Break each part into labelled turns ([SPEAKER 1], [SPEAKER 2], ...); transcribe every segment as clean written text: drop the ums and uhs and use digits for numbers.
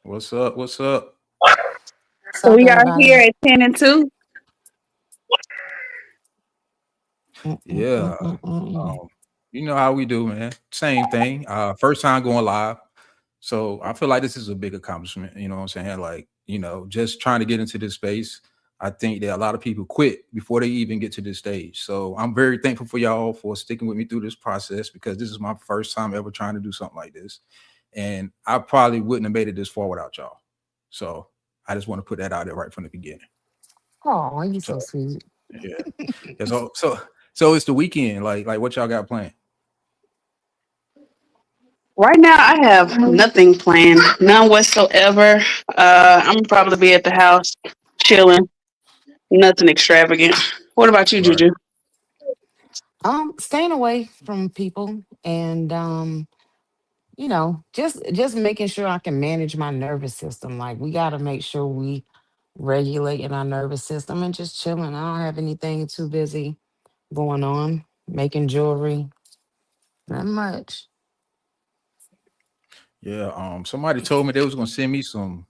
[SPEAKER 1] What's up? What's up?
[SPEAKER 2] What's
[SPEAKER 3] So
[SPEAKER 2] up,
[SPEAKER 3] we are here
[SPEAKER 2] everybody?
[SPEAKER 3] at 10 and 2.
[SPEAKER 2] Mm, mm, mm,
[SPEAKER 1] Yeah.
[SPEAKER 2] mm, mm.
[SPEAKER 1] Um, you know how we do, man. Same thing. First time going live. So I feel like this is a big accomplishment. You know what I'm saying? Like, just trying to get into this space. I think that a lot of people quit before they even get to this stage. So I'm very thankful for y'all for sticking with me through this process because this is my first time ever trying to do something like this. And I probably wouldn't have made it this far without y'all. So I just want to put that out there right from the beginning.
[SPEAKER 2] Oh, you
[SPEAKER 1] So
[SPEAKER 2] so sweet.
[SPEAKER 1] yeah. Yeah, so it's the weekend. Like what y'all got planned?
[SPEAKER 3] Right now, I have nothing planned, none whatsoever. I'm gonna probably be at the house chilling, nothing extravagant. What about you,
[SPEAKER 1] Right.
[SPEAKER 3] Juju?
[SPEAKER 2] Staying away from people and just making sure I can manage my nervous system. Like we gotta make sure we regulating our nervous system and just chilling. I don't have anything too busy going on. Making jewelry. Not much.
[SPEAKER 1] Yeah. Somebody told me they was gonna send me some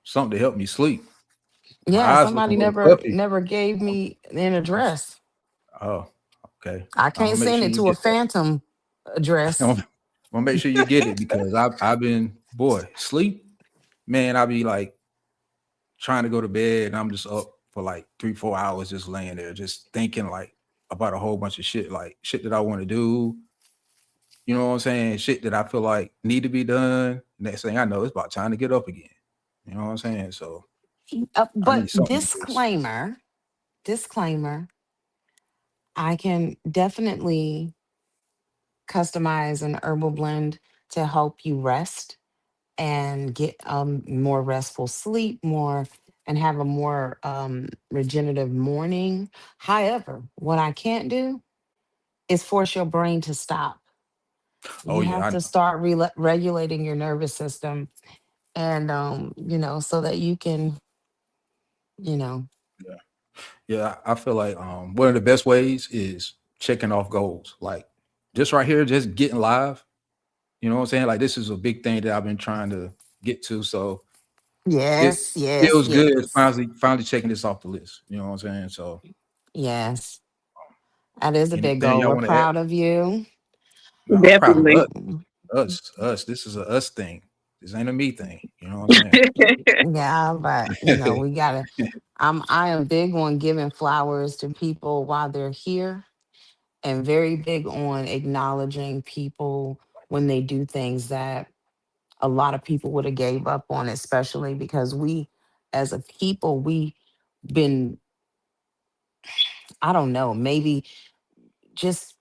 [SPEAKER 1] something to help me sleep. My
[SPEAKER 2] Yeah,
[SPEAKER 1] eyes
[SPEAKER 2] somebody
[SPEAKER 1] looking a little
[SPEAKER 2] never
[SPEAKER 1] puffy.
[SPEAKER 2] never gave me an address.
[SPEAKER 1] Oh, okay.
[SPEAKER 2] I
[SPEAKER 1] I'm
[SPEAKER 2] can't
[SPEAKER 1] gonna make
[SPEAKER 2] send
[SPEAKER 1] sure
[SPEAKER 2] it
[SPEAKER 1] you
[SPEAKER 2] to a
[SPEAKER 1] get that.
[SPEAKER 2] phantom
[SPEAKER 1] I'm
[SPEAKER 2] address.
[SPEAKER 1] gonna make sure you get it because I've been boy sleep, man. I be like trying to go to bed and I'm just up for like 3 4 hours just laying there just thinking like about a whole bunch of shit like shit that I want to do. You know what I'm saying? Shit that I feel like need to be done. Next thing I know, it's about time to get up again. You know what I'm saying? So I
[SPEAKER 2] But
[SPEAKER 1] need something like this.
[SPEAKER 2] disclaimer, I can definitely customize an herbal blend to help you rest and get more restful sleep, more and have a more regenerative morning. However, what I can't do is force your brain to stop.
[SPEAKER 1] Oh
[SPEAKER 2] You
[SPEAKER 1] yeah,
[SPEAKER 2] have
[SPEAKER 1] I
[SPEAKER 2] to
[SPEAKER 1] know.
[SPEAKER 2] start regulating your nervous system and so that you can, you know,
[SPEAKER 1] Yeah. Yeah, I feel like one of the best ways is checking off goals. Like just right here, just getting live. You know what I'm saying? Like this is a big thing that I've been trying to get to. So it
[SPEAKER 2] yes, yes,
[SPEAKER 1] feels good
[SPEAKER 2] yes.
[SPEAKER 1] finally checking this off the list. You know what I'm saying? So
[SPEAKER 2] Yes. That is a big
[SPEAKER 1] anything
[SPEAKER 2] goal.
[SPEAKER 1] y'all
[SPEAKER 2] We're
[SPEAKER 1] want to add?
[SPEAKER 2] proud of you.
[SPEAKER 1] No, I'm proud of
[SPEAKER 3] Definitely.
[SPEAKER 1] us.
[SPEAKER 2] Mm,
[SPEAKER 1] Us. This is a us thing. This ain't a me thing. You know what I'm saying?
[SPEAKER 2] yeah, but we gotta I am big on giving flowers to people while they're here and very big on acknowledging people when they do things that a lot of people would have gave up on, especially because we as a people, we been, I don't know, maybe just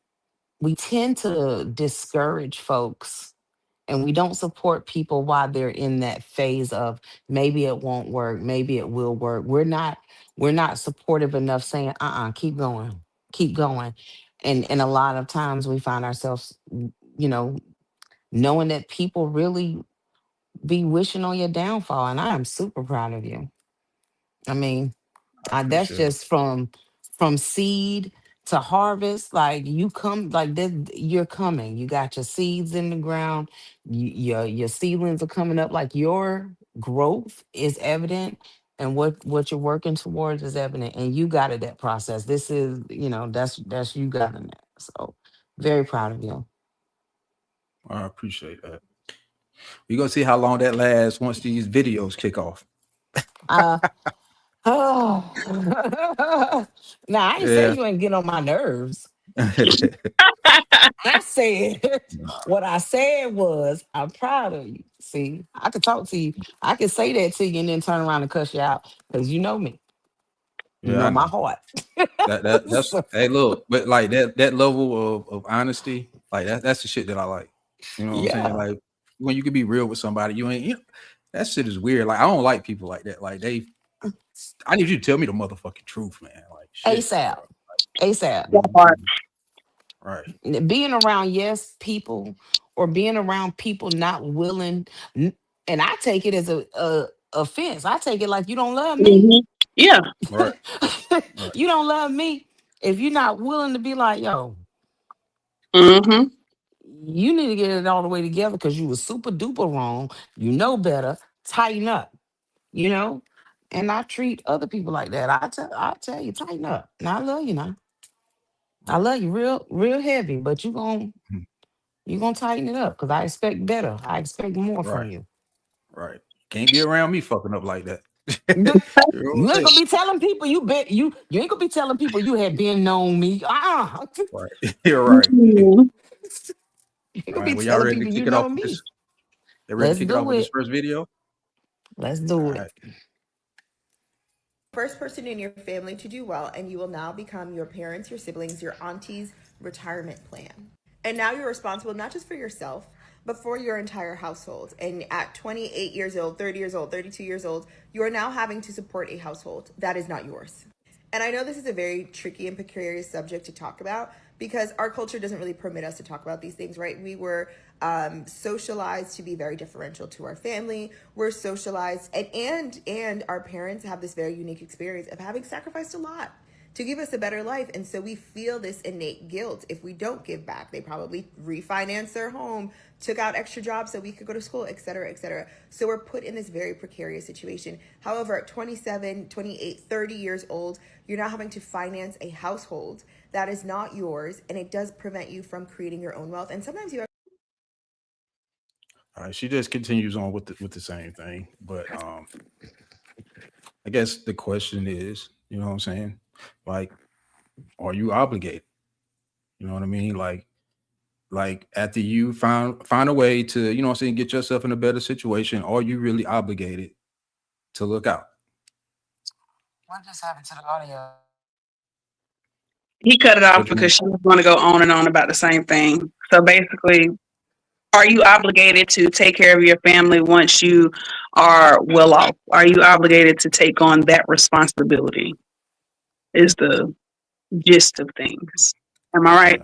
[SPEAKER 2] we tend to discourage folks and we don't support people while they're in that phase of maybe it won't work, maybe it will work. We're not supportive enough saying, keep going, keep going. And a lot of times we find ourselves, you know, knowing that people really be wishing on your downfall. And I am super proud of you. I mean,
[SPEAKER 1] I
[SPEAKER 2] that's
[SPEAKER 1] appreciate it.
[SPEAKER 2] just from seed to harvest. Like you come like that, you're coming. You got your seeds in the ground. Your seedlings are coming up. Like your growth is evident, and what you're working towards is evident. And you got it that process. This is that's you got in that. So very proud of you.
[SPEAKER 1] I appreciate that. We're gonna see how long that lasts once these videos kick off.
[SPEAKER 2] Uh oh. Now I ain't say
[SPEAKER 1] Yeah.
[SPEAKER 2] you ain't get on my nerves. I said what I said was I'm proud of you. See, I could talk to you. I could say that to you and then turn around and cuss you out because you know me. You
[SPEAKER 1] Yeah,
[SPEAKER 2] know
[SPEAKER 1] I
[SPEAKER 2] my
[SPEAKER 1] know.
[SPEAKER 2] heart.
[SPEAKER 1] That's
[SPEAKER 2] So,
[SPEAKER 1] hey look, but like that level of honesty, like that's the shit that I like. You know what I'm saying?
[SPEAKER 2] yeah.
[SPEAKER 1] Like when you can be real with somebody, that shit is weird. Like I don't like people like that. Like I need you to tell me the motherfucking truth, man. Like shit, bro.
[SPEAKER 2] ASAP. ASAP.
[SPEAKER 3] That part.
[SPEAKER 1] Right.
[SPEAKER 2] Being around yes people or being around people not willing, n- and I take it as a offense. I take it like you don't love me.
[SPEAKER 3] Hmm. Yeah.
[SPEAKER 1] Right. Right.
[SPEAKER 2] You don't love me if you're not willing to be like, yo,
[SPEAKER 3] Hmm.
[SPEAKER 2] You need to get it all the way together because you was super duper wrong. You know better. Tighten up, you know? And I treat other people like that. I tell you, tighten up. Now I love you now. I
[SPEAKER 1] Right.
[SPEAKER 2] love you real heavy, but
[SPEAKER 1] Mhm.
[SPEAKER 2] you gonna tighten it up because I expect better. I expect more
[SPEAKER 1] Right.
[SPEAKER 2] from you.
[SPEAKER 1] Right. Can't be around me fucking up like that.
[SPEAKER 2] You
[SPEAKER 1] You know what
[SPEAKER 2] you
[SPEAKER 1] I'm
[SPEAKER 2] ain't
[SPEAKER 1] saying?
[SPEAKER 2] gonna be telling people you ain't gonna be telling people you had been known me.
[SPEAKER 1] Right. You're right.
[SPEAKER 3] Mhm.
[SPEAKER 2] You ain't
[SPEAKER 1] All
[SPEAKER 2] gonna
[SPEAKER 1] right.
[SPEAKER 2] be
[SPEAKER 1] Well, y'all
[SPEAKER 2] telling
[SPEAKER 1] ready to
[SPEAKER 2] people you
[SPEAKER 1] kick it off
[SPEAKER 2] know
[SPEAKER 1] with
[SPEAKER 2] me.
[SPEAKER 1] this? They ready to
[SPEAKER 2] Let's
[SPEAKER 1] kick it off
[SPEAKER 2] do
[SPEAKER 1] with this
[SPEAKER 2] it.
[SPEAKER 1] first video?
[SPEAKER 2] Let's
[SPEAKER 1] All
[SPEAKER 2] do it.
[SPEAKER 1] right.
[SPEAKER 4] First person in your family to do well, and you will now become your parents, your siblings, your auntie's retirement plan. And now you're responsible not just for yourself, but for your entire household. And at 28 years old, 30 years old, 32 years old, you are now having to support a household that is not yours. And I know this is a very tricky and precarious subject to talk about because our culture doesn't really permit us to talk about these things, right? We were socialized to be very differential to our family. We're socialized, and our parents have this very unique experience of having sacrificed a lot to give us a better life. And so we feel this innate guilt if we don't give back. They probably refinanced their home, took out extra jobs so we could go to school, et cetera, et cetera. So we're put in this very precarious situation. However, at 27, 28, 30 years old, you're now having to finance a household that is not yours, and it does prevent you from creating your own wealth. And sometimes you
[SPEAKER 1] All right. She just continues on with the same thing. But I guess the question is, you know what I'm saying? Like, are you obligated? You know what I mean? Like after you find a way to, you know what I'm saying, get yourself in a better situation, are you really obligated to look out?
[SPEAKER 2] What just happened to the audio?
[SPEAKER 3] He cut it off
[SPEAKER 1] What you mean?
[SPEAKER 3] because she was going to go on and on about the same thing. So basically, are you obligated to take care of your family once you are well off? Are you obligated to take on that responsibility? Is the gist of things. Am I right?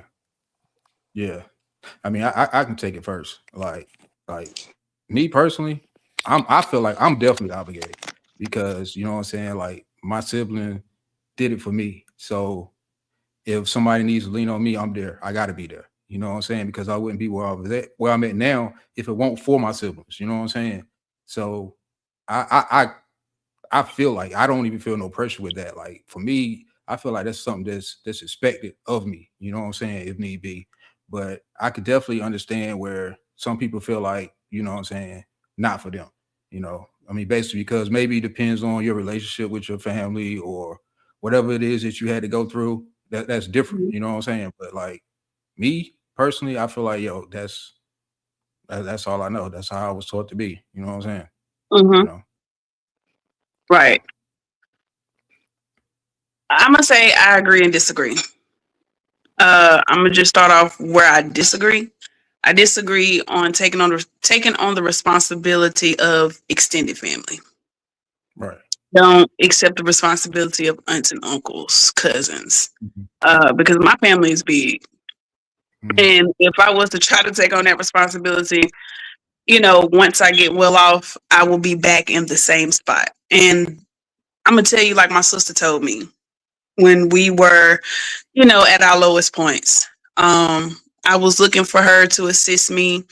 [SPEAKER 1] Yeah. Yeah. I mean, I can take it first. Like me personally, I feel like I'm definitely obligated because you know what I'm saying. Like my sibling did it for me, so if somebody needs to lean on me, I'm there. I got to be there. You know what I'm saying? Because I wouldn't be where I'm at now if it won't for my siblings. You know what I'm saying? So I feel like I don't even feel no pressure with that. Like for me, I feel like that's something that's expected of me. You know what I'm saying? If need be, but I could definitely understand where some people feel like, you know what I'm saying, not for them. You know, I mean, basically because maybe it depends on your relationship with your family or whatever it is that you had to go through. That's different. You know what I'm saying? But like me personally, I feel like that's all I know. That's how I was taught to be. You know what I'm saying? You
[SPEAKER 3] Mm-hmm.
[SPEAKER 1] know.
[SPEAKER 3] Right. I'm gonna say I agree and disagree. I'm gonna just start off where I disagree. I disagree on taking on the responsibility of extended family.
[SPEAKER 1] Right.
[SPEAKER 3] Don't accept the responsibility of aunts and uncles, cousins,
[SPEAKER 1] Mhm.
[SPEAKER 3] because my family is big.
[SPEAKER 1] Mhm.
[SPEAKER 3] And if I was to try to take on that responsibility, once I get well off, I will be back in the same spot. And I'm gonna tell you, like my sister told me when we were, at our lowest points. I was looking for her to assist me,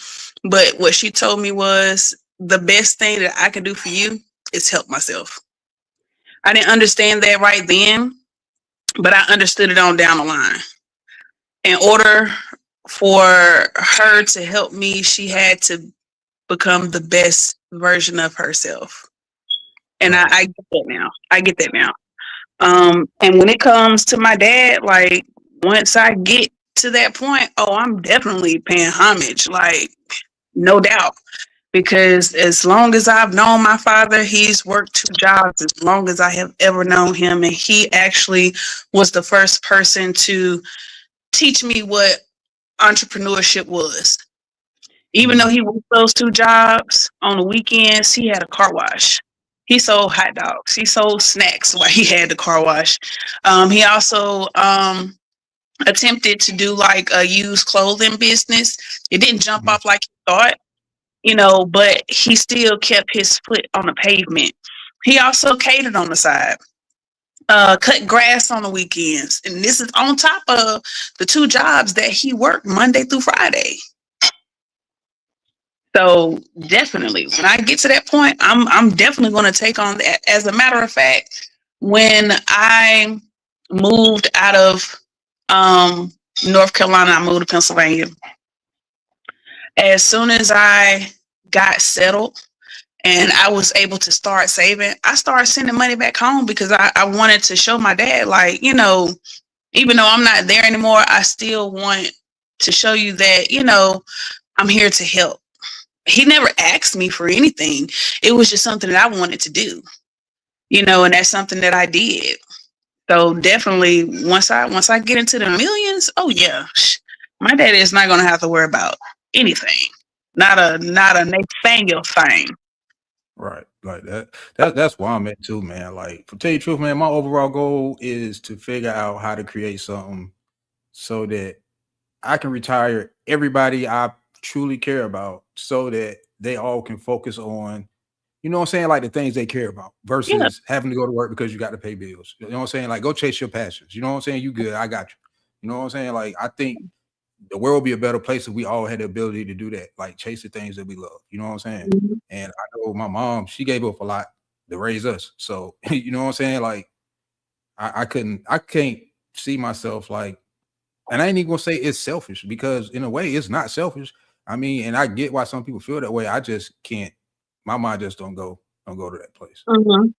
[SPEAKER 3] but what she told me was the best thing that I can do for you is help myself. I didn't understand that right then, but I understood it on down the line. In order for her to help me, she had to become the best version of herself. And I,
[SPEAKER 1] Right.
[SPEAKER 3] I get that now. I get that now. And when it comes to my dad, like once I get to that point, oh, I'm definitely paying homage, like no doubt. Because as long as I've known my father, he's worked two jobs as long as I have ever known him. And he actually was the first person to teach me what entrepreneurship was. Even though
[SPEAKER 1] Mhm.
[SPEAKER 3] he worked those two jobs on the weekends, he had a car wash. He sold hot dogs. He sold snacks while he had the car wash. He also attempted to do like a used clothing business. It didn't jump
[SPEAKER 1] Mhm.
[SPEAKER 3] off like he thought, but he still kept his foot on the pavement. He also catered on the side, cut grass on the weekends. And this is on top of the two jobs that he worked Monday through Friday. So definitely, when I get to that point, I'm definitely going to take on that. As a matter of fact, when I moved out of um, North Carolina, I moved to Pennsylvania. As soon as I got settled and I was able to start saving, I started sending money back home because I wanted to show my dad, like, even though I'm not there anymore, I still want to show you that, I'm here to help. He never asked me for anything. It was just something that I wanted to do, and that's something that I did. So definitely once I get into the millions, oh yeah, my daddy is not gonna have to worry about anything. Not a Nathaniel thing.
[SPEAKER 1] Right. Like that's why I'm at too, man. Like to tell you the truth, man, my overall goal is to figure out how to create something so that I can retire everybody I truly care about so that they all can focus on, you know what I'm saying, like the things they care about
[SPEAKER 3] Yeah.
[SPEAKER 1] versus having to go to work because you got to pay bills. You know what I'm saying? Like go chase your passions. You know what I'm saying? You good, I got you. You know what I'm saying? Like I think the world would be a better place if we all had the ability to do that, like chase the things that we love. You know what I'm saying?
[SPEAKER 3] Mhm.
[SPEAKER 1] And I know my mom, she gave up a lot to raise us. So you know what I'm saying? Like I can't see myself like, and I ain't even gonna say it's selfish because in a way it's not selfish. I mean, and I get why some people feel that way. I just can't. My mind just don't go to that place.
[SPEAKER 3] Mhm.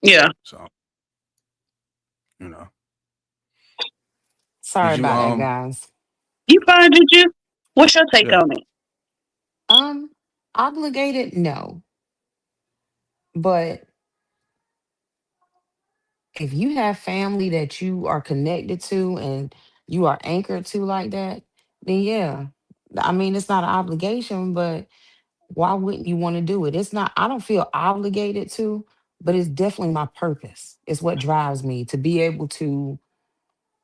[SPEAKER 3] Yeah.
[SPEAKER 1] So you know,
[SPEAKER 2] Sorry
[SPEAKER 1] did you
[SPEAKER 2] about that, guys.
[SPEAKER 3] You find did you? What's your take
[SPEAKER 1] yeah
[SPEAKER 3] on it?
[SPEAKER 2] Um, Obligated, no. But if you have family that you are connected to and you are anchored to like that, then yeah. I mean, it's not an obligation, but why wouldn't you want to do it? It's not, I don't feel obligated to, but it's definitely my purpose. It's what drives me to be able to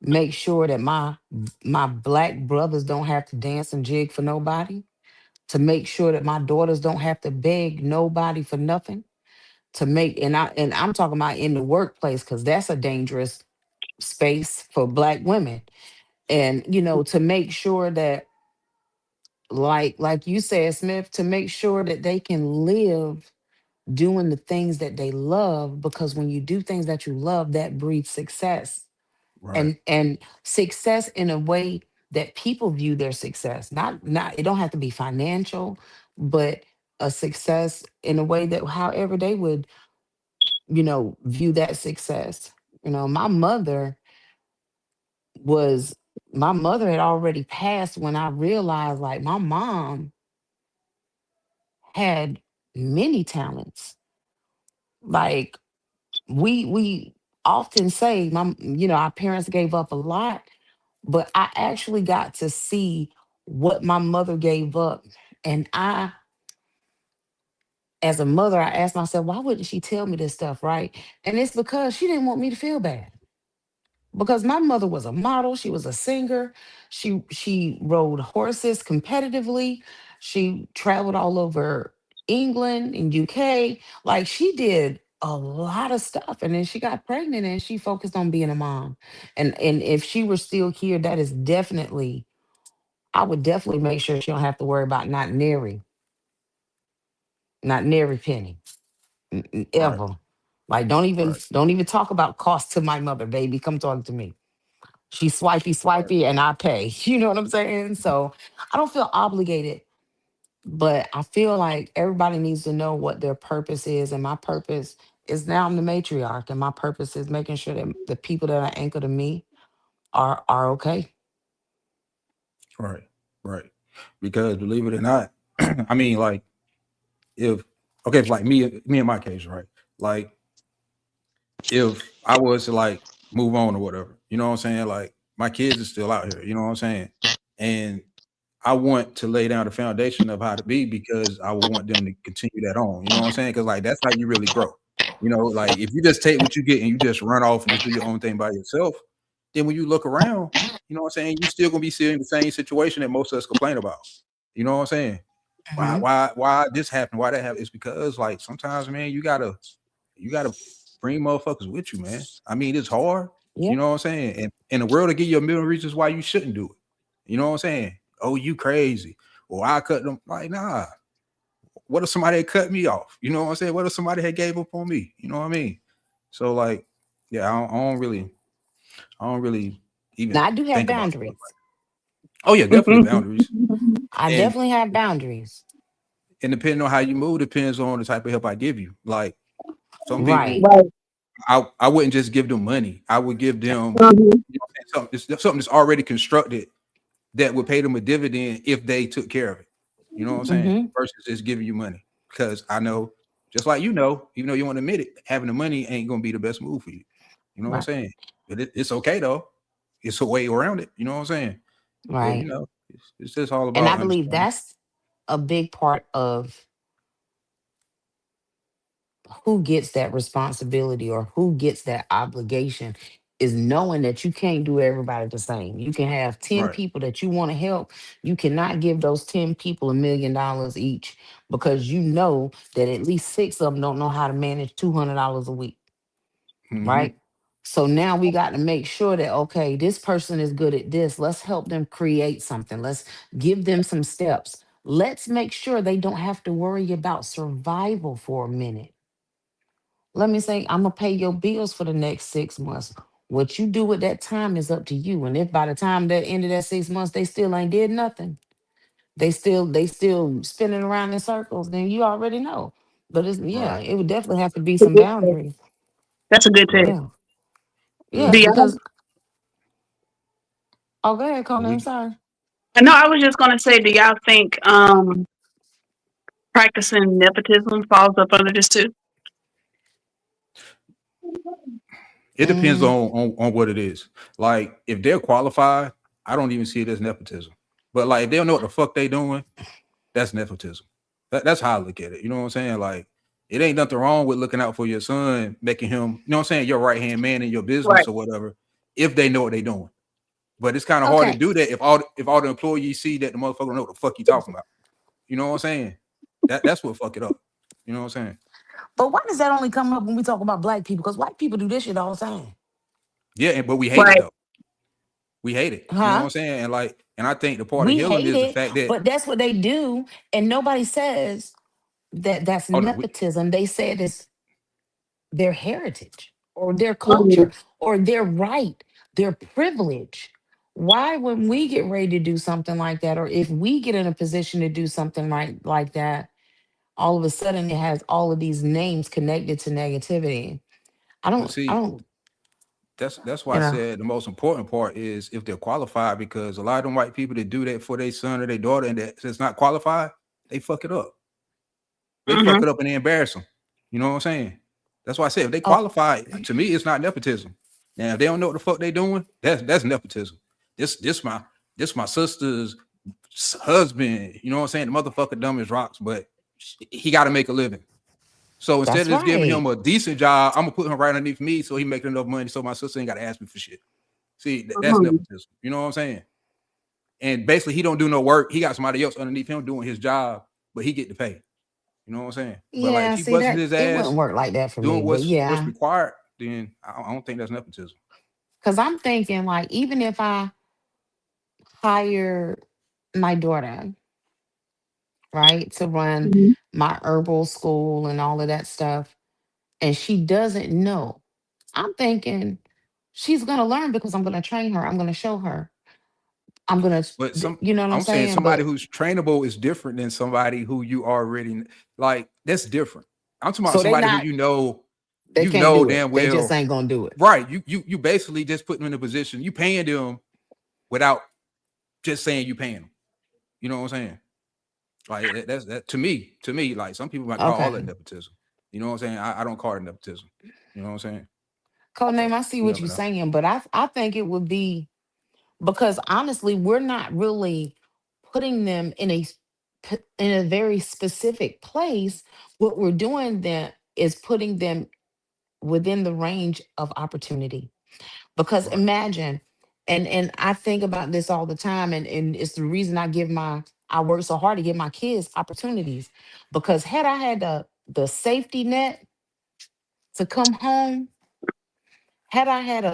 [SPEAKER 2] make sure that my black brothers don't have to dance and jig for nobody, to make sure that my daughters don't have to beg nobody for nothing, to make and I'm talking about in the workplace because that's a dangerous space for black women. And to make sure that, like you said, Smith, to make sure that they can live doing the things that they love, because when you do things that you love, that breeds success.
[SPEAKER 1] right
[SPEAKER 2] And success in a way that people view their success, not it don't have to be financial, but a success in a way that however they would view that success. My mother was my mother had already passed when I realized, like, my mom had many talents. Like, we often say our parents gave up a lot, but I actually got to see what my mother gave up. And I, as a mother, I asked myself, why wouldn't she tell me this stuff, right? And it's because she didn't want me to feel bad. Because my mother was a model, she was a singer, she rode horses competitively, she traveled all over England and UK. Like, she did a lot of stuff, and then she got pregnant and she focused on being a mom. And if she were still here, that is definitely, I would definitely make sure she don't have to worry about not nary penny,
[SPEAKER 1] right
[SPEAKER 2] ever. Like, don't even
[SPEAKER 1] right
[SPEAKER 2] don't even talk about cost to my mother, baby. Come talk to me. She's swipey,
[SPEAKER 1] right
[SPEAKER 2] swipey, and I pay. You know what I'm saying? So I don't feel obligated, but I feel like everybody needs to know what their purpose is. And my purpose is, now I'm the matriarch, and my purpose is making sure that the people that are anchored to me are okay.
[SPEAKER 1] right right. Because believe it or not, I mean, like if okay, if like me in my case, right? Like if I was to like move on or whatever, you know what I'm saying? Like my kids are still out here, you know what I'm saying? And I want to lay down the foundation of how to be because I would want them to continue that on, you know what I'm saying? Because like that's how you really grow. You know, like if you just take what you get and you just run off and just do your own thing by yourself, then when you look around, you know what I'm saying, you still gonna be sitting in the same situation that most of us complain about. You know what I'm saying? Why
[SPEAKER 2] Hmm.
[SPEAKER 1] why why this happened? Why that happened? It's because like sometimes, man, you gotta bring motherfuckers with you, man. I mean, it's hard.
[SPEAKER 2] Yeah.
[SPEAKER 1] You know what I'm saying? And in the world to give you a million reasons why you shouldn't do it. You know what I'm saying? Oh, you crazy. or I cut them. Like, nah. What if somebody had cut me off? You know what I'm saying? What if somebody had gave up on me? You know what I mean? So like, yeah, I don't really even
[SPEAKER 2] Now I do have
[SPEAKER 1] think about stuff like
[SPEAKER 2] boundaries.
[SPEAKER 1] that. Oh yeah, definitely boundaries.
[SPEAKER 2] I
[SPEAKER 1] And
[SPEAKER 2] definitely have boundaries.
[SPEAKER 1] and depending on how you move, depends on the type of help I give you. Like some
[SPEAKER 2] Right.
[SPEAKER 1] people, I wouldn't just give them money. I would give them, you know, something that's already constructed that would pay them a dividend if they took care of it. You know what I'm saying?
[SPEAKER 2] Mm-hmm.
[SPEAKER 1] Versus just giving you money. Because I know, just like you know, even though you want to admit it, having the money ain't gonna be the best move for you. You know what I'm
[SPEAKER 2] Right.
[SPEAKER 1] saying? But it's okay though. It's a way around it. You know what I'm saying? But you
[SPEAKER 2] Right.
[SPEAKER 1] know, it's just all
[SPEAKER 2] And I
[SPEAKER 1] about
[SPEAKER 2] believe
[SPEAKER 1] understanding.
[SPEAKER 2] that's a big part of who gets that responsibility or who gets that obligation is knowing that you can't do everybody the same. You can have 10
[SPEAKER 1] Right.
[SPEAKER 2] people that you want to help. You cannot give those 10 people $1 million each because you know that at least six of them don't know how to manage $200 a week,
[SPEAKER 1] Mm-hmm.
[SPEAKER 2] right? So now we got to make sure that, okay, this person is good at this. Let's help them create something. Let's give them some steps. Let's make sure they don't have to worry about survival for a minute. Let me say, I'm gonna pay your bills for the next 6 months. What you do with that time is up to you. And if by the time that end of that 6 months they still ain't did nothing, they still spinning around in circles, then you already know. But it's yeah,
[SPEAKER 1] Right.
[SPEAKER 2] it would definitely have to be some boundaries.
[SPEAKER 3] That's a good test.
[SPEAKER 1] Right.
[SPEAKER 2] Yeah. Yeah,
[SPEAKER 3] Do
[SPEAKER 1] Yeah.
[SPEAKER 3] y'all,
[SPEAKER 2] because oh go ahead, Conan, I'm
[SPEAKER 1] We
[SPEAKER 2] sorry.
[SPEAKER 3] no, I was just gonna say, do y'all think practicing nepotism falls up under this too?
[SPEAKER 1] it depends
[SPEAKER 2] Mm,
[SPEAKER 1] on what it is. Like if they're qualified, I don't even see it as nepotism. But like if they don't know what the fuck they doing, that's nepotism. That's how I look at it. You know what I'm saying? Like it ain't nothing wrong with looking out for your son, making him, you know what I'm saying, your right hand man in your
[SPEAKER 3] Right.
[SPEAKER 1] business or whatever, if they know what they doing. But it's kind of hard to
[SPEAKER 2] okay.
[SPEAKER 1] do that if all the employees see that the motherfucker don't know what the fuck you talking about. You know what I'm saying? That's what fuck it up. You know what I'm saying?
[SPEAKER 2] But why does that only come up when we talk about black people? Because white people do this shit all the time.
[SPEAKER 1] Yeah, but we hate it
[SPEAKER 3] Right.
[SPEAKER 1] though. We hate it. You know what
[SPEAKER 2] Huh?
[SPEAKER 1] I'm saying? And like, and I think the part of
[SPEAKER 2] We
[SPEAKER 1] healing
[SPEAKER 2] hate
[SPEAKER 1] is the
[SPEAKER 2] it,
[SPEAKER 1] fact that
[SPEAKER 2] but that's what they do. And nobody says that that's
[SPEAKER 1] oh no,
[SPEAKER 2] nepotism. They said it's their heritage or their culture
[SPEAKER 3] Mhm.
[SPEAKER 2] or their right, their privilege. Why, when we get ready to do something like that, or if we get in a position to do something like that, all of a sudden it has all of these names connected to negativity. I
[SPEAKER 1] but
[SPEAKER 2] don't, I
[SPEAKER 1] see,
[SPEAKER 2] don't,
[SPEAKER 1] that's why I
[SPEAKER 2] you know.
[SPEAKER 1] said the most important part is if they're qualified, because a lot of them white people that do that for their son or their daughter and that's not qualified, they fuck it up. They fuck
[SPEAKER 3] Mhm.
[SPEAKER 1] it up and they embarrass them. You know what I'm saying? That's why I said if they
[SPEAKER 2] Oh,
[SPEAKER 1] qualify, to me, it's not nepotism. Now, if they don't know what the fuck they doing, that's nepotism. This my sister's husband. You know what I'm saying? The motherfucker dumb as rocks, but he got to make a living. So instead
[SPEAKER 2] that's
[SPEAKER 1] of just giving him
[SPEAKER 2] right.
[SPEAKER 1] a decent job, I'm gonna put him right underneath me so he making enough money so my sister ain't got to ask me for shit. See, that's
[SPEAKER 3] Mhm.
[SPEAKER 1] nepotism. You know what I'm saying? And basically, he don't do no work. He got somebody else underneath him doing his job, but he get to pay. You know what I'm saying? But like if
[SPEAKER 2] Yeah,
[SPEAKER 1] he
[SPEAKER 2] see
[SPEAKER 1] busting
[SPEAKER 2] that
[SPEAKER 1] his
[SPEAKER 2] it wouldn't
[SPEAKER 1] ass
[SPEAKER 2] work like that for me,
[SPEAKER 1] doing
[SPEAKER 2] but
[SPEAKER 1] what's
[SPEAKER 2] yeah,
[SPEAKER 1] required, then I don't think that's nepotism.
[SPEAKER 2] because I'm thinking like even if I hire my daughter, right, to run
[SPEAKER 3] Mhm.
[SPEAKER 2] my herbal school and all of that stuff, and she doesn't know, I'm thinking she's gonna learn because I'm gonna train her. I'm gonna show her. I'm gonna,
[SPEAKER 1] But
[SPEAKER 2] you know what I'm
[SPEAKER 1] I'm saying
[SPEAKER 2] saying?
[SPEAKER 1] somebody
[SPEAKER 2] But
[SPEAKER 1] who's trainable is different than somebody who you already like. That's different. I'm talking about
[SPEAKER 2] so they
[SPEAKER 1] somebody who
[SPEAKER 2] not, they
[SPEAKER 1] you
[SPEAKER 2] can't
[SPEAKER 1] know
[SPEAKER 2] do it.
[SPEAKER 1] damn
[SPEAKER 2] They just
[SPEAKER 1] well,
[SPEAKER 2] ain't gonna do it.
[SPEAKER 1] right? You basically just putting them in a position. You paying them without just saying you paying them. You know what I'm saying? Like that's that to me. Like some people might call all that
[SPEAKER 2] Okay.
[SPEAKER 1] nepotism. You know what I'm saying? I don't call it nepotism. You know what I'm saying?
[SPEAKER 2] Codename,
[SPEAKER 1] So
[SPEAKER 2] I see
[SPEAKER 1] you
[SPEAKER 2] what
[SPEAKER 1] never
[SPEAKER 2] you're
[SPEAKER 1] know.
[SPEAKER 2] saying, but I think it would be because honestly, we're not really putting them in in a very specific place. What we're doing then is putting them within the range of opportunity. Because
[SPEAKER 1] Right.
[SPEAKER 2] imagine, and I think about this all the time, and it's the reason I work so hard to give my kids opportunities. Because had I had the safety net to come home, had I had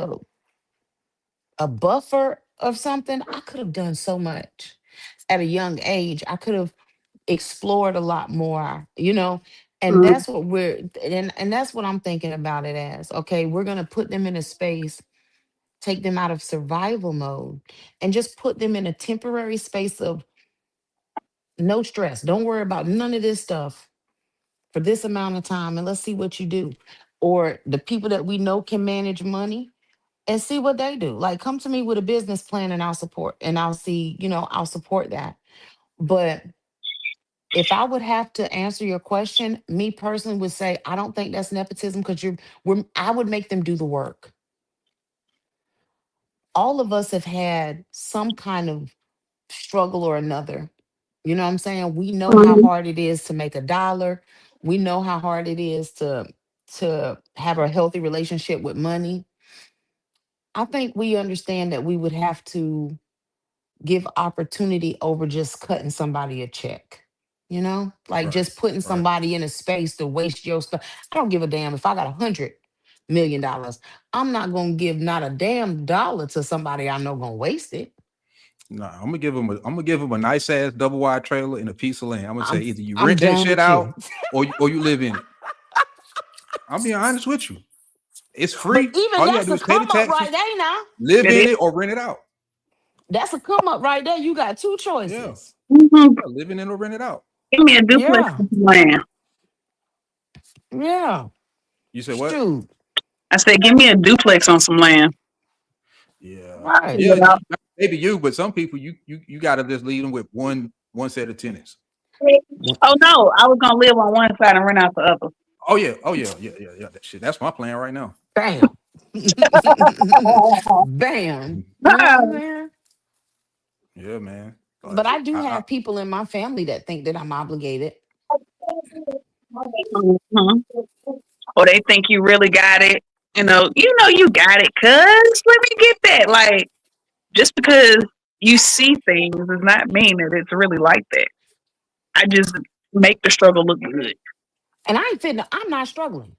[SPEAKER 2] a buffer of something, I could have done so much. at a young age, I could have explored a lot more, you know. And
[SPEAKER 3] Mhm.
[SPEAKER 2] that's what and that's what I'm thinking about it as. Okay, we're gonna put them in a space, take them out of survival mode, and just put them in a temporary space of no stress. Don't worry about none of this stuff for this amount of time, and let's see what you do. Or the people that we know can manage money, and see what they do. Like, come to me with a business plan and I'll support, and I'll see, I'll support that. But if I would have to answer your question, me personally would say I don't think that's nepotism, because I would make them do the work. All of us have had some kind of struggle or another. You know what I'm saying? We know how
[SPEAKER 3] Mhm.
[SPEAKER 2] hard it is to make a dollar. We know how hard it is to have a healthy relationship with money. I think we understand that we would have to give opportunity over just cutting somebody a check. Like
[SPEAKER 1] Right.
[SPEAKER 2] just putting
[SPEAKER 1] Right.
[SPEAKER 2] somebody in a space to waste your stuff. I don't give a damn if I got $100 million. I'm not gonna give not a damn dollar to somebody I know gonna waste it.
[SPEAKER 1] Nah, I'm gonna give him a nice ass double wide trailer and a piece of land. I'm gonna say
[SPEAKER 2] I'm
[SPEAKER 1] either you
[SPEAKER 2] I'm
[SPEAKER 1] rent that
[SPEAKER 2] done
[SPEAKER 1] shit
[SPEAKER 2] with
[SPEAKER 1] out
[SPEAKER 2] you.
[SPEAKER 1] or you live in it. I'm being honest with you. It's
[SPEAKER 2] But
[SPEAKER 1] free.
[SPEAKER 2] even
[SPEAKER 1] All you gotta
[SPEAKER 2] that's
[SPEAKER 1] do
[SPEAKER 2] a
[SPEAKER 1] is pay the
[SPEAKER 2] come up right
[SPEAKER 1] taxes,
[SPEAKER 2] there now.
[SPEAKER 1] live
[SPEAKER 3] It is.
[SPEAKER 1] in it, or rent it out.
[SPEAKER 2] That's a come up right there. You got two
[SPEAKER 1] Yeah.
[SPEAKER 2] choices.
[SPEAKER 3] Mhm.
[SPEAKER 1] Yeah, live in it or rent it out.
[SPEAKER 3] Give me a duplex
[SPEAKER 2] Yeah.
[SPEAKER 3] with some land.
[SPEAKER 2] Yeah.
[SPEAKER 1] You say what?
[SPEAKER 2] Shoot.
[SPEAKER 3] I said, give me a duplex on some land.
[SPEAKER 1] Yeah.
[SPEAKER 3] I'll
[SPEAKER 2] Right.
[SPEAKER 3] figure
[SPEAKER 1] Yeah,
[SPEAKER 3] it out.
[SPEAKER 1] maybe you, but some people you gotta just leave them with one set of tenants.
[SPEAKER 3] Oh no, I was gonna live on one side and rent out the other.
[SPEAKER 1] Oh yeah, oh yeah, yeah, yeah, yeah. That shit. That's my plan right now.
[SPEAKER 2] Bam. Bam. You know what I'm saying?
[SPEAKER 1] Yeah, man.
[SPEAKER 2] But
[SPEAKER 1] Like
[SPEAKER 2] I do
[SPEAKER 1] I
[SPEAKER 2] have people in my family that think that I'm obligated.
[SPEAKER 3] Mhm. Or they think you really got it. You know you got it, cuz let me get that. Like, just because you see things does not mean that it's really like that. I just make the struggle look good.
[SPEAKER 2] And I ain't fitting, I'm not struggling.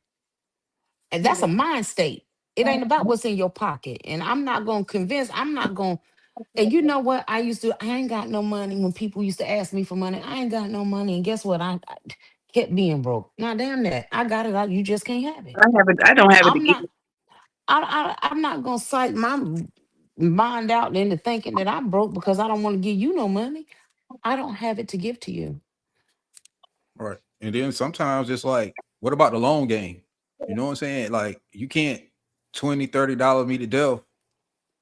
[SPEAKER 2] And that's a mind state. It ain't about what's in your pocket. And I'm not gonna, and you know what I used to, I ain't got no money when people used to ask me for money. I ain't got no money. And guess what? I kept being broke. Now damn that. I got it. You just can't have it.
[SPEAKER 3] I don't have it to
[SPEAKER 2] I'm
[SPEAKER 3] give.
[SPEAKER 2] not, I'm not gonna psych my mind out into thinking that I'm broke because I don't want to give you no money. I don't have it to give to you.
[SPEAKER 1] right. And then sometimes it's like, what about the long game? You know what I'm saying? Like you can't $20, $30 me to death,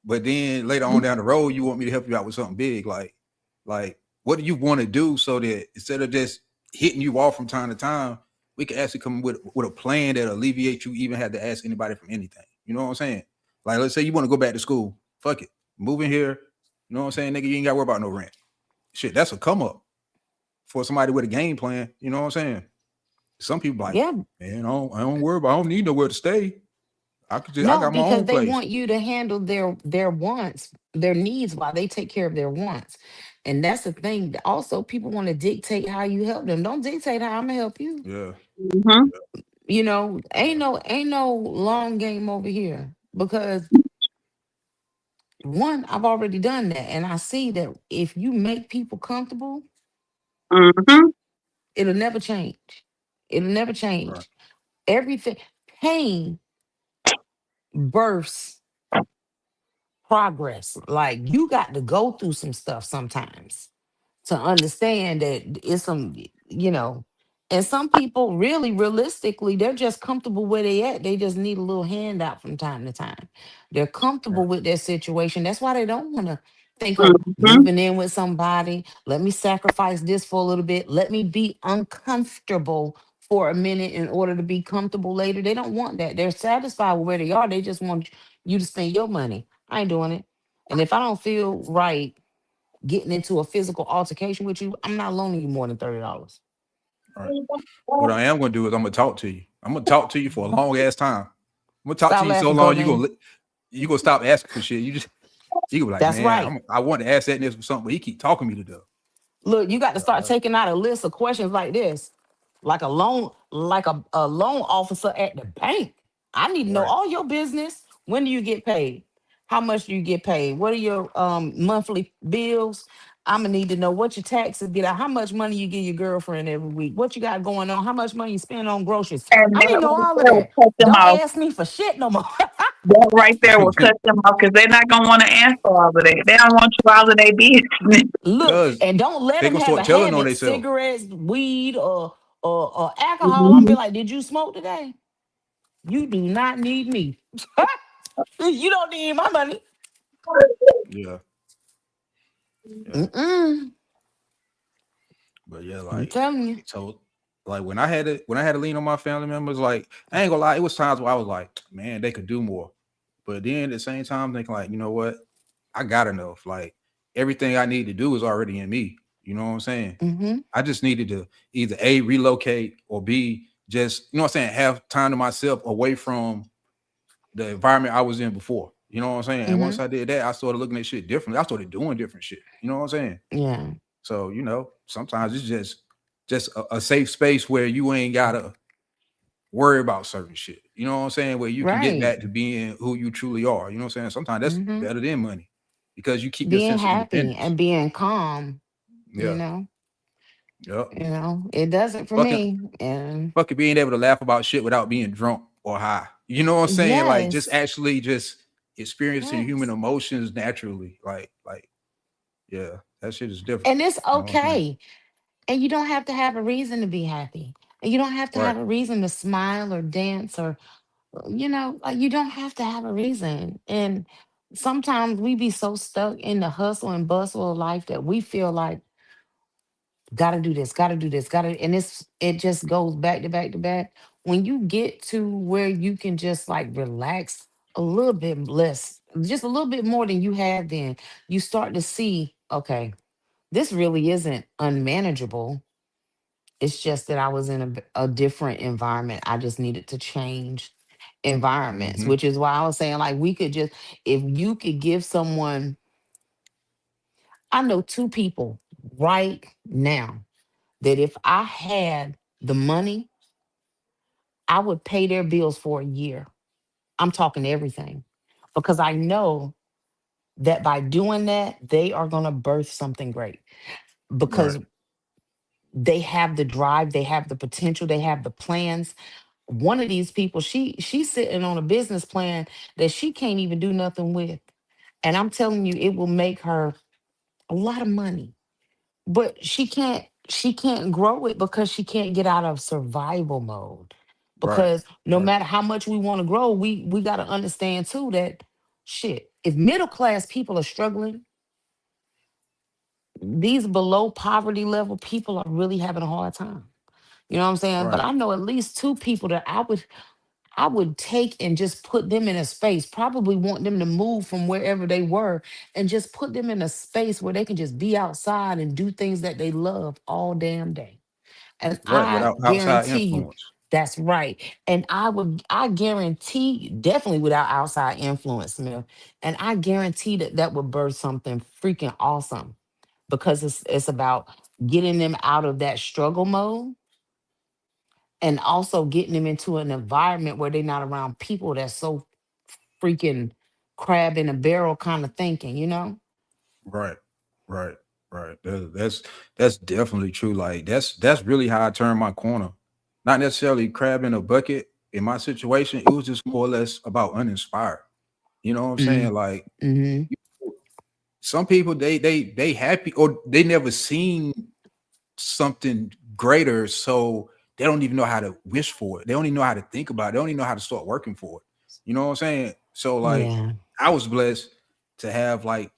[SPEAKER 1] but then later on down the road, you want me to help you out with something big. Like what do you want to do so that instead of just hitting you off from time to time, we can actually come with a plan that alleviates you even have to ask anybody from anything. You know what I'm saying? Like let's say you want to go back to school. Fuck it. Move in here. You know what I'm saying? Nigga, you ain't gotta worry about no rent. Shit, that's a come up for somebody with a game plan. You know what I'm saying? Some people like,
[SPEAKER 2] Yeah.
[SPEAKER 1] man, I don't worry about I don't need nowhere to stay. I
[SPEAKER 2] No,
[SPEAKER 1] got my
[SPEAKER 2] because
[SPEAKER 1] own
[SPEAKER 2] they
[SPEAKER 1] place.
[SPEAKER 2] want you to handle their wants, their needs while they take care of their wants. And that's the thing. Also, people want to dictate how you help them. Don't dictate how I'm gonna help you.
[SPEAKER 1] Yeah,
[SPEAKER 3] Mhm.
[SPEAKER 1] yeah.
[SPEAKER 2] Ain't no long game over here. Because one, I've already done that. And I see that if you make people comfortable,
[SPEAKER 3] Mhm.
[SPEAKER 2] it'll never change. It'll never
[SPEAKER 1] Right,
[SPEAKER 2] change. Everything, pain births progress. Like you got to go through some stuff sometimes to understand that it's some, you know, and some people really realistically, they're just comfortable where they at. They just need a little handout from time to time. They're comfortable
[SPEAKER 1] right,
[SPEAKER 2] with their situation. That's why they don't want to think of
[SPEAKER 3] Mhm.
[SPEAKER 2] moving in with somebody. Let me sacrifice this for a little bit. Let me be uncomfortable for a minute in order to be comfortable later. They don't want that. They're satisfied with where they are. They just want you to spend your money. I ain't doing it. And if I don't feel right getting into a physical altercation with you, I'm not loaning you more than $30.
[SPEAKER 1] right. What I am gonna do is I'm gonna talk to you. I'm gonna talk to you for a long ass time. I'm gonna talk to
[SPEAKER 2] Stop
[SPEAKER 1] you so
[SPEAKER 2] laughing,
[SPEAKER 1] long
[SPEAKER 2] Cobain.
[SPEAKER 1] you gonna stop asking for shit. You gonna be like,
[SPEAKER 2] That's
[SPEAKER 1] man,
[SPEAKER 2] right.
[SPEAKER 1] I want to ask that and this for something, but he keep talking me to death.
[SPEAKER 2] Look, you got to start
[SPEAKER 1] Uh,
[SPEAKER 2] taking out a list of questions like this, like a loan officer at the bank. I need to know
[SPEAKER 1] right,
[SPEAKER 2] all your business. When do you get paid? How much do you get paid? What are your monthly bills? I'm gonna need to know what your taxes get out. How much money you give your girlfriend every week? What you got going on? How much money you spend on groceries?
[SPEAKER 3] And
[SPEAKER 2] I
[SPEAKER 3] that
[SPEAKER 2] need to know
[SPEAKER 3] right
[SPEAKER 2] all of
[SPEAKER 3] there will
[SPEAKER 2] that.
[SPEAKER 3] cut them
[SPEAKER 2] Don't
[SPEAKER 3] off.
[SPEAKER 2] ask me for shit no more.
[SPEAKER 3] That right there will cut them off because they're not gonna want to answer all of that. They don't want you all of their business.
[SPEAKER 2] Look,
[SPEAKER 1] Because
[SPEAKER 2] and don't let
[SPEAKER 1] they
[SPEAKER 2] them
[SPEAKER 1] gonna
[SPEAKER 2] have
[SPEAKER 1] start
[SPEAKER 2] a
[SPEAKER 1] telling on
[SPEAKER 2] habit,
[SPEAKER 1] themselves.
[SPEAKER 2] cigarettes, weed, or alcohol. I'm
[SPEAKER 3] Mhm.
[SPEAKER 2] be like, did you smoke today? You do not need me. You don't need my money.
[SPEAKER 1] Yeah, yeah.
[SPEAKER 2] Mm-mm.
[SPEAKER 1] But yeah,
[SPEAKER 2] I'm
[SPEAKER 1] like
[SPEAKER 2] telling you.
[SPEAKER 1] so, like when I had to lean on my family members, like I ain't gonna lie, it was times where I was like, man, they could do more. But then at the same time, thinking like, you know what, I got enough. Like everything I need to do is already in me. You know what I'm saying?
[SPEAKER 2] Mm-hmm.
[SPEAKER 1] I just needed to either A, relocate, or B, just, you know what I'm saying, have time to myself away from the environment I was in before. You know what I'm saying? And once
[SPEAKER 2] Mm-hmm.
[SPEAKER 1] I did that, I started looking at shit differently. I started doing different shit. You know what I'm saying?
[SPEAKER 2] Yeah.
[SPEAKER 1] So, you know, sometimes it's just a safe space where you ain't gotta worry about certain shit. You know what I'm saying? Where you can get
[SPEAKER 2] Right.
[SPEAKER 1] back to being who you truly are. You know what I'm saying? Sometimes that's
[SPEAKER 2] Mm-hmm.
[SPEAKER 1] better than money because you keep your
[SPEAKER 2] Being
[SPEAKER 1] sense of
[SPEAKER 2] happy
[SPEAKER 1] independence.
[SPEAKER 2] and being calm, you
[SPEAKER 1] Yeah.
[SPEAKER 2] know,
[SPEAKER 1] Yep.
[SPEAKER 2] it does it for
[SPEAKER 1] Fucking
[SPEAKER 2] me. And
[SPEAKER 1] fucking being able to laugh about shit without being drunk or high. You know what I'm saying? Like just
[SPEAKER 2] yes,
[SPEAKER 1] actually just experiencing human
[SPEAKER 2] yes.
[SPEAKER 1] emotions naturally. Like, yeah, that shit is different.
[SPEAKER 2] And it's
[SPEAKER 1] You know what I'm saying?
[SPEAKER 2] okay. And you don't have to have a reason to be happy. And you don't have to
[SPEAKER 1] Right.
[SPEAKER 2] have a reason to smile or dance or, like you don't have to have a reason. And sometimes we be so stuck in the hustle and bustle of life that we feel like, gotta do this, gotta do this, gotta, and it just goes back to back to back. When you get to where you can just like relax a little bit less, just a little bit more than you have then, you start to see, okay, this really isn't unmanageable. It's just that I was in a different environment. I just needed to change environments,
[SPEAKER 1] Hmm.
[SPEAKER 2] which is why I was saying, like, we could just, if you could give someone, I know two people right now that if I had the money, I would pay their bills for a year. I'm talking everything because I know that by doing that, they are going to birth something great
[SPEAKER 1] Right.
[SPEAKER 2] because they have the drive, they have the potential, they have the plans. One of these people, she's sitting on a business plan that she can't even do nothing with. And I'm telling you, it will make her a lot of money. But she can't grow it because she can't get out of survival mode.
[SPEAKER 1] Right.
[SPEAKER 2] Because no
[SPEAKER 1] Right.
[SPEAKER 2] matter how much we want to grow, we got to understand too that shit, if middle class people are struggling, these below poverty level people are really having a hard time. You know what I'm saying? But
[SPEAKER 1] Right.
[SPEAKER 2] I know at least two people that I would take and just put them in a space, probably want them to move from wherever they were and just put them in a space where they can just be outside and do things that they love all damn day. And
[SPEAKER 1] Right.
[SPEAKER 2] I
[SPEAKER 1] Without outside
[SPEAKER 2] guarantee you
[SPEAKER 1] influence.
[SPEAKER 2] that's right. And I guarantee, definitely without outside influence, Smith. And I guarantee that that would birth something freaking awesome because it's about getting them out of that struggle mode and also getting them into an environment where they're not around people that's so freaking crab in a barrel kind of thinking.
[SPEAKER 1] Right. Right. Right. That's definitely true. Like that's really how I turned my corner. Not necessarily crab in a bucket in my situation. It was just more or less about uninspired. You know what I'm saying?
[SPEAKER 2] Mm,
[SPEAKER 1] Like
[SPEAKER 2] mm-hmm.
[SPEAKER 1] some people they happy or they never seen something greater, so they don't even know how to wish for it. They don't even know how to think about it. They don't even know how to start working for it. You know what I'm saying? So like
[SPEAKER 2] Yeah.
[SPEAKER 1] I was blessed to have like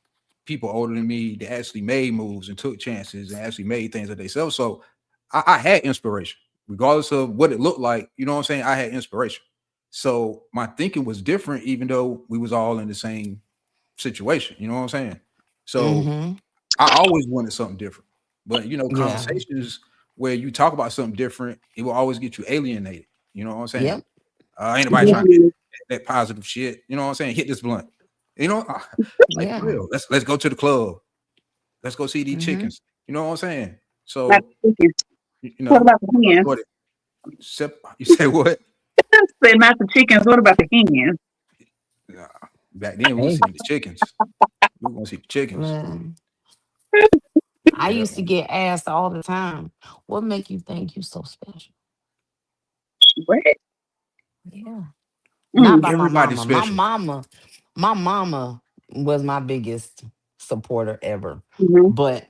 [SPEAKER 1] people older than me that actually made moves and took chances and actually made things that they sell. So I had inspiration, regardless of what it looked like. You know what I'm saying? I had inspiration. So my thinking was different, even though we was all in the same situation. You know what I'm saying? So
[SPEAKER 2] Mm-hmm.
[SPEAKER 1] I always wanted something different. But you know,
[SPEAKER 2] Yeah.
[SPEAKER 1] conversations where you talk about something different, it will always get you alienated. You know what I'm saying?
[SPEAKER 2] Yep.
[SPEAKER 1] Ain't nobody trying to
[SPEAKER 2] Yep.
[SPEAKER 1] hear
[SPEAKER 3] Mhm.
[SPEAKER 1] that positive shit. You know what I'm saying? Hit this blunt. You know, like for
[SPEAKER 2] Yeah.
[SPEAKER 1] real. Let's go to the club. Let's go see these
[SPEAKER 2] Mm-hmm.
[SPEAKER 1] chickens. You know what I'm saying?
[SPEAKER 3] Not
[SPEAKER 1] So
[SPEAKER 3] the chickens.
[SPEAKER 1] you
[SPEAKER 3] What
[SPEAKER 1] know,
[SPEAKER 3] about the hens?
[SPEAKER 1] what you say what?
[SPEAKER 3] Say not the chickens. What about the hens?
[SPEAKER 1] Nah. Back then, we were
[SPEAKER 2] Hey,
[SPEAKER 1] seeing the chickens. We were gonna see the chickens.
[SPEAKER 2] man, I
[SPEAKER 1] Yeah,
[SPEAKER 2] used to get asked all the time, "What make you think you so special?"
[SPEAKER 3] What?
[SPEAKER 2] Yeah, not
[SPEAKER 3] Mm.
[SPEAKER 2] by my
[SPEAKER 1] everybody's
[SPEAKER 2] mama.
[SPEAKER 1] special.
[SPEAKER 2] My mama was my biggest supporter ever,
[SPEAKER 3] Hmm.
[SPEAKER 2] but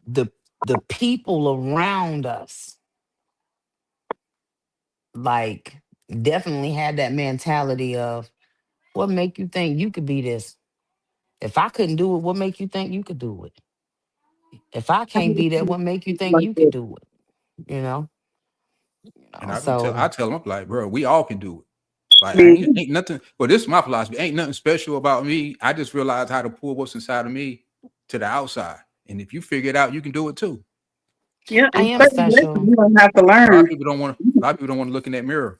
[SPEAKER 2] the the people around us, like, definitely had that mentality of, "What make you think you could be this? If I couldn't do it, what make you think you could do it? If I
[SPEAKER 3] I
[SPEAKER 2] can't
[SPEAKER 3] need
[SPEAKER 2] be that,
[SPEAKER 3] people
[SPEAKER 2] what make you think
[SPEAKER 3] like
[SPEAKER 2] you could
[SPEAKER 3] that.
[SPEAKER 2] do it?" You know,
[SPEAKER 1] And
[SPEAKER 2] So
[SPEAKER 1] I tell them, I'm like, bro, we all can do it. Like, I
[SPEAKER 3] Man,
[SPEAKER 1] ain't nothing. Well, this is my philosophy. Ain't nothing special about me. I just realized how to pull what's inside of me to the outside. And if you figure it out, you can do it too.
[SPEAKER 3] yeah,
[SPEAKER 2] I
[SPEAKER 3] and
[SPEAKER 2] am
[SPEAKER 3] certain lessons
[SPEAKER 2] special.
[SPEAKER 3] you don't have to
[SPEAKER 1] A lot of
[SPEAKER 3] learn.
[SPEAKER 1] people don't want to. A lot of people don't want to look in that mirror.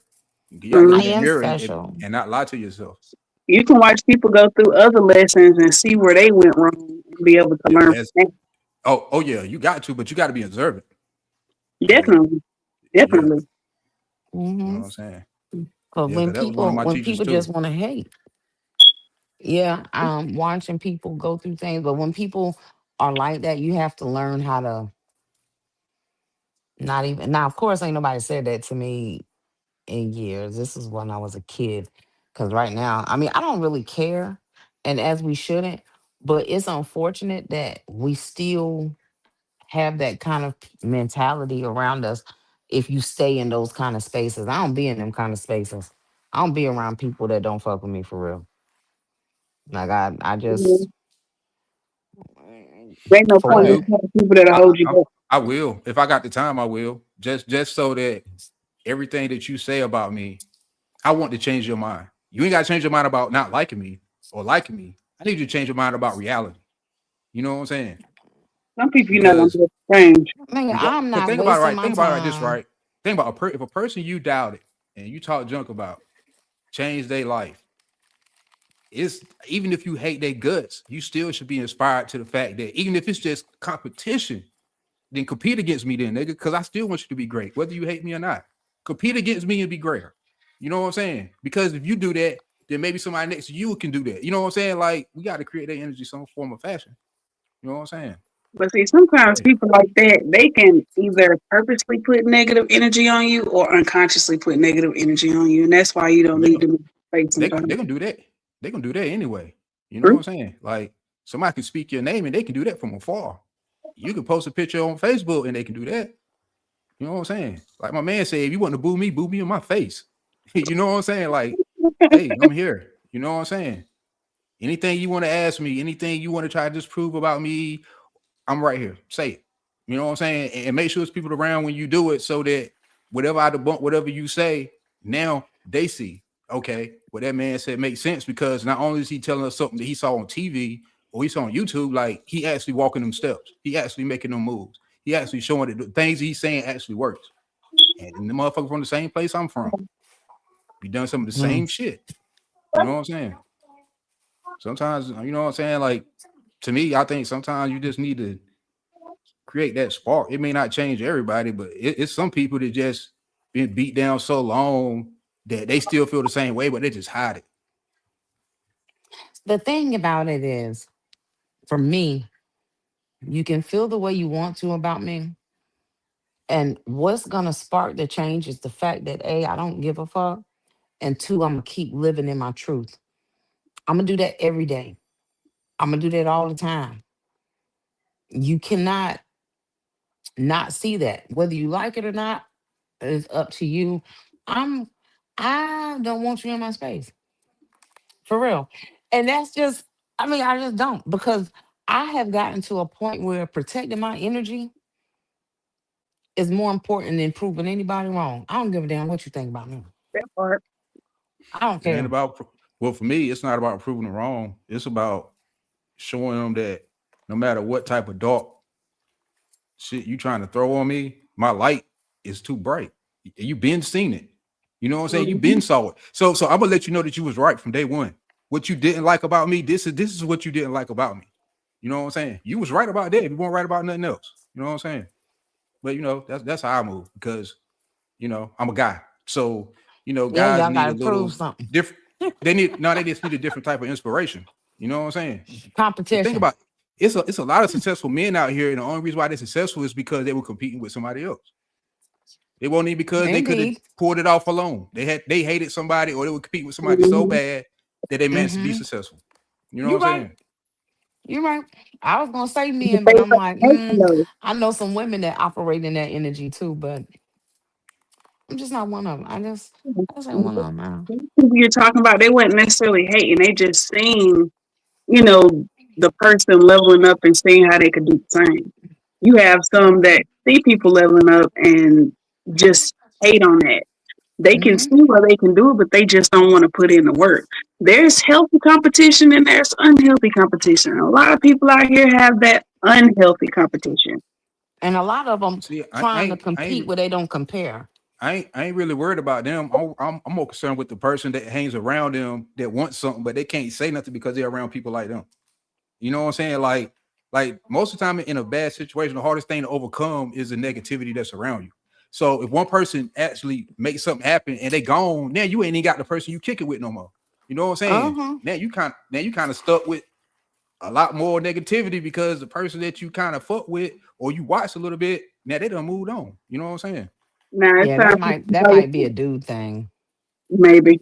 [SPEAKER 1] You got to look
[SPEAKER 2] I
[SPEAKER 1] in that
[SPEAKER 3] Mhm.
[SPEAKER 2] am
[SPEAKER 1] mirror
[SPEAKER 2] special.
[SPEAKER 1] and not lie to yourself.
[SPEAKER 3] You can watch people go through other lessons and see where they went wrong and be able to
[SPEAKER 1] Yeah,
[SPEAKER 3] learn
[SPEAKER 1] as
[SPEAKER 3] from that.
[SPEAKER 1] oh yeah, you got to, but you got to be observant. So
[SPEAKER 3] Definitely,
[SPEAKER 1] yeah,
[SPEAKER 3] definitely.
[SPEAKER 1] you know
[SPEAKER 2] Hmm.
[SPEAKER 1] what I'm saying.
[SPEAKER 2] But
[SPEAKER 1] Yeah, because that was one of my
[SPEAKER 2] when
[SPEAKER 1] teachers
[SPEAKER 2] people
[SPEAKER 1] too.
[SPEAKER 2] just want to hate, yeah, watching people go through things. But when people are like that, you have to learn how to not even. Now, of course, ain't nobody said that to me in years. This is when I was a kid. Because right now, I mean, I don't really care, and as we shouldn't. But it's unfortunate that we still have that kind of mentality around us. If you stay in those kind of spaces, I don't be in them kind of spaces. I don't be around people that don't fuck with me for real. Like I just
[SPEAKER 3] Mhm. There ain't no
[SPEAKER 1] I
[SPEAKER 2] for
[SPEAKER 3] point in
[SPEAKER 2] what?
[SPEAKER 1] do.
[SPEAKER 3] telling people that'll
[SPEAKER 1] I,
[SPEAKER 3] hold you
[SPEAKER 1] I
[SPEAKER 3] back.
[SPEAKER 1] I will if I got the time. I will just so that everything that you say about me, I want to change your mind. You ain't got to change your mind about not liking me or liking me. I need you to change your mind about reality. You know what I'm saying?
[SPEAKER 3] Some people, gonna
[SPEAKER 1] Because
[SPEAKER 3] be strange.
[SPEAKER 2] Man, I'm not
[SPEAKER 1] think about it
[SPEAKER 2] wasting
[SPEAKER 1] right.
[SPEAKER 2] my
[SPEAKER 1] Think about it like this,
[SPEAKER 2] time.
[SPEAKER 1] right? Think about if a person you doubted and you talk junk about change their life. It's even if you hate their guts, you still should be inspired to the fact that even if it's just competition, then compete against me, then nigga, because I still want you to be great, whether you hate me or not. Compete against me and be greater. You know what I'm saying? Because if you do that, then maybe somebody next to you can do that. You know what I'm saying? Like we got to create that energy some form of fashion. You know what I'm saying?
[SPEAKER 3] But see, sometimes
[SPEAKER 1] Hey,
[SPEAKER 3] people like that, they can either purposely put negative energy on you or unconsciously put negative energy on you. And that's why you don't
[SPEAKER 1] they
[SPEAKER 3] need
[SPEAKER 1] gonna
[SPEAKER 3] to make mistakes
[SPEAKER 1] they
[SPEAKER 3] sometimes.
[SPEAKER 1] gonna do that. They gonna do that anyway. You know what
[SPEAKER 3] True.
[SPEAKER 1] I'm saying? Like somebody can speak your name and they can do that from afar. You can post a picture on Facebook and they can do that. You know what I'm saying? Like my man said, if you want to boo me in my face. You know what I'm saying? Like, hey, I'm here. You know what I'm saying? Anything you want to ask me, anything you want to try to disprove about me, I'm right here. Say it. You know what I'm saying? And make sure it's people around when you do it so that whatever I debunk, whatever you say, now they see, okay, what that man said makes sense because not only is he telling us something that he saw on TV or he saw on YouTube, like he actually walking them steps. He actually making them moves. He actually showing that the things he's saying actually works. And the motherfucker from the same place I'm from. We done some of the
[SPEAKER 2] Mm.
[SPEAKER 1] same shit. You know what I'm saying? Sometimes, you know what I'm saying? Like to me, I think sometimes you just need to create that spark. It may not change everybody, but it's some people that just been beat down so long that they still feel the same way, but they just hide it.
[SPEAKER 2] The thing about it is, for me, you can feel the way you want to about me. And what's gonna spark the change is the fact that A, I don't give a fuck. And two, I'm gonna keep living in my truth. I'm gonna do that every day. I'm gonna do that all the time. You cannot not see that. Whether you like it or not, is up to you. I'm I don't want you in my space. For real. And that's just, I mean, I just don't because I have gotten to a point where protecting my energy is more important than proving anybody wrong. I don't give a damn what you think about me.
[SPEAKER 3] That part.
[SPEAKER 2] I don't
[SPEAKER 1] It ain't
[SPEAKER 2] care.
[SPEAKER 1] about well, for me, it's not about proving them wrong. It's about showing them that no matter what type of dark shit you trying to throw on me, my light is too bright. You been seen it. You know what I'm saying? You
[SPEAKER 3] Hmm.
[SPEAKER 1] been saw it. So I'm gonna let you know that you was right from day one. What you didn't like about me, this is what you didn't like about me. You know what I'm saying? You was right about that. You weren't right about nothing else. You know what I'm saying? But that's how I move because I'm a guy. So
[SPEAKER 2] Yeah,
[SPEAKER 1] guys
[SPEAKER 2] y'all
[SPEAKER 1] need a
[SPEAKER 2] gotta prove
[SPEAKER 1] little
[SPEAKER 2] something.
[SPEAKER 1] different. they just need a different type of inspiration. You know what I'm saying? The thing
[SPEAKER 2] Competition.
[SPEAKER 1] about it's a lot of successful men out here, and the only reason why they're successful is because they were competing with somebody else. It wasn't even because they could have
[SPEAKER 2] Indeed.
[SPEAKER 1] pulled it off alone. They hated somebody or they would compete with somebody so
[SPEAKER 3] Mhm.
[SPEAKER 1] bad that they managed to be
[SPEAKER 2] Hmm.
[SPEAKER 1] successful. You know what
[SPEAKER 2] You're
[SPEAKER 1] I'm
[SPEAKER 2] right.
[SPEAKER 1] saying?
[SPEAKER 2] You're right. I was gonna say
[SPEAKER 3] The
[SPEAKER 2] men, but I'm
[SPEAKER 3] favorite
[SPEAKER 2] like,
[SPEAKER 3] nation, though.
[SPEAKER 2] I know some women that operate in that energy too, but I'm just not one of them. I just ain't one of them, man.
[SPEAKER 3] People you're talking about, they wasn't necessarily hating. They just seen, you know, the person leveling up and seeing how they could do the same. You have some that see people leveling up and just hate on that. They can
[SPEAKER 2] Hmm.
[SPEAKER 3] see where they can do it, but they just don't want to put in the work. There's healthy competition and there's unhealthy competition. A lot of people out here have that unhealthy competition.
[SPEAKER 2] And a lot of them
[SPEAKER 1] See,
[SPEAKER 2] trying to compete where they don't compare.
[SPEAKER 1] I ain't really worried about them. I'm more concerned with the person that hangs around them that wants something, but they can't say nothing because they're around people like them. You know what I'm saying? Like most of the time in a bad situation, the hardest thing to overcome is the negativity that's around you. So if one person actually makes something happen and they gone, now you ain't even got the person you kick it with no more. You know what I'm
[SPEAKER 2] Uh
[SPEAKER 1] saying?
[SPEAKER 2] huh.
[SPEAKER 1] Now you kind of stuck with a lot more negativity because the person that you kind of fuck with or you watch a little bit, now they done moved on. You know what I'm saying?
[SPEAKER 3] Now it's
[SPEAKER 2] Yeah,
[SPEAKER 3] time for
[SPEAKER 2] that might be a dude thing.
[SPEAKER 3] maybe,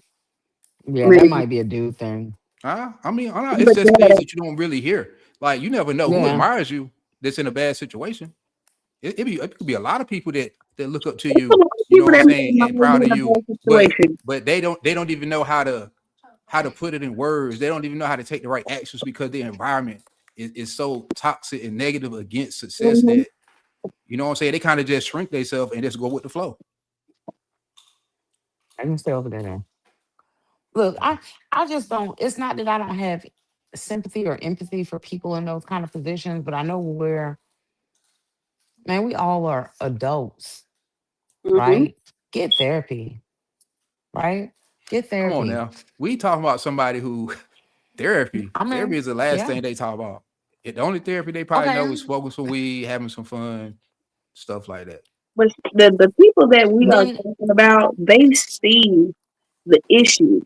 [SPEAKER 2] Yeah, that
[SPEAKER 3] maybe.
[SPEAKER 2] might be a dude thing.
[SPEAKER 1] I mean, I know it's
[SPEAKER 3] But
[SPEAKER 1] just things
[SPEAKER 3] yeah,
[SPEAKER 1] that you don't really hear. Like you never know who
[SPEAKER 2] Yeah.
[SPEAKER 1] admires you that's in a bad situation. It could be a lot of people that look up to
[SPEAKER 3] it's a
[SPEAKER 1] you,
[SPEAKER 3] lot of
[SPEAKER 1] you know
[SPEAKER 3] people
[SPEAKER 1] what I'm
[SPEAKER 3] that make
[SPEAKER 1] saying, and
[SPEAKER 3] money
[SPEAKER 1] proud
[SPEAKER 3] in
[SPEAKER 1] of
[SPEAKER 3] a
[SPEAKER 1] you,
[SPEAKER 3] bad situation.
[SPEAKER 1] but they don't even know how to put it in words. They don't even know how to take the right actions because the environment is so toxic and negative against success
[SPEAKER 3] Hmm.
[SPEAKER 1] that you know what I'm saying. They kind of just shrink themselves and just go with the flow.
[SPEAKER 2] I can stay over there now. Look, I just don't. It's not that I don't have sympathy or empathy for people in those kind of positions, but I know where, man, we all are adults,
[SPEAKER 3] Hmm.
[SPEAKER 2] right? Get therapy, right? Get
[SPEAKER 1] Come on
[SPEAKER 2] therapy.
[SPEAKER 1] now, we talking about somebody who
[SPEAKER 2] I
[SPEAKER 1] therapy
[SPEAKER 2] mean,
[SPEAKER 1] is the last
[SPEAKER 2] yeah.
[SPEAKER 1] thing they talk about. The only therapy they probably know
[SPEAKER 2] Okay.
[SPEAKER 1] is smoking some weed, having some fun, stuff like that.
[SPEAKER 3] But the people that we are
[SPEAKER 2] Then
[SPEAKER 3] talking about, they see the issue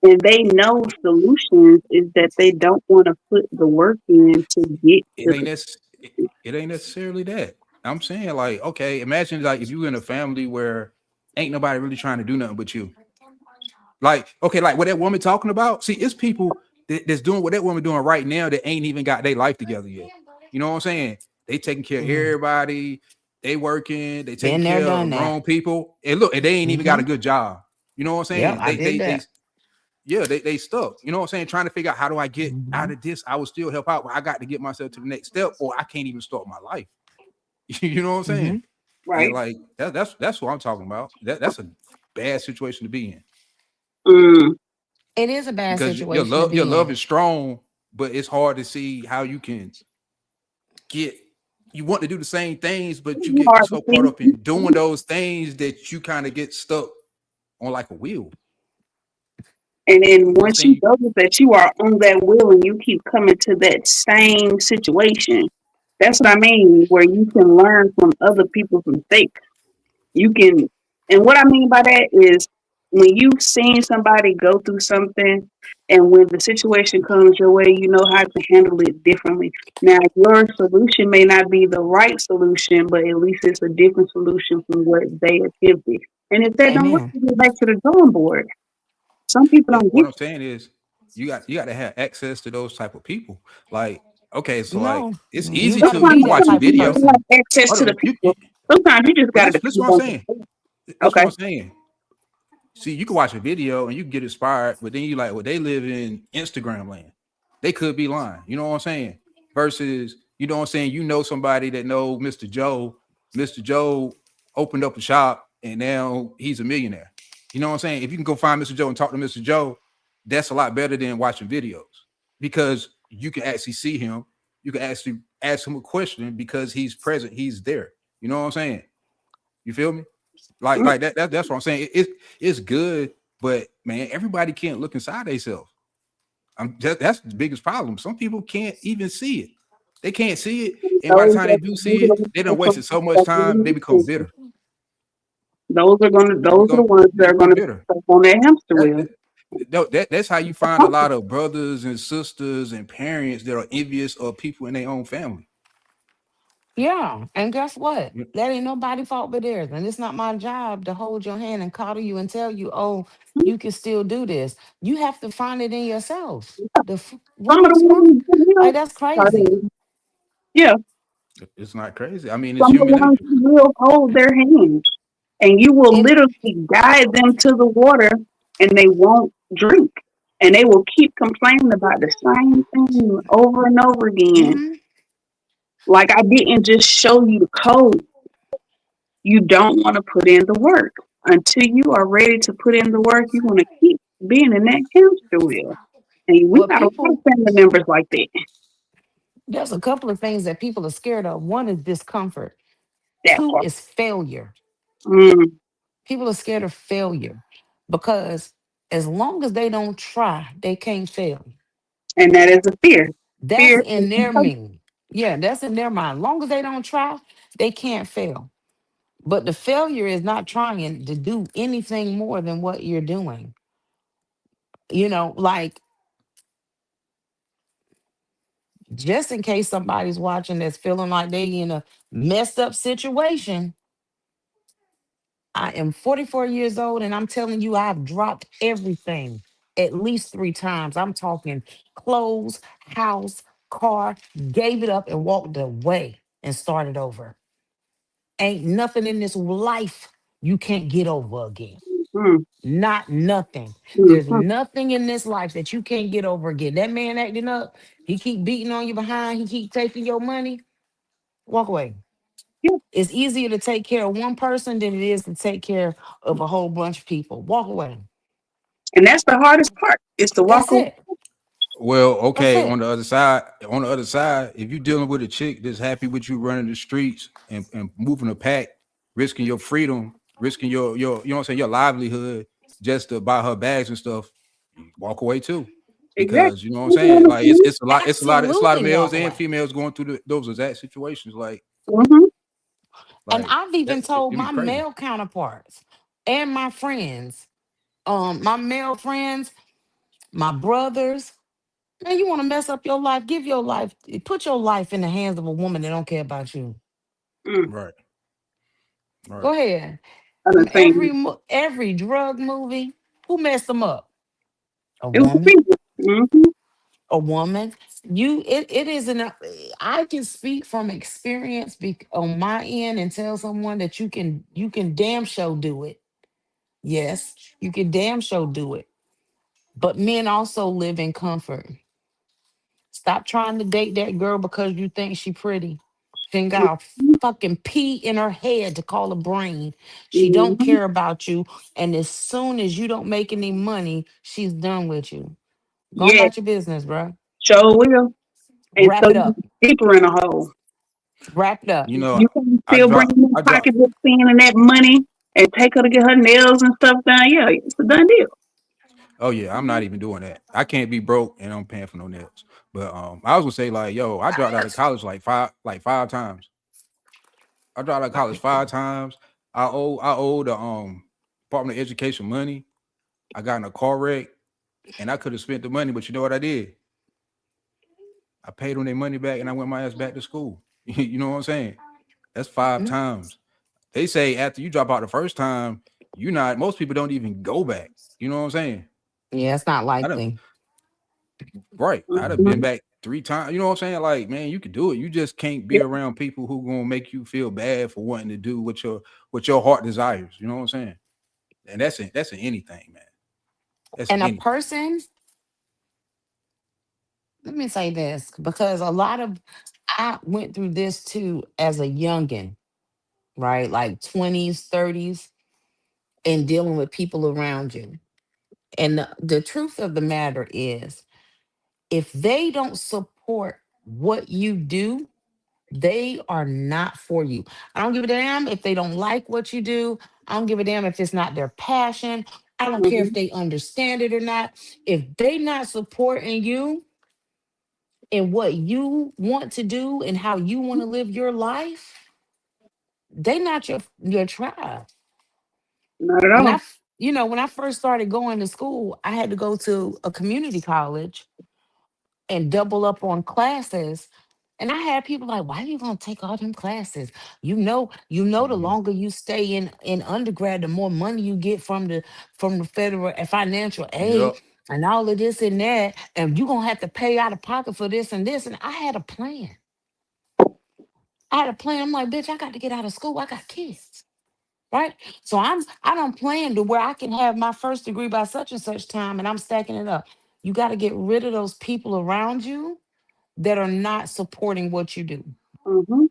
[SPEAKER 3] and they know solutions is that they don't want to put the work in to get
[SPEAKER 1] it
[SPEAKER 3] to
[SPEAKER 1] ain't
[SPEAKER 3] the
[SPEAKER 1] nec- it ain't necessarily that. I'm saying like, okay, imagine like if you in a family where ain't nobody really trying to do nothing but you. Like, okay, like what that woman talking about. See, it's people that's doing what that woman doing right now that ain't even got their life together yet. You know what I'm saying? They taking care of
[SPEAKER 2] mhm,
[SPEAKER 1] everybody. They working. They taking
[SPEAKER 2] been there,
[SPEAKER 1] care
[SPEAKER 2] done
[SPEAKER 1] of
[SPEAKER 2] that.
[SPEAKER 1] grown people. And look, and they ain't even got
[SPEAKER 2] Hmm.
[SPEAKER 1] a good job. You know what I'm
[SPEAKER 2] Yep,
[SPEAKER 1] saying?
[SPEAKER 2] I did
[SPEAKER 1] They
[SPEAKER 2] that.
[SPEAKER 1] yeah, they stuck. You know what I'm saying? Trying to figure out how do I get out
[SPEAKER 2] Hmm.
[SPEAKER 1] of this? I will still help out, but I got to get myself to the next step, or I can't even start my life. You know what I'm saying?
[SPEAKER 2] Hmm.
[SPEAKER 1] And
[SPEAKER 3] right.
[SPEAKER 1] like that's what I'm talking about. That's a bad situation to be in
[SPEAKER 3] Mm.
[SPEAKER 2] It is a bad
[SPEAKER 1] because
[SPEAKER 2] situation to
[SPEAKER 1] your
[SPEAKER 2] be
[SPEAKER 1] love
[SPEAKER 2] in.
[SPEAKER 1] is strong, but it's hard to see how you can get. You want to do the same things, but you
[SPEAKER 3] It's
[SPEAKER 1] get
[SPEAKER 3] hard to
[SPEAKER 1] so caught up
[SPEAKER 3] see.
[SPEAKER 1] in doing those things that you kind of get stuck on like a wheel.
[SPEAKER 3] And then
[SPEAKER 1] You know what I'm
[SPEAKER 3] once you
[SPEAKER 1] saying?
[SPEAKER 3] know that you are on that wheel and you keep coming to that same situation, that's what I mean, where you can learn from other people's mistakes. You can, and what I mean by that is when you've seen somebody go through something and when the situation comes your way, you know how to handle it differently. Now, your solution may not be the right solution, but at least it's a different solution from what they attempted. And if that don't work,
[SPEAKER 2] Amen.
[SPEAKER 3] you go back to the drawing board. Some people
[SPEAKER 1] Yeah,
[SPEAKER 3] don't
[SPEAKER 1] what
[SPEAKER 3] get
[SPEAKER 1] I'm saying is you got to have access to those type of people. Like, okay, so like
[SPEAKER 2] No,
[SPEAKER 1] it's
[SPEAKER 2] you
[SPEAKER 1] easy
[SPEAKER 2] got to
[SPEAKER 1] to
[SPEAKER 3] sometimes
[SPEAKER 2] be
[SPEAKER 1] you can
[SPEAKER 2] that
[SPEAKER 1] watch a
[SPEAKER 2] type of
[SPEAKER 3] you
[SPEAKER 1] video.
[SPEAKER 3] don't
[SPEAKER 2] person.
[SPEAKER 3] have access
[SPEAKER 1] Hold
[SPEAKER 3] to the
[SPEAKER 1] on,
[SPEAKER 3] people. Sometimes you just
[SPEAKER 1] but
[SPEAKER 3] gotta
[SPEAKER 1] listen
[SPEAKER 3] depend
[SPEAKER 1] what I'm
[SPEAKER 3] on
[SPEAKER 1] saying.
[SPEAKER 3] yourself.
[SPEAKER 1] This what
[SPEAKER 3] Okay.
[SPEAKER 1] I'm saying. See, you can watch a video and you can get inspired, but then you like, well, they live in Instagram land. They could be lying. You know what I'm saying? Versus, you know what I'm saying? You know somebody that know Mr. Joe. Mr. Joe opened up a shop and now he's a millionaire. You know what I'm saying? If you can go find Mr. Joe and talk to Mr. Joe, that's a lot better than watching videos because you can actually see him. You can actually ask him a question because he's present. He's there. You know what I'm saying? You feel me?
[SPEAKER 3] Mm.
[SPEAKER 1] Like that's what I'm saying. It's good, but man, everybody can't look inside themselves. That's the biggest problem. Some people can't even see it. They can't see it, and by the
[SPEAKER 3] Those
[SPEAKER 1] time they
[SPEAKER 3] that
[SPEAKER 1] do see it,
[SPEAKER 3] those
[SPEAKER 1] they done wasted so much time. They become bitter.
[SPEAKER 3] those are
[SPEAKER 1] They
[SPEAKER 3] those are the
[SPEAKER 1] become
[SPEAKER 3] ones
[SPEAKER 1] they
[SPEAKER 3] that are
[SPEAKER 1] become
[SPEAKER 3] gonna be
[SPEAKER 1] bitter.
[SPEAKER 3] stuck on that hamster
[SPEAKER 1] That,
[SPEAKER 3] wheel.
[SPEAKER 1] That's how you find a lot of brothers and sisters and parents that are envious of people in their own family.
[SPEAKER 2] Yeah, and guess what?
[SPEAKER 1] You-
[SPEAKER 2] That ain't nobody fault but theirs. And it's not my job to hold your hand and coddle you and tell you, oh, you can still do this. You have to find it in yourself.
[SPEAKER 3] Some of the ones who
[SPEAKER 2] Like
[SPEAKER 3] will
[SPEAKER 2] that's
[SPEAKER 3] are
[SPEAKER 2] crazy.
[SPEAKER 3] the- yeah,
[SPEAKER 1] It's not crazy. I mean, it's
[SPEAKER 3] some of the
[SPEAKER 1] human
[SPEAKER 3] ones
[SPEAKER 1] nature.
[SPEAKER 3] who will hold their hand, and you will
[SPEAKER 2] It
[SPEAKER 3] literally guide them to the water, and they won't drink, and they will keep complaining about the same thing over and over again.
[SPEAKER 2] mhm.
[SPEAKER 3] Like I didn't just show you the code. You don't want to put in the work. Until you are ready to put in the work, you want to keep being in that hamster wheel. And we
[SPEAKER 2] What
[SPEAKER 3] got a lot of
[SPEAKER 2] people
[SPEAKER 3] family members like that.
[SPEAKER 2] there's a couple of things that people are scared of. One is discomfort.
[SPEAKER 3] That
[SPEAKER 2] Two
[SPEAKER 3] part.
[SPEAKER 2] is failure.
[SPEAKER 3] Mm.
[SPEAKER 2] People are scared of failure because as long as they don't try, they can't fail.
[SPEAKER 3] And that is a fear.
[SPEAKER 2] That's
[SPEAKER 3] Fear is
[SPEAKER 2] in their
[SPEAKER 3] complacent.
[SPEAKER 2] meaning. Yeah, that's in their mind. Long as they don't try, they can't fail. But the failure is not trying to do anything more than what you're doing. Like just in case somebody's watching that's feeling like they in a messed up situation, I am 44 years old and I'm telling you, I've dropped everything at least 3 times. I'm talking clothes, house, car, gave it up and walked away and started over. Ain't nothing in this life you can't get over again.
[SPEAKER 3] Mm.
[SPEAKER 2] Not nothing. There's
[SPEAKER 3] Mm.
[SPEAKER 2] nothing in this life that you can't get over again. That man acting up, he keep beating on you behind, he keep taking your money. Walk away.
[SPEAKER 3] Yeah.
[SPEAKER 2] It's easier to take care of one person than it is to take care of a whole bunch of people. Walk away.
[SPEAKER 3] And that's the hardest part is to walk
[SPEAKER 2] That's
[SPEAKER 3] away.
[SPEAKER 2] it.
[SPEAKER 1] Well,
[SPEAKER 2] That's
[SPEAKER 1] okay.
[SPEAKER 2] it.
[SPEAKER 1] On the other side, if you're dealing with a chick that's happy with you running the streets and moving a pack, risking your freedom, risking your you know what I'm saying, your livelihood just to buy her bags and stuff, you walk away too. Because you know what I'm saying? Like it's a lot of
[SPEAKER 2] Absolutely
[SPEAKER 1] males
[SPEAKER 2] walk
[SPEAKER 1] and
[SPEAKER 2] away.
[SPEAKER 1] females going through those exact situations.
[SPEAKER 3] Mm-hmm.
[SPEAKER 2] And
[SPEAKER 1] Like
[SPEAKER 2] I've even told
[SPEAKER 1] it'd be
[SPEAKER 2] my
[SPEAKER 1] crazy.
[SPEAKER 2] male counterparts and my friends, my male friends, my brothers, man, you want to mess up your life? Give your life, put your life in the hands of a woman that don't care about you.
[SPEAKER 3] Mm.
[SPEAKER 1] Right.
[SPEAKER 2] Go
[SPEAKER 1] Right.
[SPEAKER 2] ahead.
[SPEAKER 3] I'm
[SPEAKER 2] From
[SPEAKER 3] the same.
[SPEAKER 2] every drug movie, who messed them up? A
[SPEAKER 3] It was the
[SPEAKER 2] woman.
[SPEAKER 3] people. Mm-hmm.
[SPEAKER 2] A woman. It isn't. I can speak from experience on my end and tell someone that you can damn sure do it. Yes, you can damn sure do it. But men also live in comfort. Stop trying to date that girl because you think she pretty. She ain't got a fucking pea in her head to call a brain. She don't
[SPEAKER 3] Mm-hmm.
[SPEAKER 2] care about you. And as soon as you don't make any money, she's done with you. Go on
[SPEAKER 3] Yeah,
[SPEAKER 2] about your business, bro.
[SPEAKER 3] sure will. And
[SPEAKER 2] Wrap
[SPEAKER 3] so
[SPEAKER 2] it
[SPEAKER 3] you
[SPEAKER 2] up.
[SPEAKER 3] deeper in a hole.
[SPEAKER 2] Wrap it up.
[SPEAKER 1] You know,
[SPEAKER 3] You can
[SPEAKER 1] I
[SPEAKER 3] still bring
[SPEAKER 1] drop
[SPEAKER 3] that
[SPEAKER 1] I drop
[SPEAKER 3] pocketbook in and that money and take her to get her nails and stuff done. Yeah, it's a done deal.
[SPEAKER 1] Oh yeah, I'm not even doing that. I can't be broke and I'm paying for no nails. But I was gonna say like, yo, I dropped out of college like five times. I dropped out of college 5 times. I owe the Department of Education money. I got in a car wreck and I could have spent the money, but you know what I did? I paid them their money back and I went my ass back to school. You know what I'm saying? That's five
[SPEAKER 2] Mm,
[SPEAKER 1] times. They say after you drop out the first time, you not most people don't even go back. You know what I'm saying?
[SPEAKER 2] yeah, it's not
[SPEAKER 1] I don't
[SPEAKER 2] likely.
[SPEAKER 1] right. I'd have been
[SPEAKER 3] Mhm.
[SPEAKER 1] back 3 times. You know what I'm saying? Like, man, you could do it. You just can't be
[SPEAKER 3] Yeah,
[SPEAKER 1] around people who gonna make you feel bad for wanting to do what your heart desires. You know what I'm saying? And that's in anything, man. That's in
[SPEAKER 2] And a
[SPEAKER 1] anything.
[SPEAKER 2] person, let me say this, because I went through this too as a youngin', right? Like 20s, 30s, and dealing with people around you. And the truth of the matter is, if they don't support what you do, they are not for you. I don't give a damn if they don't like what you do. I don't give a damn if it's not their passion. I don't care if
[SPEAKER 3] mhm.
[SPEAKER 2] they understand it or not. If they not supporting you in what you want to do and how you want to live your life, they not your tribe.
[SPEAKER 3] Not at
[SPEAKER 2] And
[SPEAKER 3] all.
[SPEAKER 2] when I first started going to school, I had to go to a community college and double up on classes. And I had people like, why are you gonna take all them classes? The
[SPEAKER 1] Mhm.
[SPEAKER 2] longer you stay in undergrad, the more money you get from the federal and financial aid
[SPEAKER 1] Yep.
[SPEAKER 2] and all of this and that. And you're gonna have to pay out of pocket for this and this. And I had a plan. I had a plan. I'm like, bitch, I got to get out of school. I got kids. Right. So I don't plan to where I can have my first degree by such and such time and I'm stacking it up. You got to get rid of those people around you that are not supporting what you do.
[SPEAKER 3] Mm-hmm.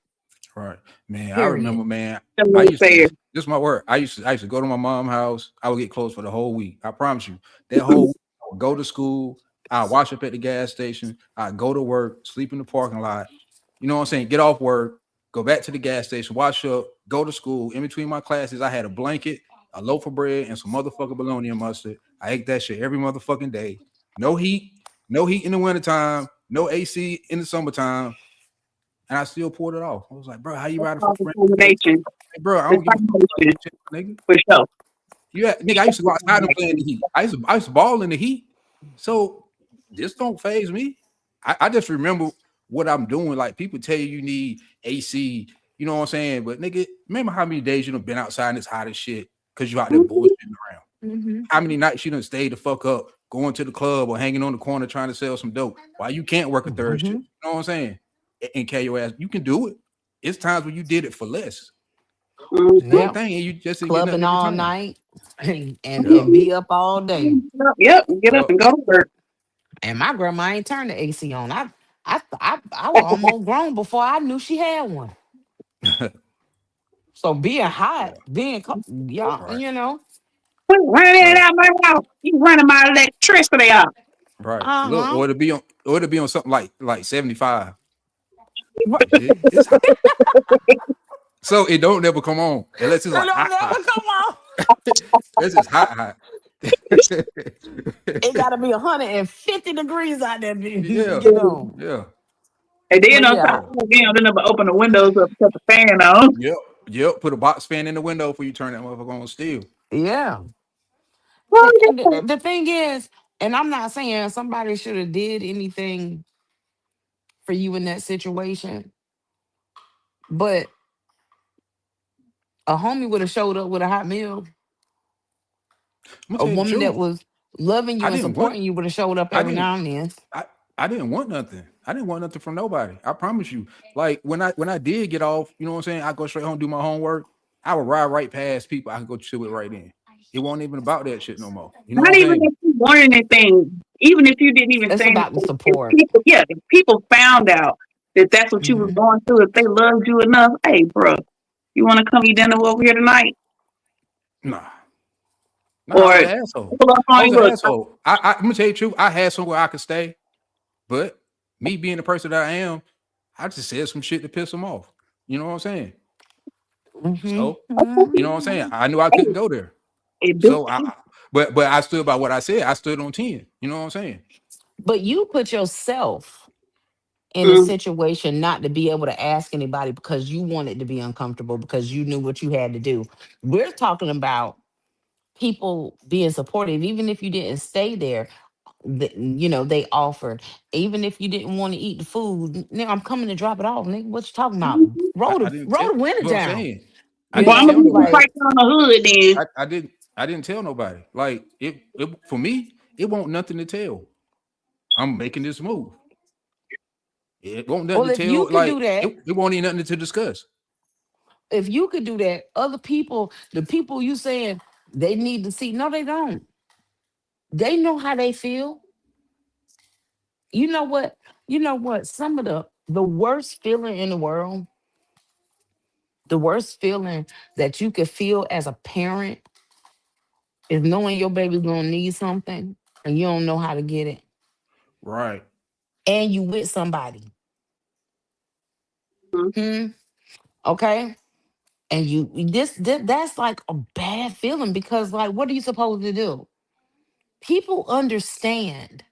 [SPEAKER 1] Right. Man, I remember,
[SPEAKER 2] Period.
[SPEAKER 1] man,
[SPEAKER 3] That's
[SPEAKER 1] I
[SPEAKER 3] what
[SPEAKER 1] used to
[SPEAKER 3] it
[SPEAKER 1] just this is my word. I used to go to my mom's house. I would get close for the whole week. I promise you. That whole week, I would go to school, I wash up at the gas station, I go to work, sleep in the parking lot. You know what I'm saying? Get off work, go back to the gas station, wash up, go to school. In between my classes, I had a blanket, a loaf of bread, and some motherfucking bologna and mustard. I ate that shit every motherfucking day. No heat, no heat in the wintertime, no AC in the summertime, and I still pulled it off. I was like, bro, how you riding for
[SPEAKER 3] called
[SPEAKER 1] friends every day?
[SPEAKER 3] determination.
[SPEAKER 1] Hey, bro, I don't give a fuck about
[SPEAKER 3] Determination
[SPEAKER 1] that shit, my nigga.
[SPEAKER 3] for sure.
[SPEAKER 1] Nigga, I used to go outside and play in the heat. I used to ball in the heat. So this don't phase me. I just remember what I'm doing. Like people tell you need AC, you know what I'm saying? But nigga, remember how many days you done been outside and it's hot as shit because you out there
[SPEAKER 3] Mhm.
[SPEAKER 1] bullshitting around.
[SPEAKER 2] Hmm.
[SPEAKER 1] How many nights you done stayed the fuck up, going to the club or hanging on the corner trying to sell some dope? Why you can't work a third shift?
[SPEAKER 2] Hmm.
[SPEAKER 1] You know what I'm saying? And carry your ass. You can do it. It's times when you did it for less. Same
[SPEAKER 2] Yeah.
[SPEAKER 3] Mhm.
[SPEAKER 1] thing, and you just didn't get
[SPEAKER 2] Clubbing
[SPEAKER 1] nothing in
[SPEAKER 2] all
[SPEAKER 1] return.
[SPEAKER 2] night and
[SPEAKER 1] Yep.
[SPEAKER 2] and be up all day.
[SPEAKER 3] Yep. Get up
[SPEAKER 1] Yep.
[SPEAKER 3] and go to work.
[SPEAKER 2] And my grandma ain't turned the AC on. I was almost grown before I knew she had one. So being hot,
[SPEAKER 1] Yeah.
[SPEAKER 2] yeah,
[SPEAKER 1] Right.
[SPEAKER 3] Quit running it
[SPEAKER 1] Right.
[SPEAKER 3] out my house. You running my electricity out.
[SPEAKER 1] Right. Look,
[SPEAKER 2] uh-huh.
[SPEAKER 1] or to be on something like 75. Like shit, it's hot. So it don't never come on unless it's
[SPEAKER 2] It
[SPEAKER 1] like
[SPEAKER 2] don't
[SPEAKER 1] hot
[SPEAKER 2] never
[SPEAKER 1] hot.
[SPEAKER 2] come on.
[SPEAKER 1] This is hot hot.
[SPEAKER 2] It gotta be 150 degrees out there to
[SPEAKER 1] Yeah.
[SPEAKER 2] get on.
[SPEAKER 1] Yeah.
[SPEAKER 3] And then
[SPEAKER 2] But
[SPEAKER 3] on top
[SPEAKER 2] yeah,
[SPEAKER 1] Yeah.
[SPEAKER 3] of them, then never open the windows up, cut the fan on.
[SPEAKER 1] Yep. Yep. Put a box fan in the window before you turn that motherfucker on still.
[SPEAKER 2] yeah.
[SPEAKER 3] Well,
[SPEAKER 2] And the thing is, and I'm not saying somebody should have did anything for you in that situation, but a homie would have showed up with a hot meal.
[SPEAKER 1] I'm gonna
[SPEAKER 2] A
[SPEAKER 1] tell you the
[SPEAKER 2] woman that
[SPEAKER 1] truth.
[SPEAKER 2] was loving you
[SPEAKER 1] I
[SPEAKER 2] and
[SPEAKER 1] didn't want
[SPEAKER 2] supporting you would have showed up
[SPEAKER 1] I
[SPEAKER 2] every
[SPEAKER 1] didn't
[SPEAKER 2] now and then.
[SPEAKER 1] I I didn't want nothing. I didn't want nothing from nobody. I promise you. Like when I did get off, you know what I'm saying? I go straight home, do my homework. I would ride right past people. I could go chill it right in. It wasn't even about that shit no more. You know what
[SPEAKER 3] not
[SPEAKER 1] I'm
[SPEAKER 3] even
[SPEAKER 1] saying?
[SPEAKER 3] if you wanted anything, even if you didn't even
[SPEAKER 2] It's
[SPEAKER 3] say
[SPEAKER 2] about the
[SPEAKER 3] anything. If
[SPEAKER 2] support.
[SPEAKER 3] people, yeah, if people found out that that's what you was
[SPEAKER 2] Hmm.
[SPEAKER 3] going through, if they loved you enough, hey, bro, you want to come eat dinner over here tonight,
[SPEAKER 1] Nah. Nah, I
[SPEAKER 3] or
[SPEAKER 1] was an asshole.
[SPEAKER 3] pull up
[SPEAKER 1] I
[SPEAKER 3] on
[SPEAKER 1] was
[SPEAKER 3] you?
[SPEAKER 1] an
[SPEAKER 3] Look,
[SPEAKER 1] asshole. I'm gonna tell you the truth. I had somewhere I could stay, but me being the person that I am, I just said some shit to piss them off. You know what I'm saying?
[SPEAKER 2] Hmm.
[SPEAKER 1] So, you know what I'm saying? I knew I couldn't go there.
[SPEAKER 3] it do.
[SPEAKER 1] So but I stood by what I said. I stood on 10. You know what I'm saying?
[SPEAKER 2] But you put yourself in a
[SPEAKER 3] Mm,
[SPEAKER 2] situation not to be able to ask anybody because you wanted to be uncomfortable because you knew what you had to do. We're talking about people being supportive, even if you didn't stay there. They offered, even if you didn't want to eat the food. Nigga, I'm coming to drop it off. Nigga, what you talking about?
[SPEAKER 3] mhm.
[SPEAKER 1] I didn't
[SPEAKER 2] Roll
[SPEAKER 1] tell
[SPEAKER 2] the window
[SPEAKER 1] what I'm
[SPEAKER 2] down.
[SPEAKER 1] saying. I
[SPEAKER 3] Well,
[SPEAKER 1] didn't
[SPEAKER 3] I'm gonna
[SPEAKER 1] tell
[SPEAKER 3] give you
[SPEAKER 1] nobody.
[SPEAKER 2] Like,
[SPEAKER 3] right on the hood then.
[SPEAKER 1] I didn't tell nobody. Like it for me, it won't nothing to tell. I'm making this move. It won't nothing
[SPEAKER 2] well,
[SPEAKER 1] to
[SPEAKER 2] if you
[SPEAKER 1] tell.
[SPEAKER 2] could do
[SPEAKER 1] Like
[SPEAKER 2] that,
[SPEAKER 1] it won't even nothing to discuss.
[SPEAKER 2] if you could do that, other people, the people you saying they need to see, no, they don't. They know how they feel. You know what? You know what? Some of the worst feeling in the world, the worst feeling that you could feel as a parent is knowing your baby's gonna need something and you don't know how to get it.
[SPEAKER 1] Right.
[SPEAKER 2] And you with somebody.
[SPEAKER 3] Mhm.
[SPEAKER 2] Hmm. Okay. And that's like a bad feeling because like what are you supposed to do? People understand.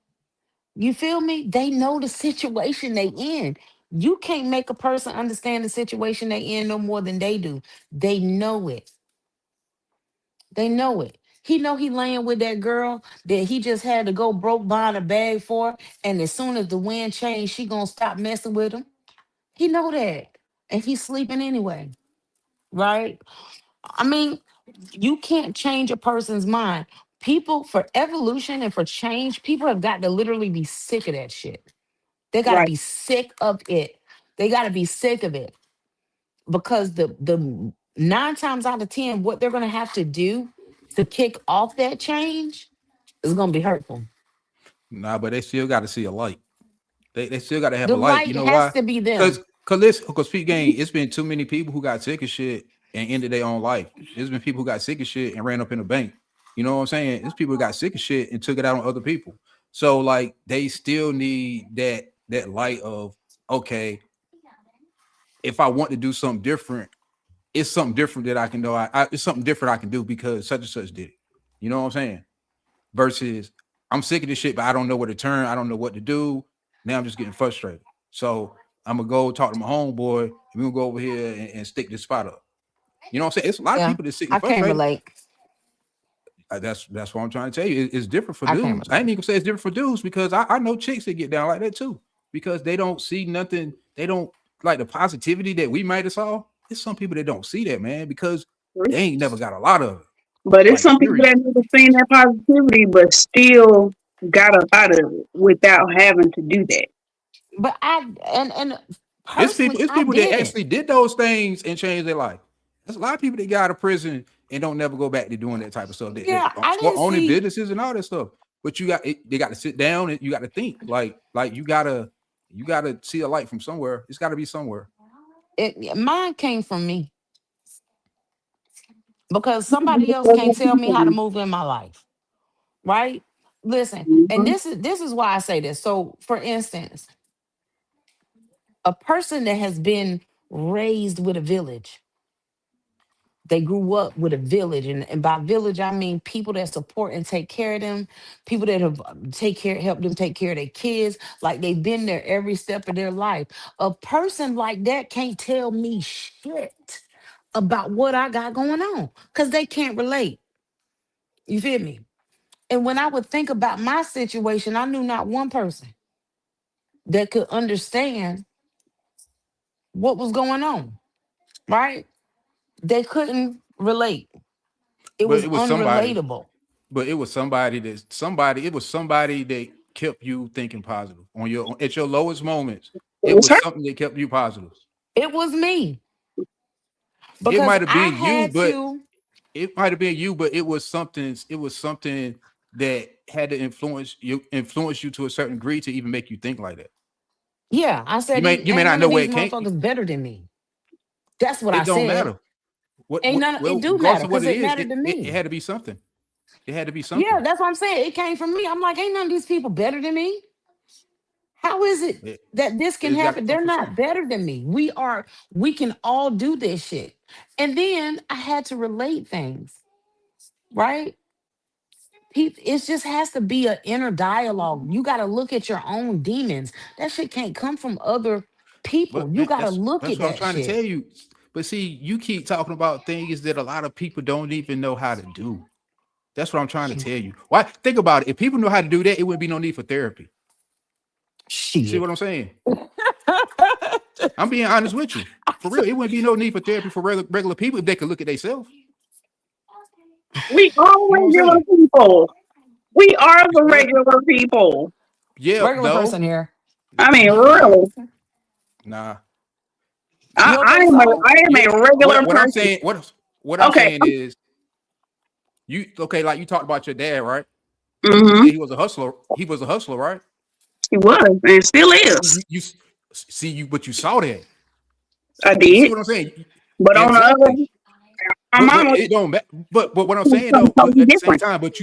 [SPEAKER 2] You feel me? They know the situation they in. You can't make a person understand the situation they in no more than they do. They know it. They know it. He know he laying with that girl that he just had to go broke buying a bag for, and as soon as the wind changed, she gonna stop messing with him. He know that, and he's sleeping anyway, right? I mean, you can't change a person's mind. People for evolution and for change, people have got to literally be sick of that shit. They got to
[SPEAKER 3] Right.
[SPEAKER 2] be sick of it. They got to be sick of it because the 9 times out of 10, what they're gonna have to do to kick off that change is gonna be hurtful.
[SPEAKER 1] Nah, but they still got to see a light. They still got to have
[SPEAKER 2] The
[SPEAKER 1] a light. You
[SPEAKER 2] light
[SPEAKER 1] know
[SPEAKER 2] has
[SPEAKER 1] why?
[SPEAKER 2] to be
[SPEAKER 1] Because
[SPEAKER 2] them.
[SPEAKER 1] because Pete Gang, it's been too many people who got sick of shit and ended their own life. There's been people who got sick of shit and ran up in a bank. You know what I'm saying? There's people who got sick of shit and took it out on other people. So like they still need that light of okay, if I want to do something different, it's something different that I can do. It's something different I can do because such and such did it. You know what I'm saying? Versus I'm sick of this shit, but I don't know where to turn. I don't know what to do. Now I'm just getting frustrated. So I'm gonna go talk to my homeboy and we're gonna go over here and stick this spot up. You know what I'm saying? It's a lot of
[SPEAKER 2] Yeah,
[SPEAKER 1] people that's sick and
[SPEAKER 2] I can't
[SPEAKER 1] frustrated.
[SPEAKER 2] relate.
[SPEAKER 1] That's what I'm trying to tell you. It's different for
[SPEAKER 2] I can't
[SPEAKER 1] dudes. I ain't
[SPEAKER 2] relate.
[SPEAKER 1] even say it's different for dudes because I know chicks that get down like that too. Because they don't see nothing, they don't like the positivity that we might have saw. It's some people that don't see that, man, because they ain't never got a lot of it.
[SPEAKER 3] But it's
[SPEAKER 1] Like,
[SPEAKER 3] some people
[SPEAKER 1] period.
[SPEAKER 3] that never seen that positivity, but still got up out of it without having to do that.
[SPEAKER 2] But and personally,
[SPEAKER 1] It's
[SPEAKER 2] I
[SPEAKER 1] people that
[SPEAKER 2] did it.
[SPEAKER 1] actually did those things and changed their life. There's a lot of people that got out of prison and don't never go back to doing that type of stuff. That
[SPEAKER 2] Yeah, I didn't
[SPEAKER 1] owning
[SPEAKER 2] see
[SPEAKER 1] businesses and all that stuff. But they got to sit down and you got to think. Like you gotta see a light from somewhere. It's got to be somewhere.
[SPEAKER 2] it. Mine came from me because somebody else can't tell me how to move in my life, right? Listen, and
[SPEAKER 3] Mhm.
[SPEAKER 2] this is why I say this. So, for instance, a person that has been raised with a village, they grew up with a village, and by village I mean people that support and take care of them, people that have help them take care of their kids, like they've been there every step of their life. A person like that can't tell me shit about what I got going on because they can't relate. You feel me? And when I would think about my situation, I knew not one person that could understand what was going on, right? They couldn't relate. It
[SPEAKER 1] But
[SPEAKER 2] was
[SPEAKER 1] it was somebody.
[SPEAKER 2] unrelatable.
[SPEAKER 1] But it was somebody that somebody. It was somebody that kept you thinking positive on your at your lowest moments.
[SPEAKER 3] It
[SPEAKER 1] It
[SPEAKER 3] was her.
[SPEAKER 1] was something that kept you positive.
[SPEAKER 2] It was me
[SPEAKER 1] It
[SPEAKER 2] because
[SPEAKER 1] might have
[SPEAKER 2] I
[SPEAKER 1] been you,
[SPEAKER 2] had
[SPEAKER 1] but
[SPEAKER 2] to,
[SPEAKER 1] it might have been you, but it was something. It was something that had to influence you to a certain degree to even make you think like that.
[SPEAKER 2] yeah, I said,
[SPEAKER 1] You may
[SPEAKER 2] ain't
[SPEAKER 1] not
[SPEAKER 2] none
[SPEAKER 1] know
[SPEAKER 2] of
[SPEAKER 1] where
[SPEAKER 2] these
[SPEAKER 1] it came.
[SPEAKER 2] motherfuckers better than me. That's what I
[SPEAKER 1] It don't
[SPEAKER 2] said.
[SPEAKER 1] matter. What
[SPEAKER 2] Ain't
[SPEAKER 1] what
[SPEAKER 2] none, it
[SPEAKER 1] well,
[SPEAKER 2] do
[SPEAKER 1] regardless
[SPEAKER 2] matter
[SPEAKER 1] of what
[SPEAKER 2] because
[SPEAKER 1] it
[SPEAKER 2] it
[SPEAKER 1] is,
[SPEAKER 2] mattered to
[SPEAKER 1] it
[SPEAKER 2] me.
[SPEAKER 1] had to be something. It had to be
[SPEAKER 2] Yeah,
[SPEAKER 1] something.
[SPEAKER 2] that's what I'm saying. It came from me. I'm like, ain't none of these people better than me. How is it
[SPEAKER 1] It,
[SPEAKER 2] that this can
[SPEAKER 1] it's got to
[SPEAKER 2] happen?
[SPEAKER 1] come
[SPEAKER 2] They're
[SPEAKER 1] from
[SPEAKER 2] not
[SPEAKER 1] something.
[SPEAKER 2] better than me. We can all do this shit. And then I had to relate things, right? It just has to be an inner dialogue. You got to look at your own demons. That shit can't come from other people.
[SPEAKER 1] But
[SPEAKER 2] You got to look
[SPEAKER 1] that's
[SPEAKER 2] at
[SPEAKER 1] what I'm
[SPEAKER 2] that
[SPEAKER 1] trying to tell
[SPEAKER 2] shit.
[SPEAKER 1] you. But see, you keep talking about things that a lot of people don't even know how to do. That's what I'm trying to tell you. Why? Think about it. If people know how to do that, it wouldn't be no need for therapy. You see
[SPEAKER 2] Shit.
[SPEAKER 1] what I'm saying? I'm being honest with you. For real, it wouldn't be no need for therapy for regular people if they could look at themselves.
[SPEAKER 3] We are
[SPEAKER 1] You know what I'm
[SPEAKER 3] regular
[SPEAKER 1] saying?
[SPEAKER 3] people. We are
[SPEAKER 1] You
[SPEAKER 3] the
[SPEAKER 1] said what?
[SPEAKER 3] regular people.
[SPEAKER 1] Yeah,
[SPEAKER 2] Regular person
[SPEAKER 1] no,
[SPEAKER 2] here.
[SPEAKER 3] I mean,
[SPEAKER 1] nah,
[SPEAKER 3] really.
[SPEAKER 1] nah.
[SPEAKER 2] You don't think so?
[SPEAKER 3] I am
[SPEAKER 1] You
[SPEAKER 3] a regular
[SPEAKER 1] what I'm
[SPEAKER 3] person.
[SPEAKER 1] saying what I'm
[SPEAKER 3] Okay.
[SPEAKER 1] saying is you okay, like you talked about your dad, right? You
[SPEAKER 3] Mm-hmm.
[SPEAKER 1] said he was a hustler. He was a hustler, right?
[SPEAKER 3] He was and still is.
[SPEAKER 1] See you, but you saw that.
[SPEAKER 3] I
[SPEAKER 1] You see
[SPEAKER 3] did.
[SPEAKER 1] what I'm saying?
[SPEAKER 3] But on the
[SPEAKER 1] Exactly.
[SPEAKER 3] other, my
[SPEAKER 1] But
[SPEAKER 3] mama
[SPEAKER 1] it don't. But what I'm
[SPEAKER 3] was
[SPEAKER 1] saying
[SPEAKER 3] something
[SPEAKER 1] though, but
[SPEAKER 3] totally
[SPEAKER 1] at the same
[SPEAKER 3] different.
[SPEAKER 1] time, but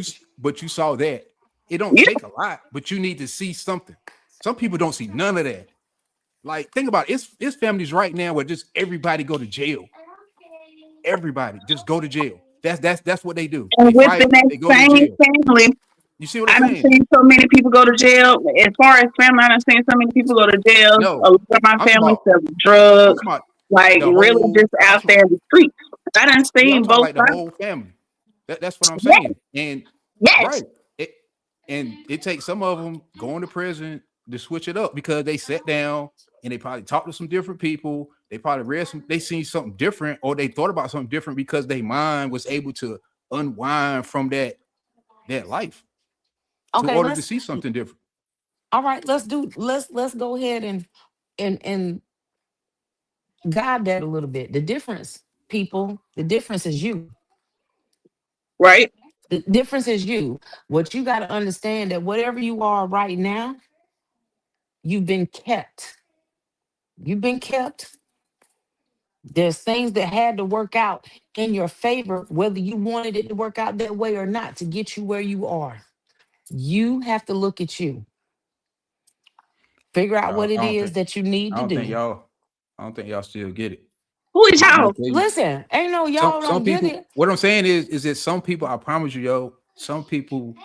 [SPEAKER 1] you saw that. It don't
[SPEAKER 3] Yeah.
[SPEAKER 1] take a lot, but you need to see something. Some people don't see none of that. Like think about it. It's families right now where just everybody go to jail. Everybody just go to jail. That's what they do. They
[SPEAKER 3] And
[SPEAKER 1] fight.
[SPEAKER 3] within that
[SPEAKER 1] They go to
[SPEAKER 3] same
[SPEAKER 1] jail.
[SPEAKER 3] family,
[SPEAKER 1] You see what I'm
[SPEAKER 3] I done
[SPEAKER 1] saying?
[SPEAKER 3] seen so many people go to jail. As far as family, I done seen so many people go to jail.
[SPEAKER 1] No,
[SPEAKER 3] A lot of my
[SPEAKER 1] I'm talking
[SPEAKER 3] family
[SPEAKER 1] about.
[SPEAKER 3] selling
[SPEAKER 1] I'm
[SPEAKER 3] drugs,
[SPEAKER 1] talking about
[SPEAKER 3] like
[SPEAKER 1] the
[SPEAKER 3] really
[SPEAKER 1] whole.
[SPEAKER 3] just out there in the streets. I done
[SPEAKER 1] Yeah, I'm
[SPEAKER 3] seen
[SPEAKER 1] talking
[SPEAKER 3] both
[SPEAKER 1] like the
[SPEAKER 3] sides.
[SPEAKER 1] whole family. That's what I'm
[SPEAKER 3] Yes,
[SPEAKER 1] saying. And
[SPEAKER 3] yes.
[SPEAKER 1] right, it, and it takes some of them going to prison to switch it up because they sat down and they probably talked to some different people. They probably read some, they seen something different, or they thought about something different because their mind was able to unwind from that life to
[SPEAKER 2] Okay,
[SPEAKER 1] order to
[SPEAKER 2] let's
[SPEAKER 1] see something different.
[SPEAKER 2] all right, let's go ahead and guide that a little bit. The difference, people, the difference is you.
[SPEAKER 3] Right.
[SPEAKER 2] The difference is you. What you got to understand that whatever you are right now, you've been kept. You've been kept. There's things that had to work out in your favor, whether you wanted it to work out that way or not, to get you where you are. You have to look at you, figure out what
[SPEAKER 1] I
[SPEAKER 2] it
[SPEAKER 1] don't
[SPEAKER 2] is
[SPEAKER 1] think
[SPEAKER 2] that you need
[SPEAKER 1] I
[SPEAKER 2] to
[SPEAKER 1] don't think
[SPEAKER 2] do.
[SPEAKER 1] y'all I don't think y'all still get it.
[SPEAKER 3] Who is
[SPEAKER 1] I'm gonna
[SPEAKER 3] y'all?
[SPEAKER 1] tell you.
[SPEAKER 2] Listen, ain't no
[SPEAKER 1] Some
[SPEAKER 2] y'all
[SPEAKER 1] some
[SPEAKER 2] don't get
[SPEAKER 1] people.
[SPEAKER 2] it.
[SPEAKER 1] What I'm saying is that some people. I promise you, yo. Some people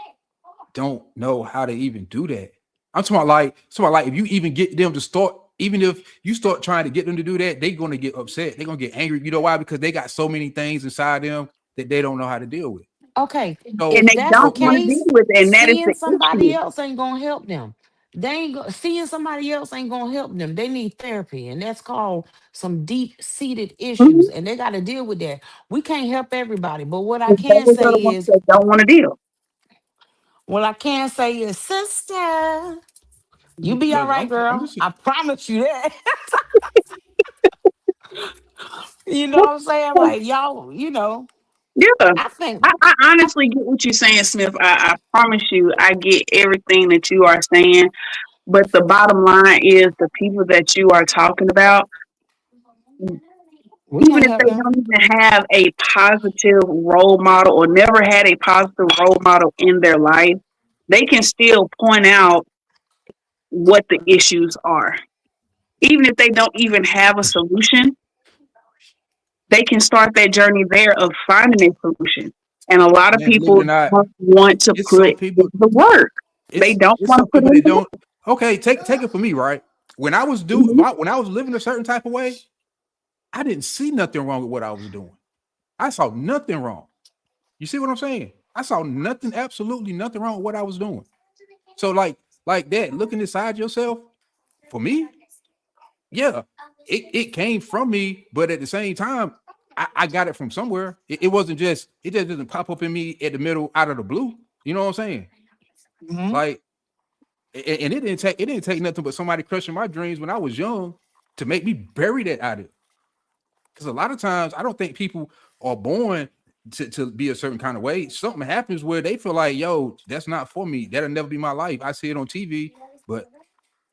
[SPEAKER 1] don't know how to even do that. I'm talking about like if you even get them to start, even if you start trying to get them to do that, they're gonna get upset. They're gonna get angry. You know why? Because they got so many things inside them that they don't know how to deal with.
[SPEAKER 2] Okay,
[SPEAKER 3] And
[SPEAKER 1] So
[SPEAKER 2] if
[SPEAKER 3] they
[SPEAKER 2] that's the
[SPEAKER 3] don't
[SPEAKER 1] so
[SPEAKER 3] want to deal
[SPEAKER 2] case,
[SPEAKER 3] with it, and that is
[SPEAKER 2] seeing
[SPEAKER 3] the
[SPEAKER 2] somebody
[SPEAKER 3] issue.
[SPEAKER 2] else ain't gonna help them. They ain't seeing somebody else ain't gonna help them. They need therapy, and that's called some deep-seated issues,
[SPEAKER 3] Mhm.
[SPEAKER 2] and they got to deal with that. We can't help everybody, but what I
[SPEAKER 3] And
[SPEAKER 2] can
[SPEAKER 3] those are the
[SPEAKER 2] say
[SPEAKER 3] ones
[SPEAKER 2] is,
[SPEAKER 3] that don't want to deal.
[SPEAKER 2] sister, you
[SPEAKER 1] look,
[SPEAKER 2] be all right,
[SPEAKER 1] I'm
[SPEAKER 2] girl.
[SPEAKER 1] just
[SPEAKER 2] I promise you that. You know what I'm saying? Like y'all,
[SPEAKER 3] Yeah.
[SPEAKER 2] I think
[SPEAKER 3] I
[SPEAKER 2] I,
[SPEAKER 3] honestly get what you're saying, Smith. I promise you, I get everything that you are saying. But the bottom line is the people that you are talking about,
[SPEAKER 2] we
[SPEAKER 3] even
[SPEAKER 2] can't
[SPEAKER 3] if
[SPEAKER 2] help
[SPEAKER 3] they
[SPEAKER 2] them.
[SPEAKER 3] don't even have a positive role model or never had a positive role model in their life, they can still point out what the issues are. Even if they don't even have a solution, they can start that journey there of finding a solution. And a lot of
[SPEAKER 1] man, believe it
[SPEAKER 3] people
[SPEAKER 1] or not,
[SPEAKER 3] don't want to
[SPEAKER 1] it's
[SPEAKER 3] put
[SPEAKER 1] some
[SPEAKER 3] in
[SPEAKER 1] people.
[SPEAKER 3] the work. They don't
[SPEAKER 1] It's
[SPEAKER 3] want to
[SPEAKER 1] some
[SPEAKER 3] put
[SPEAKER 1] people
[SPEAKER 3] in
[SPEAKER 1] that
[SPEAKER 3] the
[SPEAKER 1] don't. Okay, take it from me, right? When I was
[SPEAKER 3] work.
[SPEAKER 1] when I was living a certain type of way, I didn't see nothing wrong with what I was doing. I saw nothing wrong. You see what I'm saying? I saw nothing, absolutely nothing wrong with what I was doing. So like that, looking inside yourself, for me, yeah, it came from me, but at the same time, I got it from somewhere. It wasn't just it just didn't pop up in me at the middle out of the blue. You know what I'm saying?
[SPEAKER 2] Mhm.
[SPEAKER 1] Like, and it didn't take nothing but somebody crushing my dreams when I was young to make me bury that out of. Because a lot of times I don't think people are born to be a certain kind of way. Something happens where they feel like, yo, that's not for me. That'll never be my life. I see it on TV, but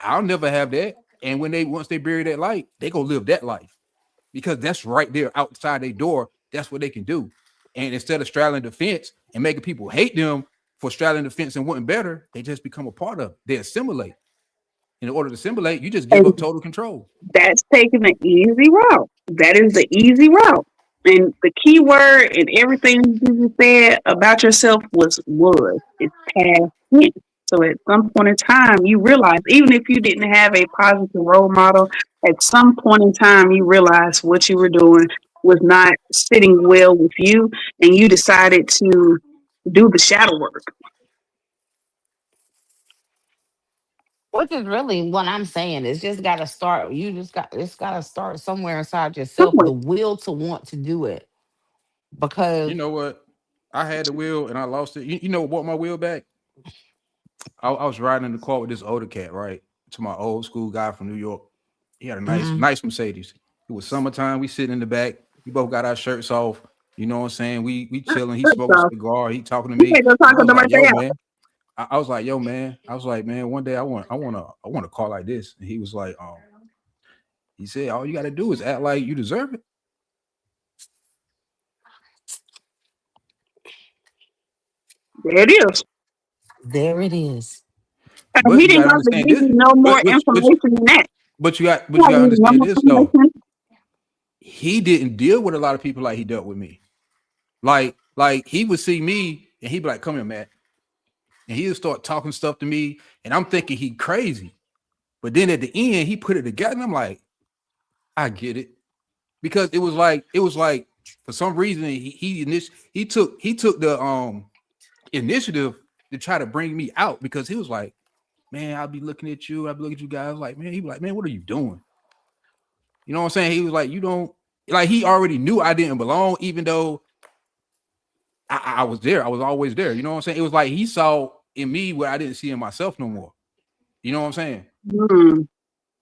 [SPEAKER 1] I'll never have that. And when they once they bury that light, they go live that life because that's right there outside their door. That's what they can do. And instead of straddling the fence and making people hate them for straddling the fence and wanting better, they just become a part of it. They assimilate. In order to assimilate, you just give
[SPEAKER 3] And
[SPEAKER 1] up total control.
[SPEAKER 3] that's taking the easy route. That is the easy route. And the key word in everything you said about yourself was. It's past tense. So at some point in time, you realize, even if you didn't have a positive role model, at some point in time, you realized what you were doing was not sitting well with you, and you decided to do the shadow work
[SPEAKER 2] Which is really what I'm saying. It's just got to start. It's got to start somewhere inside yourself.
[SPEAKER 3] somewhere.
[SPEAKER 2] The will to want to do it.
[SPEAKER 1] You
[SPEAKER 2] Because,
[SPEAKER 1] know what? I had the wheel and I lost it. You know what bought my wheel back? I was riding in the car with this older cat, right? To my old school guy from New York. He had a
[SPEAKER 2] mhm.
[SPEAKER 1] nice Mercedes. It was summertime. We sitting in the back. We both got our shirts off. You know what I'm saying? We chilling. He smoking a
[SPEAKER 3] So
[SPEAKER 1] cigar. He talking to
[SPEAKER 3] you
[SPEAKER 1] me.
[SPEAKER 3] can't go
[SPEAKER 1] And
[SPEAKER 3] talk
[SPEAKER 1] I
[SPEAKER 3] to
[SPEAKER 1] was
[SPEAKER 3] them
[SPEAKER 1] like,
[SPEAKER 3] right there.
[SPEAKER 1] yo, man. I was like, yo, man. I was like, man, one day I want a car like this. And he was like, he said, all you gotta do is act like you deserve it.
[SPEAKER 3] There it is.
[SPEAKER 2] There it is.
[SPEAKER 3] And
[SPEAKER 1] But
[SPEAKER 3] he
[SPEAKER 1] you
[SPEAKER 3] didn't
[SPEAKER 1] gotta
[SPEAKER 3] have to
[SPEAKER 1] understand
[SPEAKER 3] give
[SPEAKER 1] this.
[SPEAKER 3] you no more
[SPEAKER 1] But
[SPEAKER 3] information than that. He
[SPEAKER 1] you
[SPEAKER 3] had to
[SPEAKER 1] gotta
[SPEAKER 3] give you no
[SPEAKER 1] understand
[SPEAKER 3] more
[SPEAKER 1] this though.
[SPEAKER 3] information.
[SPEAKER 1] He didn't deal with a lot of people like he dealt with me. Like he would see me and he'd be like, "Come here, Matt," and he'd start talking stuff to me, and I'm thinking he crazy. But then at the end, he put it together, and I'm like, I get it because it was like For some reason, he took the initiative to try to bring me out because he was like, man, I'll be looking at you. I'll be looking at you guys like, man, he be like, man, what are you doing? You know what I'm saying? He was like, you don't like. He already knew I didn't belong, even though I was there. I was always there. You know what I'm saying? It was like he saw in me where I didn't see in myself no more. You know what I'm saying?
[SPEAKER 3] Mm.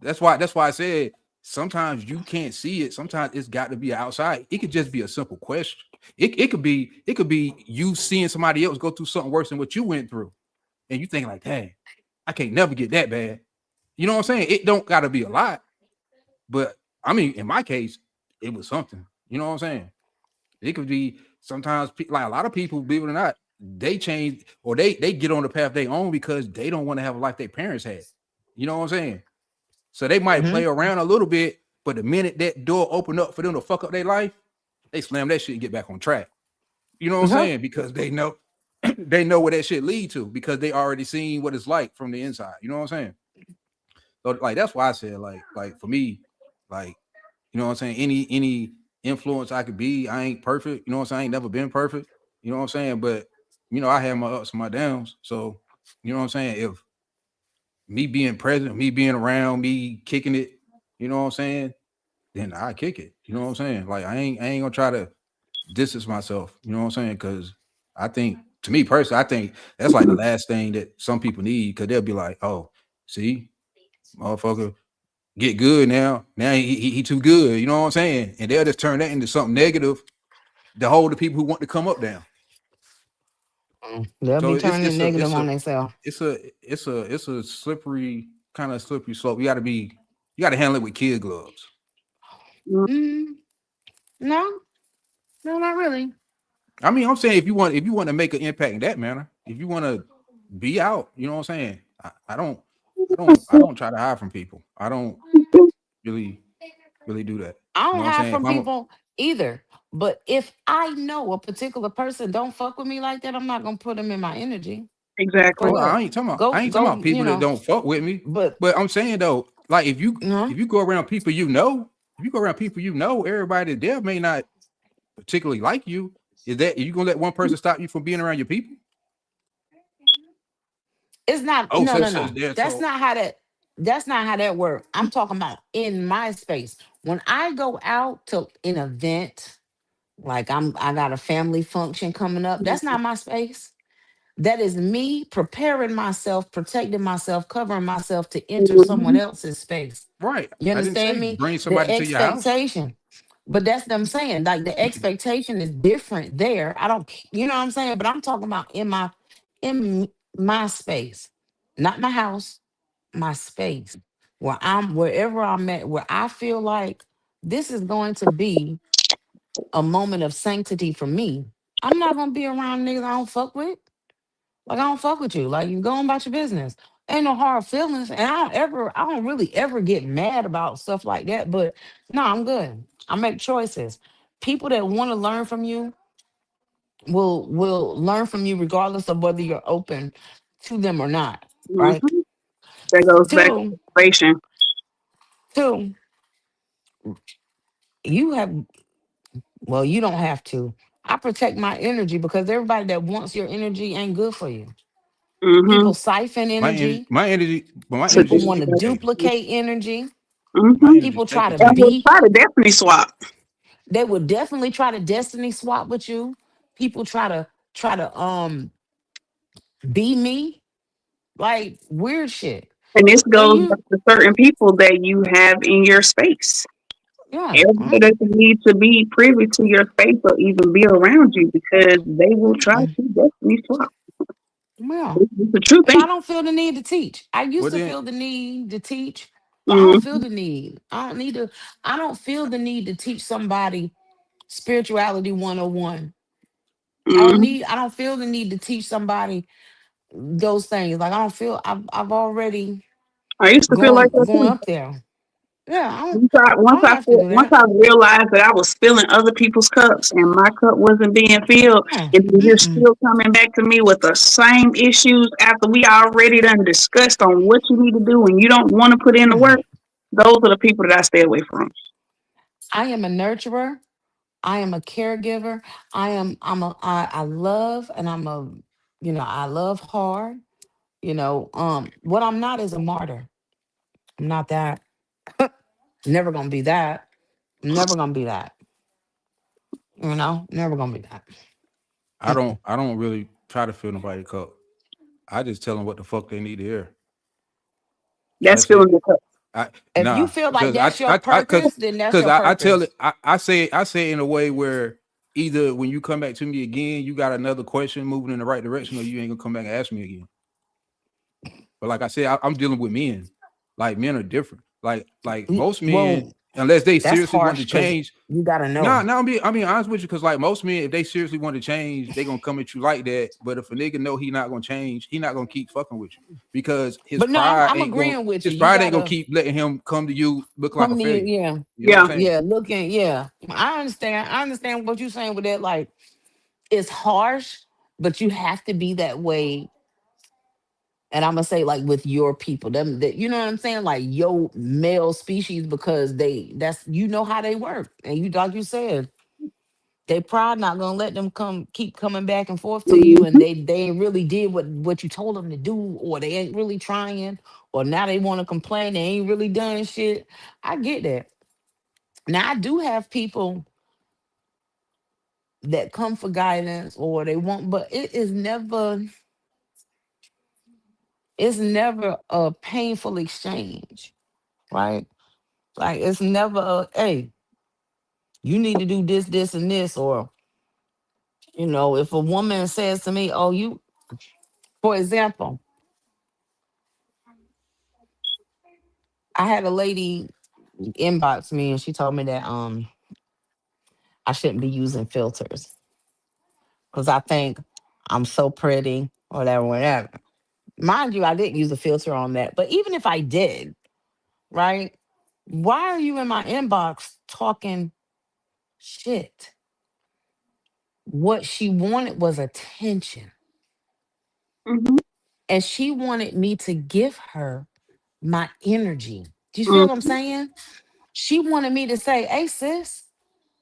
[SPEAKER 1] That's why I said sometimes you can't see it. Sometimes it's got to be outside. It could just be a simple question. It could be you seeing somebody else go through something worse than what you went through, and you think like, dang, I can't never get that bad. You know what I'm saying? It don't got to be a lot, but I mean, in my case, it was something. You know what I'm saying? It could be sometimes like a lot of people, believe it or not, they change or they get on the path they own because they don't want to have a life their parents had. You know what I'm saying? So they might
[SPEAKER 2] Hmm.
[SPEAKER 1] play around a little bit, but the minute that door open up for them to fuck up their life, they slam that shit and get back on track. You know what I'm
[SPEAKER 2] Okay.
[SPEAKER 1] saying? Because they know they know where that shit lead to because they already seen what it's like from the inside. You know what I'm saying? So like that's why I said like for me, like you know what I'm saying. Any influence I could be, I ain't perfect. You know what I'm saying. I ain't never been perfect. You know what I'm saying. But you know I have my ups and my downs. So you know what I'm saying. If me being present, me being around, me kicking it, you know what I'm saying, then I kick it. You know what I'm saying? Like I ain't gonna try to distance myself. You know what I'm saying? Because I think to me personally, I think that's like the last thing that some people need because they'll be like, oh, see, motherfucker, get good now. Now he too good. You know what I'm saying? And they'll just turn that into something negative to hold the people who want to come up down.
[SPEAKER 2] They'll
[SPEAKER 1] So
[SPEAKER 2] be turning it negative on themselves.
[SPEAKER 1] it's a slippery kind of slippery slope. You got to handle it with kid gloves.
[SPEAKER 2] Mm, no, no, not really.
[SPEAKER 1] I mean, I'm saying if you want to make an impact in that manner, if you want to be out, you know what I'm saying. I don't try to hide from people. I don't really do that.
[SPEAKER 2] I
[SPEAKER 1] You know
[SPEAKER 2] don't
[SPEAKER 1] what I'm
[SPEAKER 2] hide
[SPEAKER 1] saying? If
[SPEAKER 2] from
[SPEAKER 1] I'm a,
[SPEAKER 2] people either. But if I know a particular person don't fuck with me like that, I'm not gonna put them in my energy. For
[SPEAKER 3] Exactly.
[SPEAKER 1] well,
[SPEAKER 2] what?
[SPEAKER 1] I ain't talking about
[SPEAKER 2] You
[SPEAKER 1] people that
[SPEAKER 2] know.
[SPEAKER 1] don't fuck with me.
[SPEAKER 2] But
[SPEAKER 1] But I'm saying though, like
[SPEAKER 2] no,
[SPEAKER 1] if you go around people you know, if you go around people you know, everybody there may not particularly like you. Is that you gonna let one person stop you from being around your people?
[SPEAKER 2] it's not.
[SPEAKER 1] Oh,
[SPEAKER 2] No, no,
[SPEAKER 1] such
[SPEAKER 2] no.
[SPEAKER 1] there.
[SPEAKER 2] That's
[SPEAKER 1] So
[SPEAKER 2] not how that. That's not how that works. I'm talking about in my space. When I go out to an event, like I got a family function coming up. That's not my space. That is me preparing myself, protecting myself, covering myself to enter someone
[SPEAKER 3] Mhm.
[SPEAKER 2] else's space.
[SPEAKER 1] right,
[SPEAKER 2] You
[SPEAKER 1] I didn't say
[SPEAKER 2] understand me?
[SPEAKER 1] bring
[SPEAKER 2] The
[SPEAKER 1] somebody to your house.
[SPEAKER 2] expectation. But that's what I'm saying. Like the expectation is different there. I don't, you know what I'm saying? But I'm talking about in my space, not my house, my space, where I'm wherever I'm at, where I feel like this is going to be a moment of sanctity for me. I'm not gonna be around niggas I don't fuck with. Like I don't fuck with you. Like you go on about your business. Ain't no hard feelings. And I don't really ever get mad about stuff like that. But no, I'm good. I make choices. People that want to learn from you will learn from you regardless of whether you're open to them or not. Right?
[SPEAKER 3] Mhm. That goes back to
[SPEAKER 2] Two,
[SPEAKER 3] motivation.
[SPEAKER 2] two, you have well, you don't have to. I protect my energy because everybody that wants your energy ain't good for you. People
[SPEAKER 3] Mhm.
[SPEAKER 2] siphon energy.
[SPEAKER 1] My
[SPEAKER 3] So
[SPEAKER 1] energy
[SPEAKER 2] People
[SPEAKER 3] just
[SPEAKER 1] stay.
[SPEAKER 2] want to
[SPEAKER 1] Hey,
[SPEAKER 2] duplicate energy.
[SPEAKER 1] my
[SPEAKER 3] mhm.
[SPEAKER 1] energy
[SPEAKER 2] People
[SPEAKER 1] stay
[SPEAKER 2] try to
[SPEAKER 3] And
[SPEAKER 1] contagious.
[SPEAKER 3] we'll
[SPEAKER 2] be,
[SPEAKER 3] try to definitely swap.
[SPEAKER 2] they would definitely try to destiny swap with you. People try to be me, like weird shit.
[SPEAKER 3] And this
[SPEAKER 2] And
[SPEAKER 3] goes back
[SPEAKER 2] you,
[SPEAKER 3] to certain people that you have in your space.
[SPEAKER 2] yeah,
[SPEAKER 3] Everybody doesn't need to be privy to your space or even be around you because they will try
[SPEAKER 2] mm-mm,
[SPEAKER 3] to destiny swap.
[SPEAKER 2] yeah.
[SPEAKER 3] It's a true
[SPEAKER 2] And I
[SPEAKER 3] thing.
[SPEAKER 2] don't feel the need to teach. I used
[SPEAKER 1] Well
[SPEAKER 2] to
[SPEAKER 1] then,
[SPEAKER 2] feel the need to teach, but I don't feel
[SPEAKER 3] Mhm.
[SPEAKER 2] the need. I don't need to, I don't feel the need to teach somebody spirituality 101.
[SPEAKER 3] Mhm.
[SPEAKER 2] I don't feel the need to teach somebody those things. Like I don't feel I've already
[SPEAKER 3] I used to feel like that
[SPEAKER 2] going
[SPEAKER 3] too.
[SPEAKER 2] up there. Yeah, I
[SPEAKER 3] Once
[SPEAKER 2] don't have to do
[SPEAKER 3] once
[SPEAKER 2] that.
[SPEAKER 3] I realized that I was filling other people's cups and my cup wasn't being filled,
[SPEAKER 2] Yeah.
[SPEAKER 3] and then you're
[SPEAKER 2] Mm-mm.
[SPEAKER 3] still coming back to me with the same issues after we already done discussed on what you need to do and you don't want to put in the work,
[SPEAKER 2] Mm.
[SPEAKER 3] those are the people that I stay away from.
[SPEAKER 2] I am a nurturer I am a caregiver. I love, and I love hard. What I'm not is a martyr. I'm not that. Never gonna be that. Never gonna be that. Never gonna be that. Mm-mm.
[SPEAKER 1] I don't really try to fill nobody cup. I just tell them what the fuck they need to hear.
[SPEAKER 3] That's
[SPEAKER 1] That's it.
[SPEAKER 3] filling the cup.
[SPEAKER 1] I
[SPEAKER 2] If you
[SPEAKER 1] nah,
[SPEAKER 2] feel like
[SPEAKER 1] because
[SPEAKER 2] that's your
[SPEAKER 1] because
[SPEAKER 2] purpose, then that's your
[SPEAKER 1] I tell it
[SPEAKER 2] purpose.
[SPEAKER 1] I say it in a way where either when you come back to me again, you got another question moving in the right direction, or you ain't gonna come back and ask me again. But like I said, I'm dealing with men. Like men are different. Like most men,
[SPEAKER 2] Well,
[SPEAKER 1] unless they
[SPEAKER 2] that's
[SPEAKER 1] seriously want to
[SPEAKER 2] harsh because
[SPEAKER 1] change.
[SPEAKER 2] you gotta
[SPEAKER 1] Nah,
[SPEAKER 2] know.
[SPEAKER 1] nah, I'm being honest with you because like most men, if they seriously want to change, they gonna come at you like that. But if a nigga know he not gonna change, he not gonna keep fucking with you because
[SPEAKER 2] But no, I'm agreeing with you.
[SPEAKER 1] his
[SPEAKER 2] You
[SPEAKER 1] pride ain't gonna
[SPEAKER 2] gotta
[SPEAKER 1] keep letting him come to you look like a
[SPEAKER 2] come to you.
[SPEAKER 1] failure.
[SPEAKER 2] Yeah,
[SPEAKER 1] You know what I'm
[SPEAKER 3] Yeah.
[SPEAKER 1] saying?
[SPEAKER 2] yeah. Looking, yeah. I understand. I understand what you're saying with that. Like, it's harsh, but you have to be that way. And I'm gonna say, like, with your people, them that you know what I'm saying, like your male species, because that's how they work, and like you said, they pride not gonna let them keep coming back and forth to you, and
[SPEAKER 3] Mhm.
[SPEAKER 2] they ain't really did what you told them to do, or they ain't really trying, or now they want to complain they ain't really done shit. I get that. Now I do have people that come for guidance or they want, but it's never a painful exchange, right? Like it's never a hey, you need to do this, this, and this, or if a woman says to me, oh, for example, I had a lady inbox me and she told me that I shouldn't be using filters because I think I'm so pretty, whatever, whatever. Mind you, I didn't use a filter on that, but even if I did, right? Why are you in my inbox talking shit? What she wanted was attention.
[SPEAKER 3] Mhm.
[SPEAKER 2] And she wanted me to give her my energy. Do you feel what I'm
[SPEAKER 3] Mhm.
[SPEAKER 2] saying? She wanted me to say, hey, sis,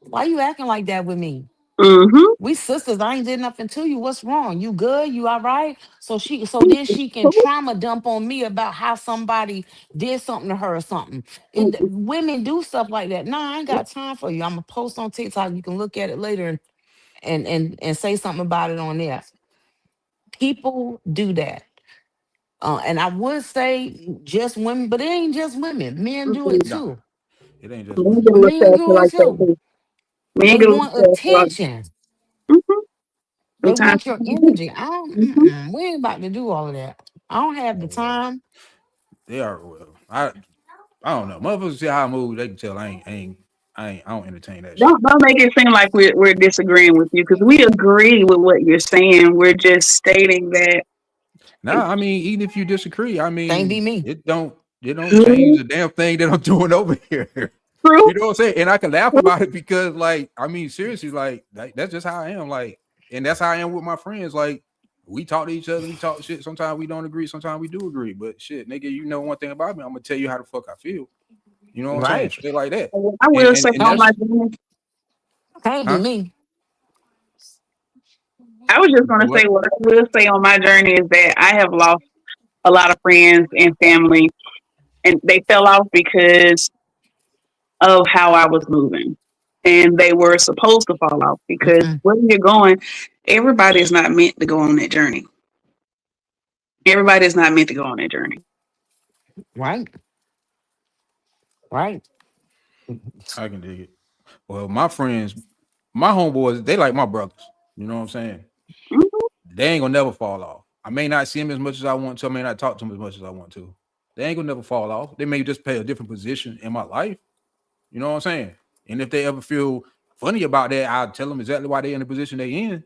[SPEAKER 2] why you acting like that with me?
[SPEAKER 3] Mhm.
[SPEAKER 2] We sisters, I ain't did nothing to you. What's wrong? You good? You all right? So then she can trauma dump on me about how somebody did something to her or something. Women do stuff like that. Nah, I ain't got time for you. I'm gonna post on TikTok. You can look at it later and say something about it on there. People do that. And I would say just women, but it ain't just women. Men do it
[SPEAKER 3] Mhm.
[SPEAKER 1] Nah,
[SPEAKER 2] too.
[SPEAKER 1] it ain't just
[SPEAKER 3] Men
[SPEAKER 1] women.
[SPEAKER 3] get a little
[SPEAKER 2] Men
[SPEAKER 3] sassy
[SPEAKER 2] do it
[SPEAKER 3] like that
[SPEAKER 2] too.
[SPEAKER 3] too. Men
[SPEAKER 2] They
[SPEAKER 3] get a little
[SPEAKER 2] want
[SPEAKER 3] sassy like
[SPEAKER 2] attention.
[SPEAKER 3] Mhm.
[SPEAKER 2] They
[SPEAKER 3] Sometimes
[SPEAKER 2] want your
[SPEAKER 3] Mhm.
[SPEAKER 2] energy. I don't.
[SPEAKER 3] Mhm.
[SPEAKER 2] We ain't about to do all of that. I don't have the
[SPEAKER 1] Oh well,
[SPEAKER 2] time.
[SPEAKER 1] they are well. I don't know. Motherfuckers see how I move, they can tell I don't entertain that shit.
[SPEAKER 3] Don't make it seem like we're disagreeing with you because we agree with what you're saying. We're just stating that
[SPEAKER 1] Nah, I mean, even if you disagree, I
[SPEAKER 2] Can't be
[SPEAKER 1] mean,
[SPEAKER 2] me.
[SPEAKER 1] it don't change
[SPEAKER 3] good,
[SPEAKER 1] the damn thing that I'm doing over here.
[SPEAKER 3] true.
[SPEAKER 1] You know what I'm saying? And I can laugh about it because, like, I mean, seriously, like, that's just how I am. Like, and that's how I am with my friends. Like, we talk to each other, we talk shit. Sometimes we don't agree, sometimes we do agree. But shit, nigga, you know one thing about me, I'm gonna tell you how the fuck I feel. You know what I'm saying?
[SPEAKER 2] Right.
[SPEAKER 1] Straight like that.
[SPEAKER 3] I will say
[SPEAKER 1] And
[SPEAKER 3] on
[SPEAKER 2] Can't
[SPEAKER 3] my
[SPEAKER 1] that's
[SPEAKER 3] journey,
[SPEAKER 2] can't be
[SPEAKER 1] huh?
[SPEAKER 2] me.
[SPEAKER 3] I was just
[SPEAKER 1] You
[SPEAKER 3] going
[SPEAKER 1] say
[SPEAKER 3] to say
[SPEAKER 1] what?
[SPEAKER 3] what I will say on my journey is that I have lost a lot of friends and family, and they fell off because of how I was moving. And they were supposed to fall off because
[SPEAKER 2] Mm-mm.
[SPEAKER 3] where you're going, everybody is not meant to go on that journey. Everybody is not meant to go on that journey.
[SPEAKER 2] Right. Right.
[SPEAKER 1] I can dig it. Well, my friends, my homeboys, they like my brothers. You know what I'm saying?
[SPEAKER 3] Mhm.
[SPEAKER 1] They ain't gonna never fall off. I may not see them as much as I want to. I may not talk to them as much as I want to. They ain't gonna never fall off. They may just play a different position in my life. You know what I'm saying? And if they ever feel funny about that, I'll tell them exactly why they in the position they in.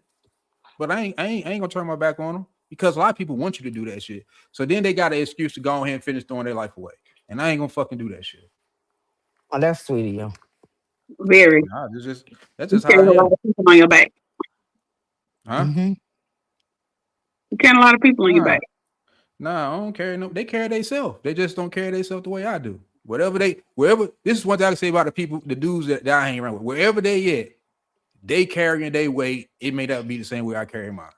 [SPEAKER 1] But I ain't gonna turn my back on them because a lot of people want you to do that shit. So then they got an excuse to go ahead and finish throwing their life away. And I ain't gonna fucking do that shit.
[SPEAKER 2] Oh, that's sweet of you.
[SPEAKER 3] Very.
[SPEAKER 1] Nah, that's
[SPEAKER 3] You
[SPEAKER 1] just how
[SPEAKER 3] carry
[SPEAKER 1] I
[SPEAKER 3] a lot
[SPEAKER 1] am.
[SPEAKER 3] of people on your back.
[SPEAKER 1] Huh?
[SPEAKER 2] Mm-hmm.
[SPEAKER 3] You carry a lot of people on your
[SPEAKER 1] Nah.
[SPEAKER 3] back.
[SPEAKER 1] Nah, I don't carry no. They carry themselves. They just don't carry themselves the way I do. Wherever, this is one thing I can say about the people, the dudes that I hang around with. Wherever they at, they carrying their weight, it may not be the same way I carry mine.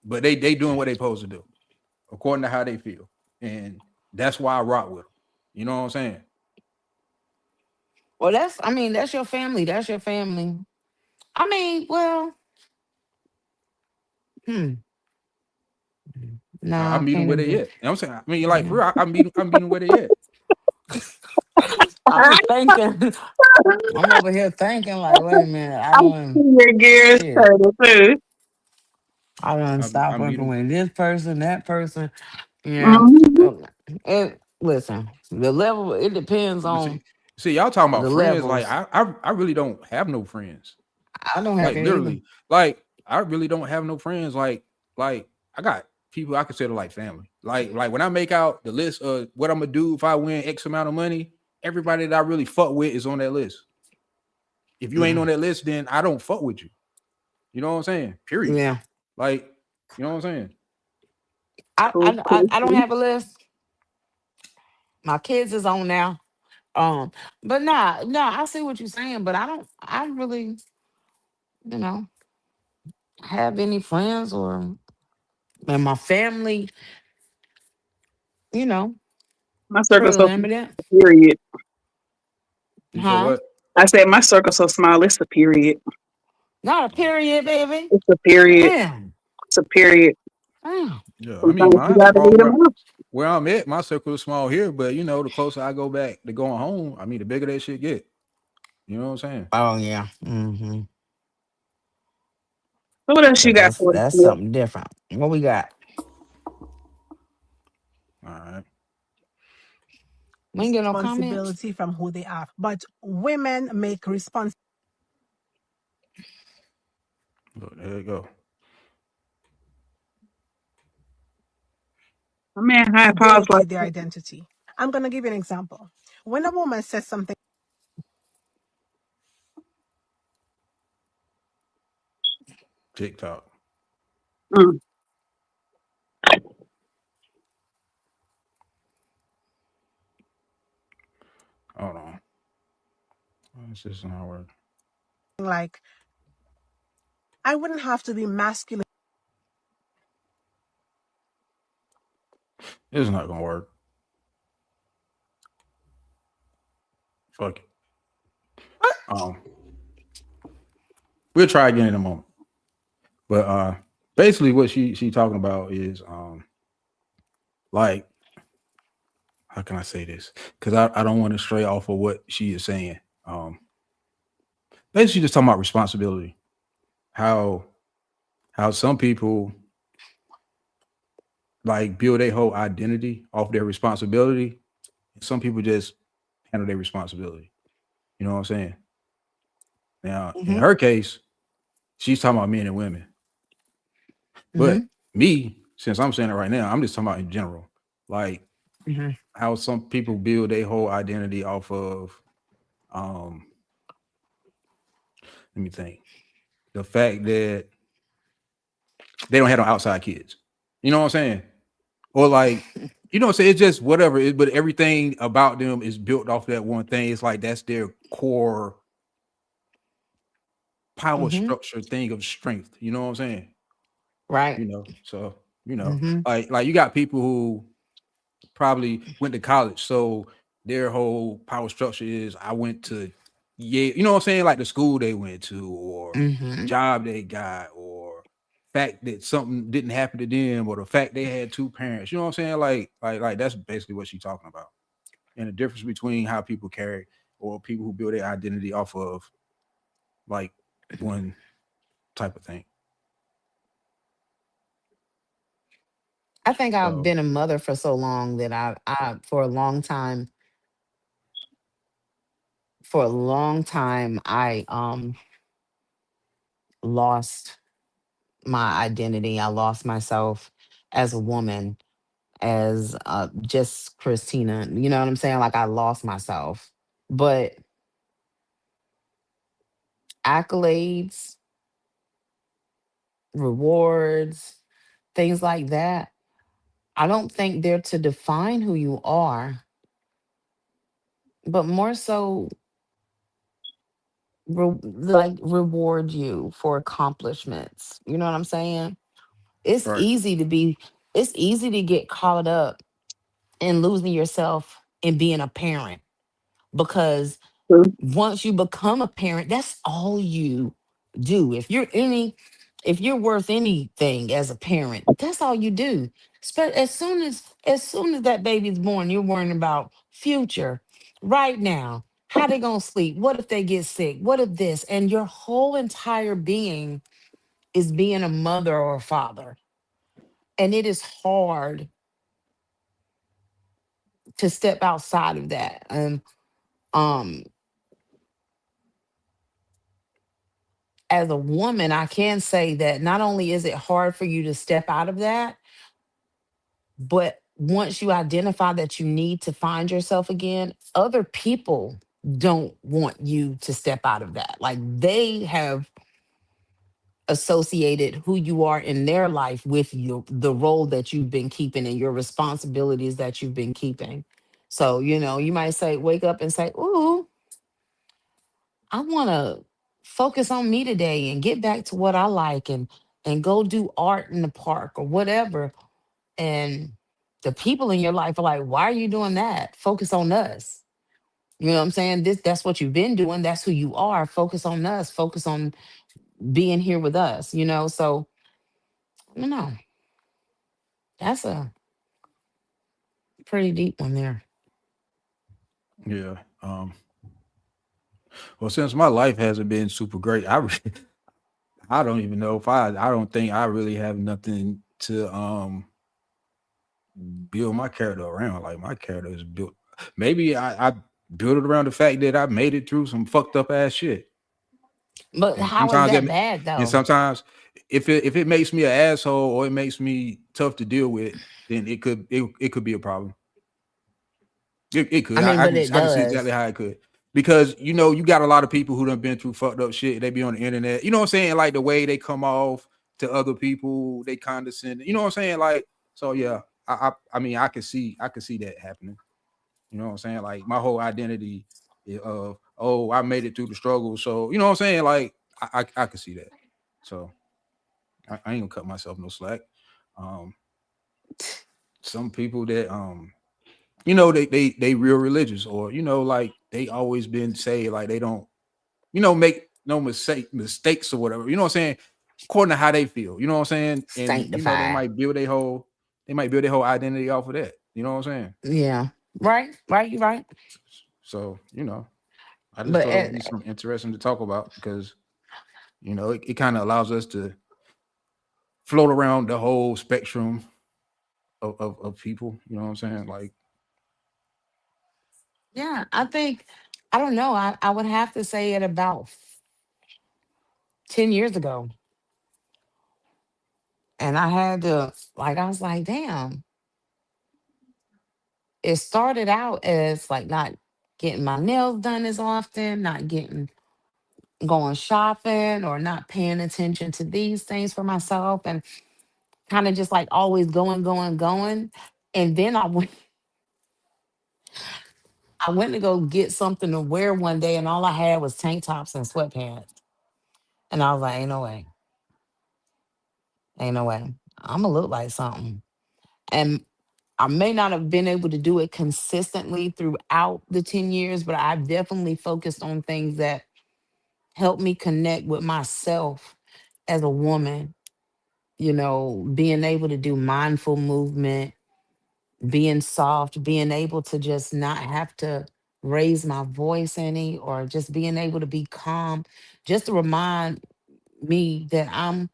[SPEAKER 1] But they doing what they supposed to do according to how they feel, and that's why I rock with them. You know what I'm saying?
[SPEAKER 2] Well, that's, I mean, that's your family. That's your family. I mean, well, hmm.
[SPEAKER 1] I
[SPEAKER 2] Nah, I
[SPEAKER 1] meet them
[SPEAKER 2] can't
[SPEAKER 1] where they
[SPEAKER 2] agree.
[SPEAKER 1] at. You know what I'm saying? I mean, like for
[SPEAKER 2] Yeah.
[SPEAKER 1] real, I'm meeting where they at.
[SPEAKER 2] I was thinking, I'm over here thinking, like, wait a minute, I
[SPEAKER 3] I
[SPEAKER 2] don't,
[SPEAKER 3] see your gears
[SPEAKER 2] shit.
[SPEAKER 3] turning too.
[SPEAKER 2] I done stop
[SPEAKER 1] I meet
[SPEAKER 2] working
[SPEAKER 1] them.
[SPEAKER 2] with this person, that person. Yeah.
[SPEAKER 3] Mhm.
[SPEAKER 2] Listen, the level, it depends
[SPEAKER 1] But
[SPEAKER 2] on
[SPEAKER 1] see, y'all talking about
[SPEAKER 2] the
[SPEAKER 1] friends. Like
[SPEAKER 2] levels.
[SPEAKER 1] I really don't have no friends.
[SPEAKER 2] I don't have
[SPEAKER 1] Like
[SPEAKER 2] it either.
[SPEAKER 1] literally, like I really don't have no friends. Like I got people I consider like family. Like when I make out the list of what I'm gonna do if I win X amount of money, everybody that I really fuck with is on that list. If you ain't
[SPEAKER 2] Yeah.
[SPEAKER 1] on that list, then I don't fuck with you. You know what I'm saying? Period.
[SPEAKER 2] Yeah.
[SPEAKER 1] Like, you know what I'm saying?
[SPEAKER 3] Cool, cool,
[SPEAKER 2] I don't
[SPEAKER 3] cool.
[SPEAKER 2] have a list. My kids is on now. But nah, I see what you're saying, but I really, you know, have any friends or and my family, you know,
[SPEAKER 3] My circle's
[SPEAKER 2] pretty
[SPEAKER 3] so small,
[SPEAKER 2] limited.
[SPEAKER 3] period.
[SPEAKER 1] You said
[SPEAKER 2] Huh?
[SPEAKER 1] what?
[SPEAKER 3] I said my circle's so small, it's a period.
[SPEAKER 2] Not a
[SPEAKER 1] Oh,
[SPEAKER 2] period, baby.
[SPEAKER 3] It's a period.
[SPEAKER 2] Damn.
[SPEAKER 3] It's a period.
[SPEAKER 2] Damn.
[SPEAKER 1] yeah. I mean,
[SPEAKER 3] Sometimes you
[SPEAKER 1] mine's
[SPEAKER 3] gotta
[SPEAKER 1] small
[SPEAKER 3] leave them out.
[SPEAKER 1] where I'm at. My circle is small here, but you know, the closer I go back to going home, I mean, the bigger that shit get. You know what I'm saying?
[SPEAKER 2] Oh yeah. Mm-hmm.
[SPEAKER 3] So what else you
[SPEAKER 2] Cause
[SPEAKER 3] got for us,
[SPEAKER 2] that's
[SPEAKER 3] Smith?
[SPEAKER 2] something different. What we got?
[SPEAKER 1] All right.
[SPEAKER 2] We ain't get no comments.
[SPEAKER 1] Look, there you go.
[SPEAKER 3] My man high pause like
[SPEAKER 1] TikTok.
[SPEAKER 3] mm.
[SPEAKER 1] Hold on. It's just not working. It's not gonna work. Fuck it. Um, we'll try again in a moment. But basically what she talking about is like how can I say this? Because I don't want to stray off of what she is saying. Um basically just talking about responsibility. How how some people like build their whole identity off their responsibility. Some people just handle their responsibility. You know what I'm saying? Now, in
[SPEAKER 2] Mm-hmm.
[SPEAKER 1] her case, she's talking about men and women.
[SPEAKER 2] Mm-hmm.
[SPEAKER 1] But me, since I'm saying it right now, I'm just talking about in general. Like
[SPEAKER 2] Mm-hmm.
[SPEAKER 1] how some people build their whole identity off of um let me think. The fact that they don't have no outside kids. You know what I'm saying? Or like, you know what I'm saying? It's just whatever. But everything about them is built off that one thing. It's like that's their core power
[SPEAKER 2] Mm-hmm.
[SPEAKER 1] structure thing of strength. You know what I'm saying?
[SPEAKER 2] Right.
[SPEAKER 1] You know, so you know,
[SPEAKER 2] Mm-hmm.
[SPEAKER 1] like you got people who probably went to college, so their whole power structure is I went to yeah, you know what I'm saying, like the school they went to, or the
[SPEAKER 2] Mm-hmm.
[SPEAKER 1] job they got, or fact that something didn't happen to them, or the fact they had two parents. You know what I'm saying? Like that's basically what she's talking about, and the difference between how people carry or people who build their identity off of like one type of thing.
[SPEAKER 2] I think I've
[SPEAKER 1] So
[SPEAKER 2] been a mother for so long that I for a long time, I lost my identity. I lost myself as a woman, as just Christina. You know what I'm saying? Like I lost myself. But accolades, rewards, things like that, I don't think they're to define who you are, but more so like reward you for accomplishments. You know what I'm saying? It's
[SPEAKER 1] Right.
[SPEAKER 2] easy to be it's easy to get caught up in losing yourself in being a parent, because once you become a parent, that's all you do. If you're worth anything as a parent, that's all you do. As soon as that baby's born, you're worrying about future, right now. How they gonna sleep? What if they get sick? What if this? And your whole entire being is being a mother or a father. And it is hard to step outside of that. And um as a woman, I can say that not only is it hard for you to step out of that, but once you identify that you need to find yourself again, other people don't want you to step out of that. Like they have associated who you are in their life with you, the role that you've been keeping and your responsibilities that you've been keeping. So, you might say, wake up and say, ooh, I want to focus on me today and get back to what I like, and go do art in the park or whatever. And the people in your life are like, why are you doing that? Focus on us. You know what I'm saying? That's what you've been doing. That's who you are. Focus on us. Focus on being here with us. So I don't know. That's a pretty deep one there.
[SPEAKER 1] Yeah. Well, since my life hasn't been super great, I don't even know if I don't think I really have nothing to build my character around. Like my character is built. Maybe I built it around the fact that I made it through some fucked up ass shit,
[SPEAKER 2] But
[SPEAKER 1] and
[SPEAKER 2] how is
[SPEAKER 1] sometimes
[SPEAKER 2] that bad
[SPEAKER 1] and
[SPEAKER 2] though?
[SPEAKER 1] sometimes if it makes me an asshole or it makes me tough to deal with, then it could be a problem. It
[SPEAKER 2] I
[SPEAKER 1] could.
[SPEAKER 2] mean, but it
[SPEAKER 1] I can see exactly
[SPEAKER 2] does.
[SPEAKER 1] how it could. Because you got a lot of people who done been through fucked up shit. They be on the internet. You know what I'm saying? Like the way they come off to other people, they condescend. You know what I'm saying? Like, so yeah. I mean I could see that happening. You know what I'm saying? Like my whole identity of oh, I made it through the struggle. So you know what I'm saying? Like I could see that. So I ain't gonna cut myself no slack. Um some people that they real religious, or like they always been say like they don't make no mistakes or whatever, you know what I'm saying, according to how they feel, you know what I'm saying, and
[SPEAKER 2] Sanctified.
[SPEAKER 1] they might build their whole identity off of that, you know what I'm saying.
[SPEAKER 2] Yeah. Right. Right. You're right.
[SPEAKER 1] So I just
[SPEAKER 2] But
[SPEAKER 1] thought it would be something interesting to talk about because it kind of allows us to float around the whole spectrum of people, you know what I'm saying, like.
[SPEAKER 2] yeah, I think, I don't know. I would have to say it about 10 years ago. And I had to, like, I was like, damn, it started out as like not getting my nails done as often, not getting going shopping, or not paying attention to these things for myself, and kind of just like always going, going, going. And then I went to go get something to wear one day, and all I had was tank tops and sweatpants. And I was like, ain't no way. Ain't no way. I'm gonna look like something. And I may not have been able to do it consistently throughout the 10 years, but I've definitely focused on things that help me connect with myself as a woman, being able to do mindful movement, being soft, being able to just not have to raise my voice any, or just being able to be calm, just to remind me that I'm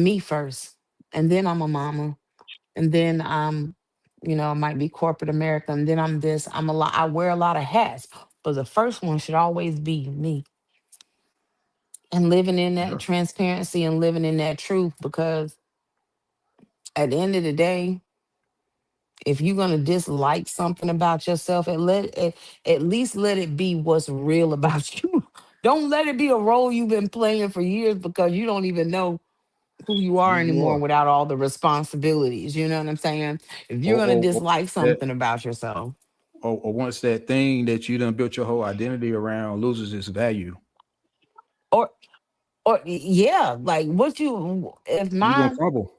[SPEAKER 2] me first, and then I'm a mama, and then I might be corporate America, and then I'm this. I wear a lot of hats, but the first one should always be me, and living in that
[SPEAKER 1] Yeah.
[SPEAKER 2] transparency and living in that truth, because at the end of the day, if you're gonna dislike something about yourself, at least let it be what's real about you. Don't let it be a role you've been playing for years, because you don't even know who you
[SPEAKER 1] Who
[SPEAKER 2] are
[SPEAKER 1] you
[SPEAKER 2] anymore
[SPEAKER 1] are.
[SPEAKER 2] without all the responsibilities. You know what I'm saying? If you're
[SPEAKER 1] or
[SPEAKER 2] gonna
[SPEAKER 1] or, or
[SPEAKER 2] dislike
[SPEAKER 1] that
[SPEAKER 2] something about yourself.
[SPEAKER 1] or once that thing that you done built your whole identity around loses its value,
[SPEAKER 2] Or yeah, like what you if
[SPEAKER 1] you gonna
[SPEAKER 2] my
[SPEAKER 1] crumble.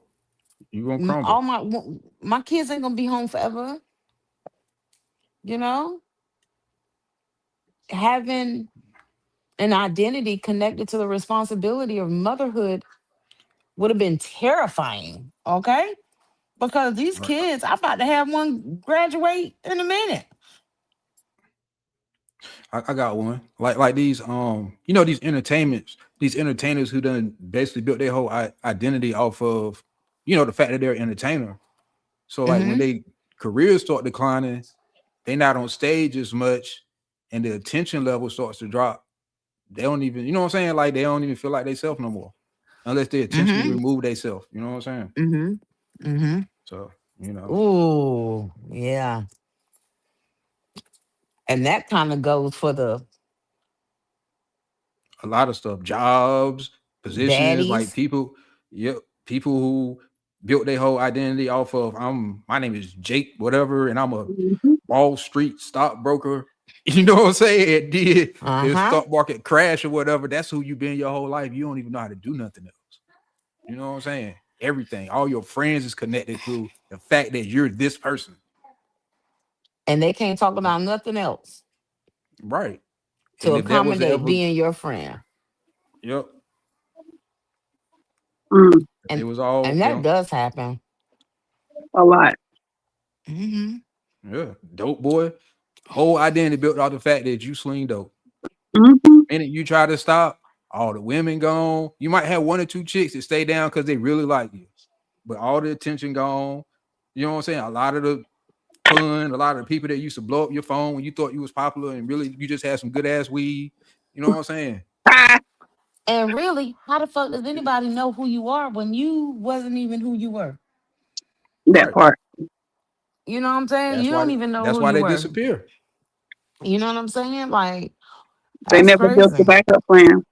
[SPEAKER 1] You gonna crumble.
[SPEAKER 2] all my kids ain't gonna be home forever, you know? Having an identity connected to the responsibility of motherhood would have been terrifying, okay? Because these
[SPEAKER 1] Right.
[SPEAKER 2] kids, I'm about to have one graduate in a minute.
[SPEAKER 1] I got one. Like these you know, these entertainers who done basically built their whole identity off of, you know, the fact that they're an entertainer. So like when
[SPEAKER 2] Hmm.
[SPEAKER 1] they careers start declining, they not on stage as much, and the attention level starts to drop. They don't even, you know what I'm saying? Like they don't even feel like they self no more, unless they intentionally
[SPEAKER 2] Hmm.
[SPEAKER 1] remove they self. You know what I'm saying?
[SPEAKER 2] Hmm. Hmm.
[SPEAKER 1] So you know,
[SPEAKER 2] Ooh, yeah. And that kind of goes for the
[SPEAKER 1] a lot of stuff, jobs, positions, like
[SPEAKER 2] daddies.
[SPEAKER 1] people, yep, people who built their whole identity off of my name is Jake, whatever, and I'm a
[SPEAKER 3] Mhm.
[SPEAKER 1] Wall Street stockbroker. You know what I'm saying? And did the
[SPEAKER 2] Uh-huh.
[SPEAKER 1] stock market crash or whatever? That's who you've been your whole life. You don't even know how to do nothing else. You know what I'm saying? Everything, all your friends is connected through the fact that you're this person,
[SPEAKER 2] And they can't talk about nothing else
[SPEAKER 1] right?
[SPEAKER 2] to
[SPEAKER 1] And if that was
[SPEAKER 2] accommodate
[SPEAKER 1] ever,
[SPEAKER 2] being your friend.
[SPEAKER 1] yep,
[SPEAKER 3] Mm,
[SPEAKER 1] if it
[SPEAKER 2] And
[SPEAKER 1] was all,
[SPEAKER 2] and that
[SPEAKER 1] yep,
[SPEAKER 2] does happen.
[SPEAKER 3] a lot.
[SPEAKER 2] Hmm.
[SPEAKER 1] yeah, dope boy, whole identity built off the fact that you sling dope.
[SPEAKER 3] Hmm.
[SPEAKER 1] Minute you try to stop, all the women gone. You might have one or two chicks that stay down because they really like you, but all the attention gone. You know what I'm saying? A lot of the fun, a lot of the people that used to blow up your phone when you thought you was popular and really you just had some good ass weed. You know what I'm saying?
[SPEAKER 3] Ah,
[SPEAKER 2] And really, how the fuck does anybody know who you are when you wasn't even who you were?
[SPEAKER 3] that
[SPEAKER 1] Right.
[SPEAKER 3] part.
[SPEAKER 2] You know what I'm saying?
[SPEAKER 1] That's
[SPEAKER 2] You
[SPEAKER 1] why
[SPEAKER 2] don't even know
[SPEAKER 1] that's
[SPEAKER 2] who
[SPEAKER 1] why
[SPEAKER 2] you
[SPEAKER 1] they
[SPEAKER 2] were.
[SPEAKER 1] disappear.
[SPEAKER 2] You know what I'm saying? Like,
[SPEAKER 3] They
[SPEAKER 2] that's
[SPEAKER 3] never built the
[SPEAKER 2] crazy.
[SPEAKER 3] backup plan.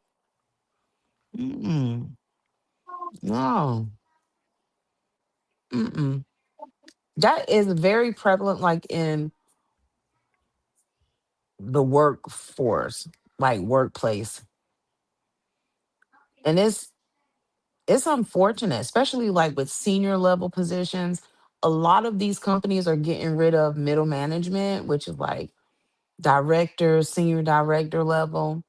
[SPEAKER 2] Mm-mm. No. Mm-mm. That is very prevalent, like in the workforce, like workplace. And it's unfortunate, especially like with senior level positions. A lot of these companies are getting rid of middle management, which is like director, senior director level.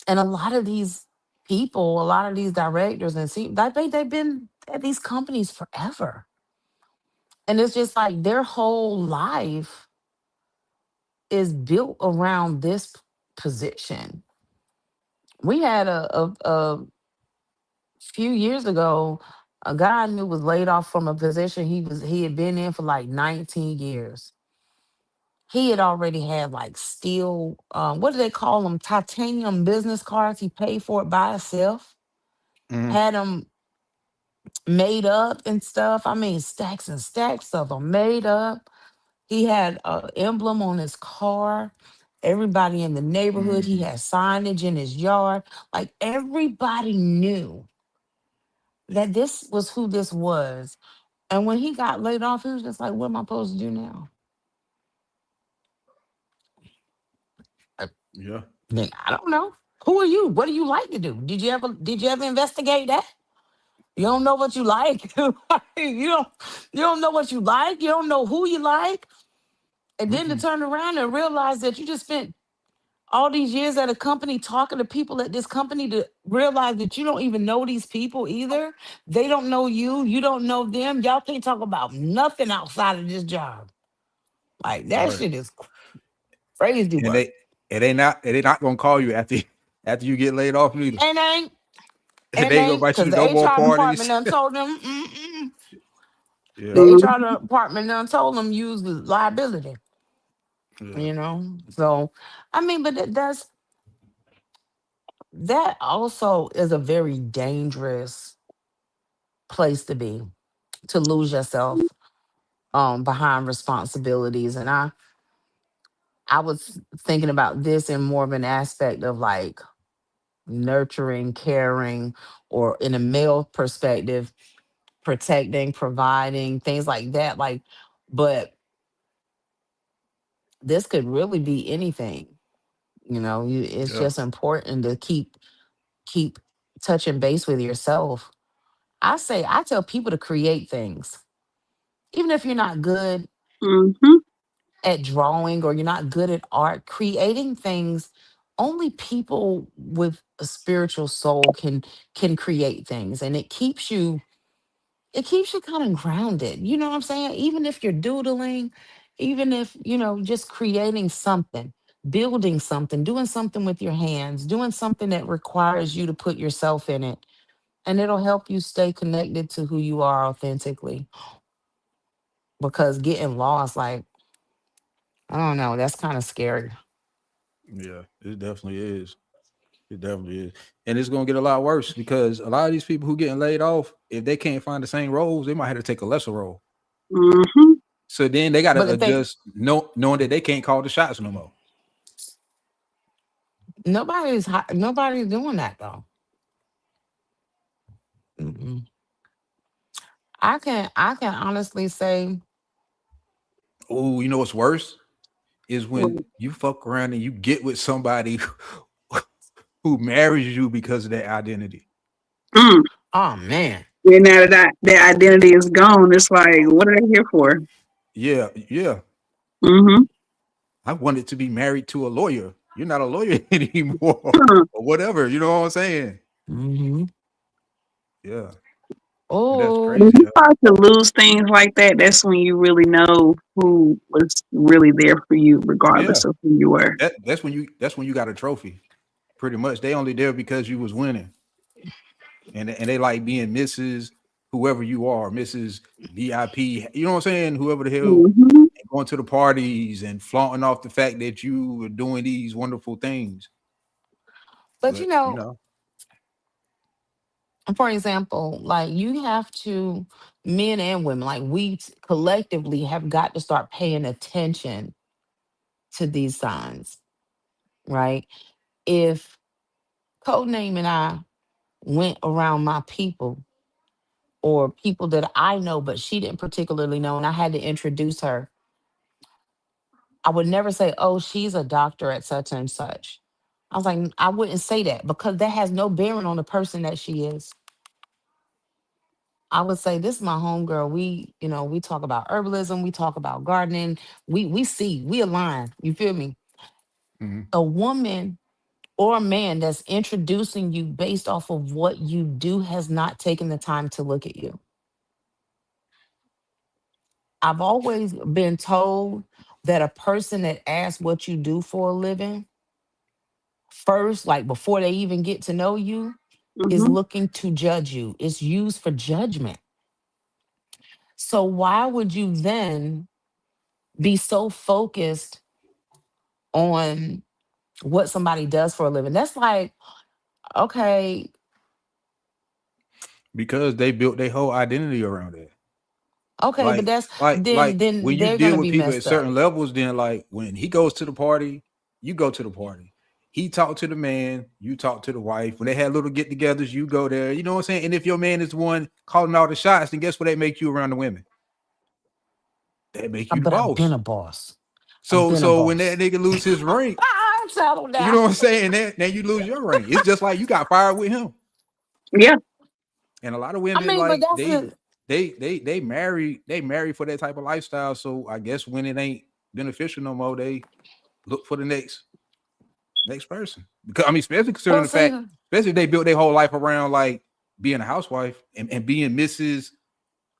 [SPEAKER 2] And a lot of these people, a lot of these directors and they've been at these companies forever. And it's just like their whole life is built around this position. We had a few years ago a guy I knew was laid off from a position he had been in for like 19 years. He had already had like steel, what do they call them? Titanium business cards. He paid for it by himself,
[SPEAKER 1] Mhm.
[SPEAKER 2] had them made up and stuff. I mean, stacks and stacks of them made up. He had an emblem on his car. Everybody in the neighborhood, he
[SPEAKER 1] Mhm.
[SPEAKER 2] had signage in his yard. Like everybody knew that this was who this was. And when he got laid off, he was just like, what am I supposed to do now? I
[SPEAKER 1] Yeah.
[SPEAKER 2] mean, I don't know. Who are you? What do you like to do? Did you ever investigate that? You don't know what you like. You don't know what you like. You don't know who you like. And then to
[SPEAKER 1] Mm-mm.
[SPEAKER 2] turn around and realize that you just spent all these years at a company talking to people at this company to realize that you don't even know these people either. They don't know you. You don't know them. Y'all can't talk about nothing outside of this job. Like that
[SPEAKER 1] Right.
[SPEAKER 2] shit is crazy
[SPEAKER 1] And
[SPEAKER 2] work.
[SPEAKER 1] they not gonna call you after after you get laid off neither.
[SPEAKER 2] And ain't
[SPEAKER 1] They
[SPEAKER 2] and
[SPEAKER 1] ain't gonna
[SPEAKER 2] ain't
[SPEAKER 1] invite you
[SPEAKER 2] because
[SPEAKER 1] to
[SPEAKER 2] the
[SPEAKER 1] no more
[SPEAKER 2] HR department
[SPEAKER 1] parties.
[SPEAKER 2] done told them. Mm-mm.
[SPEAKER 1] Yeah.
[SPEAKER 2] The
[SPEAKER 3] Mm,
[SPEAKER 2] HR department done told them use the liability.
[SPEAKER 1] Yeah.
[SPEAKER 2] You know, so I mean, but that also is a very dangerous place to be, to lose yourself behind responsibilities. And I was thinking about this in more of an aspect of like nurturing, caring, or in a male perspective, protecting, providing, things like that. Like, but this could really be anything. It's
[SPEAKER 1] Yeah.
[SPEAKER 2] just important to keep touching base with yourself. I tell people to create things. Even if you're not good
[SPEAKER 3] Mm-hmm.
[SPEAKER 2] at drawing or you're not good at art, creating things, only people with a spiritual soul can create things, and it keeps you kind of grounded. You know what I'm saying? Even if you're doodling, even if, just creating something, building something, doing something with your hands, doing something that requires you to put yourself in it, and it'll help you stay connected to who you are authentically. Because getting lost, like, I don't know, that's kind of scary.
[SPEAKER 1] Yeah, it definitely is. It definitely is. And it's gonna get a lot worse because a lot of these people who getting laid off, if they can't find the same roles, they might have to take a lesser role.
[SPEAKER 3] Mm-hmm.
[SPEAKER 1] So then they gotta
[SPEAKER 2] But the thing,
[SPEAKER 1] adjust, knowing that they can't call the shots no more.
[SPEAKER 2] nobody's doing that though. Mm-mm. I can honestly say,
[SPEAKER 1] Oh, you know what's worse is when you fuck around and you get with somebody who marries you because of their identity.
[SPEAKER 3] Mm.
[SPEAKER 2] oh man,
[SPEAKER 3] And now that their identity is gone, it's like, what are they here for?
[SPEAKER 1] Yeah, yeah.
[SPEAKER 3] Mm-hmm.
[SPEAKER 1] I wanted to be married to a lawyer. You're not a lawyer anymore, or whatever. You know what I'm saying?
[SPEAKER 2] hmm
[SPEAKER 1] Yeah, and that's
[SPEAKER 2] oh,
[SPEAKER 3] When
[SPEAKER 1] crazy
[SPEAKER 3] you
[SPEAKER 1] though.
[SPEAKER 3] start to lose things like that, that's when you really know who was really there for you,
[SPEAKER 1] Yeah,
[SPEAKER 3] regardless of who you were.
[SPEAKER 1] that's when you got a trophy. Pretty much, they only there because you was winning, and they like being Mrs. Whoever you are, Mrs. VIP. You know what I'm saying? Whoever the hell,
[SPEAKER 3] Mm-hmm.
[SPEAKER 1] and going to the parties and flaunting off the fact that you were doing these wonderful things.
[SPEAKER 2] but
[SPEAKER 1] But
[SPEAKER 2] for example, like you have to, men and women, like collectively have got to start paying attention to these signs, right? If Codename and I went around my people or people that I know, but she didn't particularly know, and I had to introduce her, I would never say, oh, she's a doctor at such and such. I was like, I wouldn't say that because that has no bearing on the person that she is. I would say, this is my homegirl. We talk about herbalism, we talk about gardening, we align. You feel me?
[SPEAKER 1] mhm.
[SPEAKER 2] A woman or a man that's introducing you based off of what you do has not taken the time to look at you. I've always been told that a person that asks what you do for a living first, like before they even get to know you, is
[SPEAKER 3] Mm-hmm.
[SPEAKER 2] looking to judge you. It's used for judgment. So why would you then be so focused on what somebody does for a living? That's like, okay,
[SPEAKER 1] Because they built their whole identity around it.
[SPEAKER 2] okay, but
[SPEAKER 1] Like,
[SPEAKER 2] that's then
[SPEAKER 1] when
[SPEAKER 2] then
[SPEAKER 1] you
[SPEAKER 2] they're
[SPEAKER 1] deal
[SPEAKER 2] gonna
[SPEAKER 1] with
[SPEAKER 2] be
[SPEAKER 1] people at
[SPEAKER 2] messed up.
[SPEAKER 1] certain levels, then like when he goes to the party, you go to the party. He talked to the man, you talk to the wife. When they had little get-togethers, you go there. You know what I'm saying? And if your man is the one calling all the shots, then guess what they make you around the women? They make you the
[SPEAKER 2] But I've been
[SPEAKER 1] boss.
[SPEAKER 2] a boss. I've
[SPEAKER 1] So
[SPEAKER 2] been a
[SPEAKER 1] so when that
[SPEAKER 2] boss.
[SPEAKER 1] nigga lose his rank,
[SPEAKER 2] I'm settled
[SPEAKER 1] you
[SPEAKER 2] down.
[SPEAKER 1] know what I'm saying? Then you lose your rank. It's just like you got fired with him.
[SPEAKER 3] Yeah.
[SPEAKER 1] And a lot of
[SPEAKER 2] I
[SPEAKER 1] women
[SPEAKER 2] mean, but
[SPEAKER 1] like
[SPEAKER 2] that's the
[SPEAKER 1] they marry for that type of lifestyle. So I guess when it ain't beneficial no more, they look for the next person. Because I mean, especially considering
[SPEAKER 2] well,
[SPEAKER 1] the fact,
[SPEAKER 2] see,
[SPEAKER 1] especially if they built their whole life around like being a housewife and being Mrs.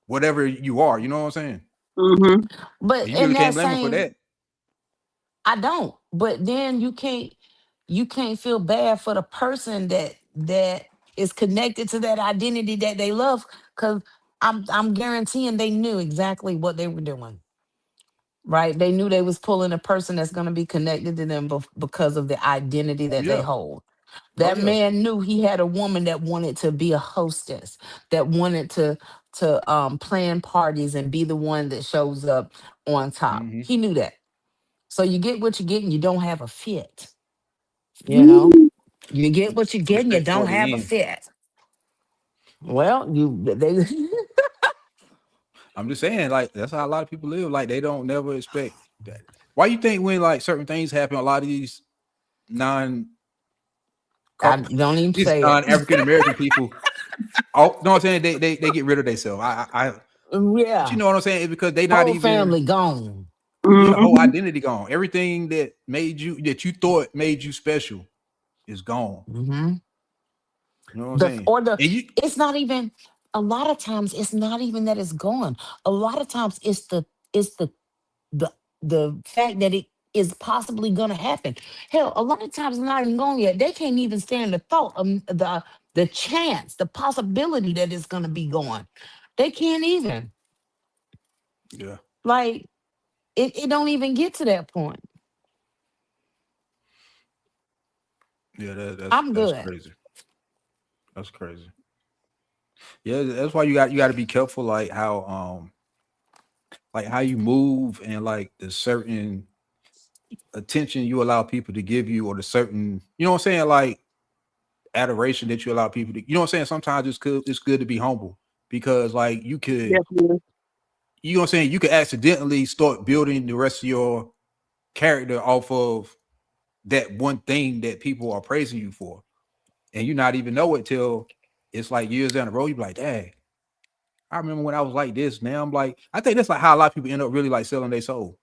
[SPEAKER 1] Whatever you are, you know what I'm saying?
[SPEAKER 3] Mm-hmm.
[SPEAKER 2] but
[SPEAKER 1] And you
[SPEAKER 2] in
[SPEAKER 1] really
[SPEAKER 2] that
[SPEAKER 1] can't blame them for
[SPEAKER 2] same,
[SPEAKER 1] that.
[SPEAKER 2] I don't. But then you can't feel bad for the person that is connected to that identity that they love, because I'm guaranteeing they knew exactly what they were doing. Right? They knew they was pulling a person that's going to be connected to them because of the identity that they
[SPEAKER 1] Yeah.
[SPEAKER 2] hold.
[SPEAKER 1] Oh
[SPEAKER 2] That
[SPEAKER 1] yeah.
[SPEAKER 2] man knew he had a woman that wanted to be a hostess, that wanted to plan parties and be the one that shows up on top.
[SPEAKER 1] Hmm.
[SPEAKER 2] He knew that. So you get what you get and you don't have a fit. You know? You get what you get and you
[SPEAKER 1] Especially
[SPEAKER 2] don't
[SPEAKER 1] toward
[SPEAKER 2] have
[SPEAKER 1] the
[SPEAKER 2] a
[SPEAKER 1] end.
[SPEAKER 2] fit. Well, you they
[SPEAKER 1] I'm just saying, like that's how a lot of people live. Like they don't never expect that. Why you think when like certain things happen, a lot of these non
[SPEAKER 2] I don't even
[SPEAKER 1] these
[SPEAKER 2] say it.
[SPEAKER 1] non African American people, oh, know what I'm saying? They get rid of themselves. But you
[SPEAKER 2] Yeah,
[SPEAKER 1] know what I'm saying? It's because they not
[SPEAKER 2] whole
[SPEAKER 1] even
[SPEAKER 2] family gone.
[SPEAKER 1] yeah, whole
[SPEAKER 3] Hmm.
[SPEAKER 1] identity gone. Everything that you thought made you special is gone.
[SPEAKER 2] Hmm.
[SPEAKER 1] You know what I'm
[SPEAKER 2] The
[SPEAKER 1] saying?
[SPEAKER 2] or the
[SPEAKER 1] And you
[SPEAKER 2] it's not even a lot of times it's not even that it's gone. A lot of times it's the the fact that it is possibly gonna happen. Hell, a lot of times it's not even gone yet. They can't even stand the thought of the chance, the possibility that it's gonna be gone. They can't even.
[SPEAKER 1] yeah,
[SPEAKER 2] Like it don't even get to that point.
[SPEAKER 1] yeah,
[SPEAKER 2] I'm
[SPEAKER 1] that's
[SPEAKER 2] good.
[SPEAKER 1] crazy. That's crazy. Yeah, that's why you got to be careful, like how you move and like the certain attention you allow people to give you, or the certain, you know what I'm saying, like adoration that you allow people to, you know what I'm saying. Sometimes it's good to be humble because like
[SPEAKER 3] Definitely.
[SPEAKER 1] you know what I'm saying, you could accidentally start building the rest of your character off of that one thing that people are praising you for, and you not even know it till it's like years down the road. You be like, dang, I remember when I was like this. Now I'm like, I think that's like how a lot of people end up really like selling their soul.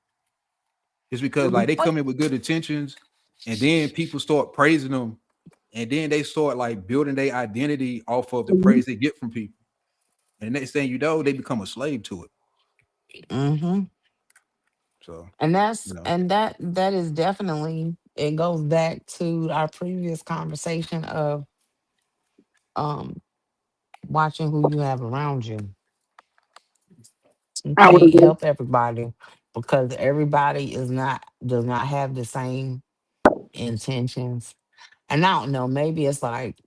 [SPEAKER 1] It's because
[SPEAKER 3] Mhm.
[SPEAKER 1] like they
[SPEAKER 2] But
[SPEAKER 1] come in with good intentions, and then people start praising them, and then they start like building their identity off of the
[SPEAKER 3] Mhm.
[SPEAKER 1] praise they get from people. And the next thing you know, they become a slave to it.
[SPEAKER 2] hmm
[SPEAKER 1] So,
[SPEAKER 2] and that's
[SPEAKER 1] you know,
[SPEAKER 2] and that is definitely it goes back to our previous conversation of um watching who you have around you. You
[SPEAKER 3] I would
[SPEAKER 2] can't
[SPEAKER 3] agree.
[SPEAKER 2] help everybody because everybody is not does not have the same intentions. And I don't know, maybe it's like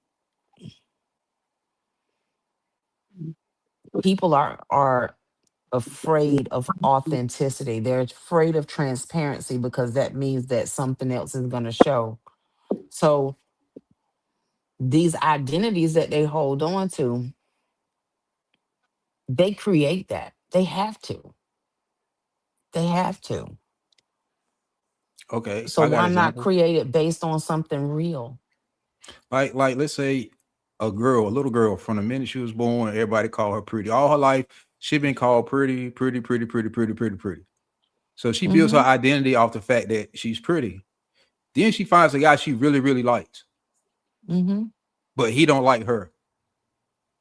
[SPEAKER 2] people are afraid of authenticity. They're afraid of transparency because that means that something else is going to show. So these identities that they hold on to, they create that. They have to. They have to.
[SPEAKER 1] okay,
[SPEAKER 2] So
[SPEAKER 1] I got
[SPEAKER 2] why
[SPEAKER 1] an
[SPEAKER 2] not
[SPEAKER 1] example.
[SPEAKER 2] create it based on something real?
[SPEAKER 1] Like let's say a little girl from the minute she was born, everybody called her pretty. All her life, she been called pretty, pretty, pretty, pretty, pretty, pretty, pretty. So she builds her
[SPEAKER 2] Mm-hmm.
[SPEAKER 1] identity off the fact that she's pretty. Then she finds a guy she really, really likes,
[SPEAKER 2] Mm-hmm.
[SPEAKER 1] but he don't like her.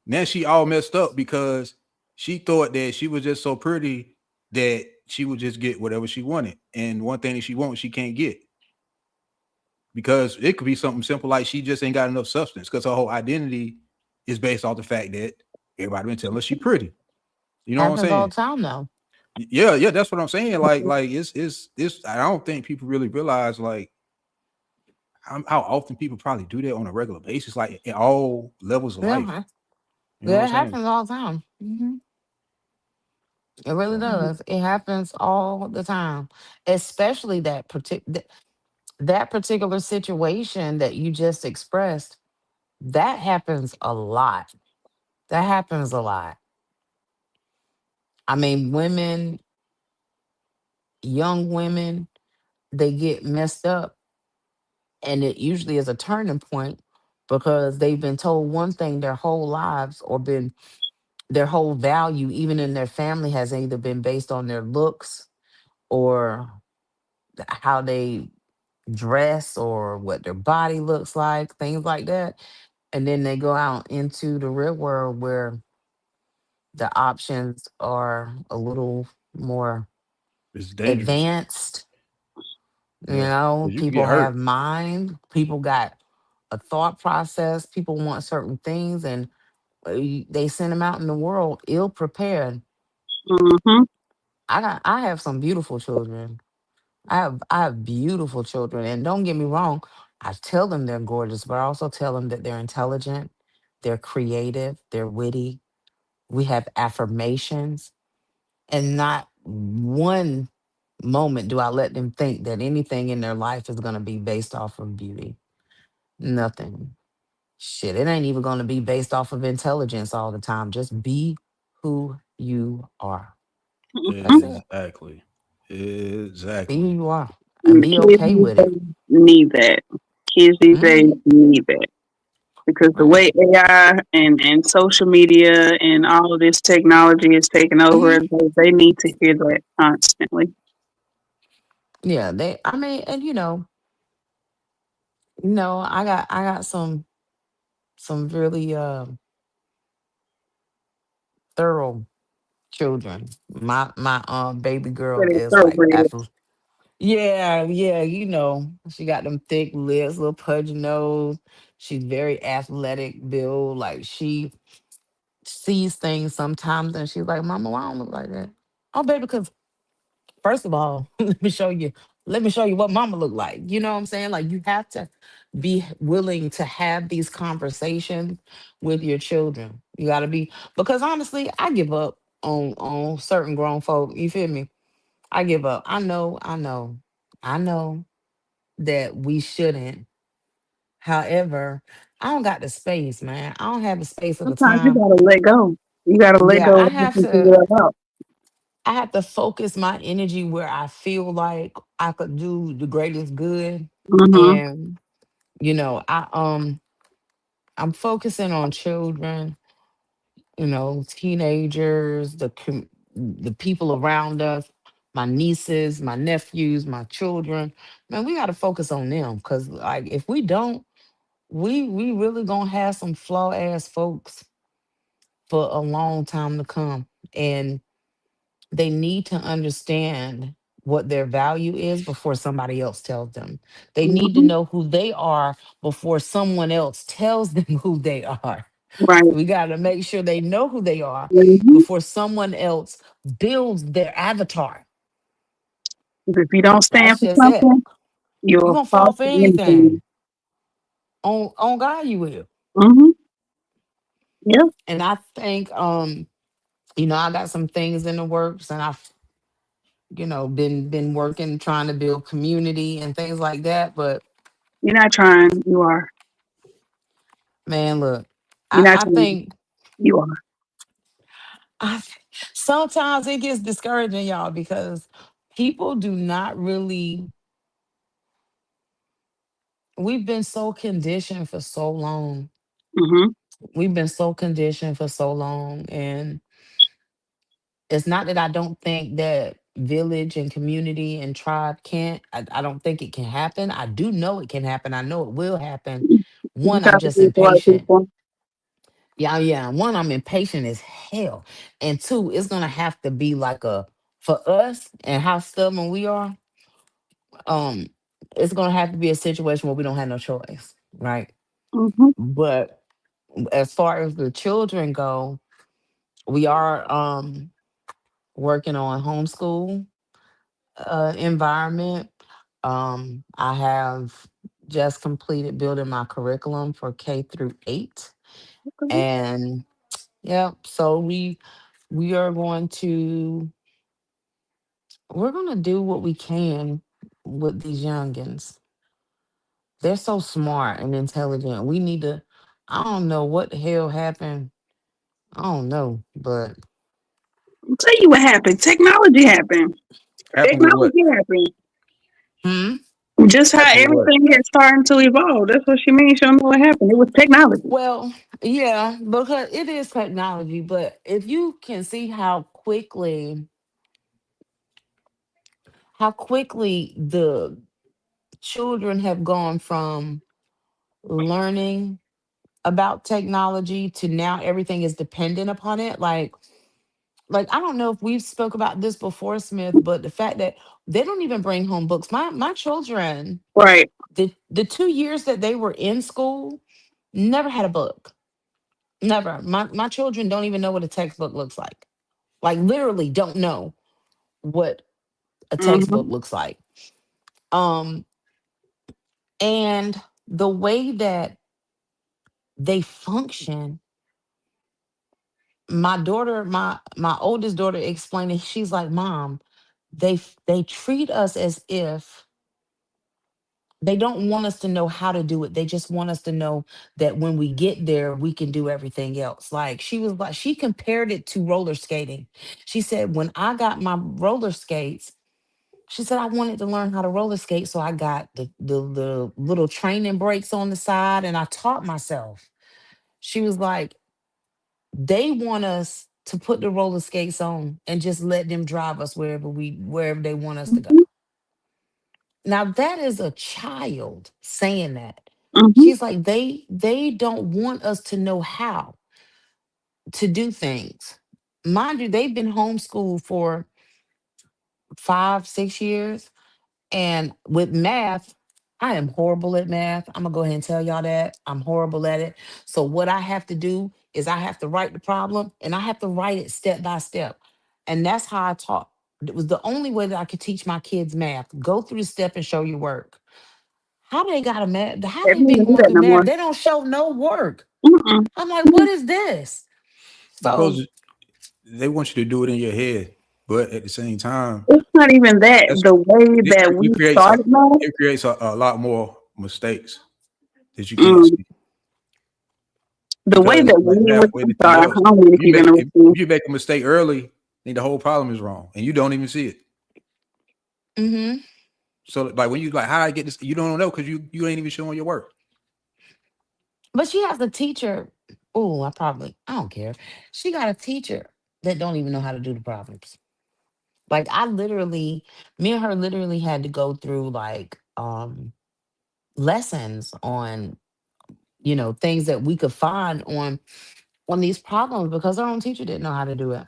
[SPEAKER 1] Now she all messed up because she thought that she was just so pretty that she would just get whatever she wanted. And one thing that she wants, she can't get, because it could be something simple like she just ain't got enough substance because her whole identity is based off the fact that everybody been telling her she pretty. You know what I'm
[SPEAKER 2] Happens all
[SPEAKER 1] saying?
[SPEAKER 2] the time though.
[SPEAKER 1] Yeah, yeah, that's what I'm saying. Like it's. I don't think people really realize like how often people probably do that on a regular basis, like in all levels of life.
[SPEAKER 2] Yeah.
[SPEAKER 1] You know what
[SPEAKER 2] Yeah,
[SPEAKER 1] I'm
[SPEAKER 2] it
[SPEAKER 1] saying?
[SPEAKER 2] happens all the time. It really
[SPEAKER 1] So
[SPEAKER 3] Mhm.
[SPEAKER 2] does. It happens all the time, especially that particular situation that you just expressed. That happens a lot. That happens a lot. I mean, women, young women, they get messed up, and it usually is a turning point because they've been told one thing their whole lives, or been their whole value, even in their family, has either been based on their looks or how they dress or what their body looks like, things like that. And then they go out into the real world where the options are a little more
[SPEAKER 1] it's dangerous.
[SPEAKER 2] advanced. You
[SPEAKER 1] Yeah,
[SPEAKER 2] know,
[SPEAKER 1] because you can
[SPEAKER 2] people
[SPEAKER 1] get
[SPEAKER 2] have
[SPEAKER 1] hurt.
[SPEAKER 2] mind, people got a thought process, people want certain things, and they send them out in the world ill prepared.
[SPEAKER 3] Mhm.
[SPEAKER 2] I have some beautiful children. I have beautiful children, and don't get me wrong, I tell them they're gorgeous, but I also tell them that they're intelligent, they're creative, they're witty. We have affirmations, and not one moment do I let them think that anything in their life is going to be based off of beauty. Nothing. Shit, it ain't even going to be based off of intelligence all the time. Just be who you are. That's it.
[SPEAKER 1] Exactly.
[SPEAKER 2] Be who
[SPEAKER 1] Exactly.
[SPEAKER 2] you are and
[SPEAKER 3] And the
[SPEAKER 2] be
[SPEAKER 3] kids
[SPEAKER 2] okay
[SPEAKER 3] these
[SPEAKER 2] with it.
[SPEAKER 3] days need that. Kids these days
[SPEAKER 2] Hmm.
[SPEAKER 3] need that because the
[SPEAKER 2] Right.
[SPEAKER 3] way AI and social media and all of this technology is taking over,
[SPEAKER 2] Hmm.
[SPEAKER 3] they need to hear that constantly.
[SPEAKER 2] Yeah, they. I mean, and I got some really thorough children. My baby girl
[SPEAKER 3] Pretty
[SPEAKER 2] is like
[SPEAKER 3] thoroughbred.
[SPEAKER 2] yeah, yeah, she got them thick lips, little pudgy nose. She's very athletic build. Like she sees things sometimes and she's like, Mama, why I don't look like that? Oh, baby, because first of all, let me show you what mama look like. You know what I'm saying? Like you have to be willing to have these conversations with your children. You gotta be because honestly, I give up on certain grown folk. You feel me? I give up. I know that we shouldn't. However, I don't got the space, man. I don't have the space of the
[SPEAKER 3] Sometimes you
[SPEAKER 2] time.
[SPEAKER 3] gotta let go. You gotta let
[SPEAKER 2] Yeah,
[SPEAKER 3] go
[SPEAKER 2] I
[SPEAKER 3] and let
[SPEAKER 2] have
[SPEAKER 3] them figure
[SPEAKER 2] to.
[SPEAKER 3] that out.
[SPEAKER 2] I have to focus my energy where I feel like I could do the greatest good.
[SPEAKER 3] Mm-hmm.
[SPEAKER 2] And I'm focusing on children, teenagers, the people around us, my nieces, my nephews, my children. Man, we got to focus on them cuz like if we don't, we really going to have some flaw ass folks for a long time to come. And they need to understand what their value is before somebody else tells them. They need to
[SPEAKER 3] Mm-hmm.
[SPEAKER 2] know who they are before someone else tells them who they are.
[SPEAKER 3] Right.
[SPEAKER 2] We got to make sure they know who they are
[SPEAKER 3] Mm-hmm.
[SPEAKER 2] before someone else builds their avatar.
[SPEAKER 3] If you don't stand
[SPEAKER 2] That's
[SPEAKER 3] for
[SPEAKER 2] just it.
[SPEAKER 3] something,
[SPEAKER 2] You're
[SPEAKER 3] you'll
[SPEAKER 2] going to fall
[SPEAKER 3] fall
[SPEAKER 2] for
[SPEAKER 3] for anything.
[SPEAKER 2] anything. On God you will.
[SPEAKER 3] Mm-hmm. Yeah.
[SPEAKER 2] And I think I got some things in the works and I've been working trying to build community and things like that, but
[SPEAKER 3] You're not trying. You are.
[SPEAKER 2] man, look,
[SPEAKER 3] You're not
[SPEAKER 2] I
[SPEAKER 3] trying.
[SPEAKER 2] think
[SPEAKER 3] You are.
[SPEAKER 2] I sometimes it gets discouraging, y'all, because people do not really. We've been so conditioned for so long.
[SPEAKER 3] Mm-hmm.
[SPEAKER 2] We've been so conditioned for so long, and it's not that I don't think that village and community and tribe can't. I don't think it can happen. I do know it can happen. I know it will happen.
[SPEAKER 3] You
[SPEAKER 2] One,
[SPEAKER 3] just
[SPEAKER 2] I'm
[SPEAKER 3] have to
[SPEAKER 2] just
[SPEAKER 3] be with the right
[SPEAKER 2] impatient.
[SPEAKER 3] people.
[SPEAKER 2] Yeah, yeah. One, I'm impatient as hell. And two, it's gonna have to be like for us and how stubborn we are, um, it's gonna have to be a situation where we don't have no choice, right?
[SPEAKER 3] Mm-hmm.
[SPEAKER 2] But as far as the children go, we are working on homeschool environment. I have just completed building my curriculum for K through 8.
[SPEAKER 3] Okay.
[SPEAKER 2] And yeah, so we are going to we're gonna do what we can with these youngins. They're so smart and intelligent. We need to. I don't know what the hell happened. I don't know, but
[SPEAKER 3] I'll tell you what happened. Technology happened.
[SPEAKER 1] Happened with what?
[SPEAKER 3] Technology happened.
[SPEAKER 2] hmm.
[SPEAKER 3] Just how
[SPEAKER 1] Happened with what?
[SPEAKER 3] everything had started to evolve. That's what she means. She don't know what happened. It was technology.
[SPEAKER 2] Well, yeah, because it is technology. But if you can see how quickly the children have gone from learning about technology to now everything is dependent upon it. Like I don't know if we've spoke about this before, Smith, but the fact that they don't even bring home books. My children,
[SPEAKER 3] Right.
[SPEAKER 2] the 2 years that they were in school, never had a book. Never. My children don't even know what a textbook looks like. Like literally don't know what a textbook
[SPEAKER 3] Mm-hmm.
[SPEAKER 2] looks like. Um, and the way that they function, my oldest daughter explained it. She's like, Mom, they treat us as if they don't want us to know how to do it. They just want us to know that when we get there, we can do everything else. Like she compared it to roller skating. She said, when I got my roller skates, She said, I wanted to learn how to roller skate. So I got the little training breaks on the side and I taught myself. She was like, they want us to put the roller skates on and just let them drive us wherever they want us to go.
[SPEAKER 3] Mhm.
[SPEAKER 2] Now that is a child saying that.
[SPEAKER 3] Mhm.
[SPEAKER 2] She's like, they don't want us to know how to do things. Mind you, they've been homeschooled for 5, 6 years. And with math, I am horrible at math. I'm gonna go ahead and tell y'all that. I'm horrible at it. So what I have to do is I have to write the problem and I have to write it step by step. And that's how I taught. It was the only way that I could teach my kids math. Go through the step and show your work. How they got a math? How
[SPEAKER 3] They
[SPEAKER 2] they
[SPEAKER 3] don't
[SPEAKER 2] been
[SPEAKER 3] even do
[SPEAKER 2] going
[SPEAKER 3] that
[SPEAKER 2] through
[SPEAKER 3] no more.
[SPEAKER 2] math? They don't show no work.
[SPEAKER 3] Mm-mm.
[SPEAKER 2] I'm like, what is this? So
[SPEAKER 1] Because they want you to do it in your head, but at the same time,
[SPEAKER 3] It's not even that.
[SPEAKER 1] that's
[SPEAKER 3] The way
[SPEAKER 1] it,
[SPEAKER 3] that
[SPEAKER 1] it
[SPEAKER 3] we
[SPEAKER 1] creates a
[SPEAKER 3] started math,
[SPEAKER 1] it creates a lot more mistakes that you can't
[SPEAKER 3] mm,
[SPEAKER 1] see.
[SPEAKER 3] the way
[SPEAKER 1] Because
[SPEAKER 3] that
[SPEAKER 1] like
[SPEAKER 3] we
[SPEAKER 1] math
[SPEAKER 3] were,
[SPEAKER 1] or
[SPEAKER 3] I'm
[SPEAKER 1] anything
[SPEAKER 3] sorry, I
[SPEAKER 1] else,
[SPEAKER 3] don't mean to
[SPEAKER 1] if you
[SPEAKER 3] keep
[SPEAKER 1] make if,
[SPEAKER 3] interrupting.
[SPEAKER 1] if you make a mistake early, then the whole problem is wrong, and you don't even see it.
[SPEAKER 2] hmm
[SPEAKER 1] So like when you like how I get this, you don't know because you ain't even showing your work.
[SPEAKER 2] but she has a teacher. Oh, I don't care. She got a teacher that don't even know how to do the problems. Like me and her literally had to go through like lessons on, things that we could find on these problems because our own teacher didn't know how to do it.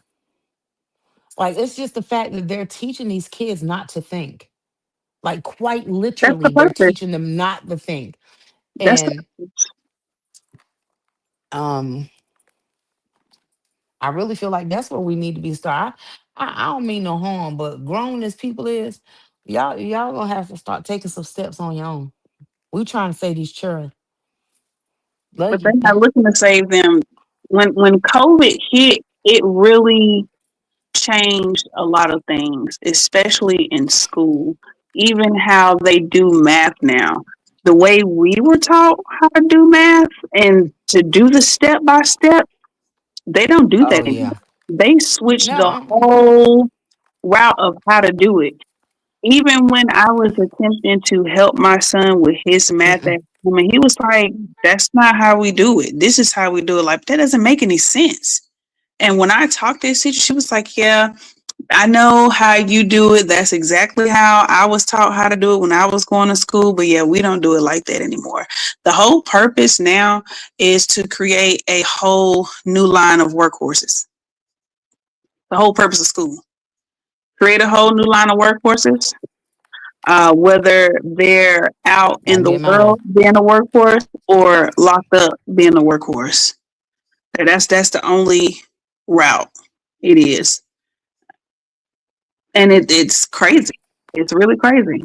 [SPEAKER 2] Like it's just the fact that they're teaching these kids not to think. Like quite
[SPEAKER 3] That's the
[SPEAKER 2] literally, they're
[SPEAKER 3] purpose.
[SPEAKER 2] teaching them not to think.
[SPEAKER 3] That's the
[SPEAKER 2] And um I really feel like that's where we need to be started. I don't mean no harm, but grown as people is, y'all gonna have to start taking some steps on your own. We trying to say these children,
[SPEAKER 3] but
[SPEAKER 2] love
[SPEAKER 3] they're
[SPEAKER 2] you.
[SPEAKER 3] not looking to save them. When COVID hit, it really changed a lot of things, especially in school. Even how they do math now. The way we were taught how to do math and to do the step by step, they don't do
[SPEAKER 2] Oh
[SPEAKER 3] that anymore.
[SPEAKER 2] yeah.
[SPEAKER 3] They switched
[SPEAKER 2] No.
[SPEAKER 3] the whole route of how to do it. Even when I was attempting to help my son with his math
[SPEAKER 2] Mm-mm.
[SPEAKER 3] at home, and he was like, "That's not how we do it. This is how we do it." Like that doesn't make any sense. And when I talked to his teacher, she was like, "Yeah, I know how you do it. That's exactly how I was taught how to do it when I was going to school. But yeah, we don't do it like that anymore. The whole purpose now is to create a whole new line of workhorses. The whole purpose of school. Create a whole new line of workhorses, whether they're out
[SPEAKER 2] I
[SPEAKER 3] in the
[SPEAKER 2] get mine.
[SPEAKER 3] world being a workhorse or locked up being a workhorse. That's the only route it is. And it's crazy. It's really crazy.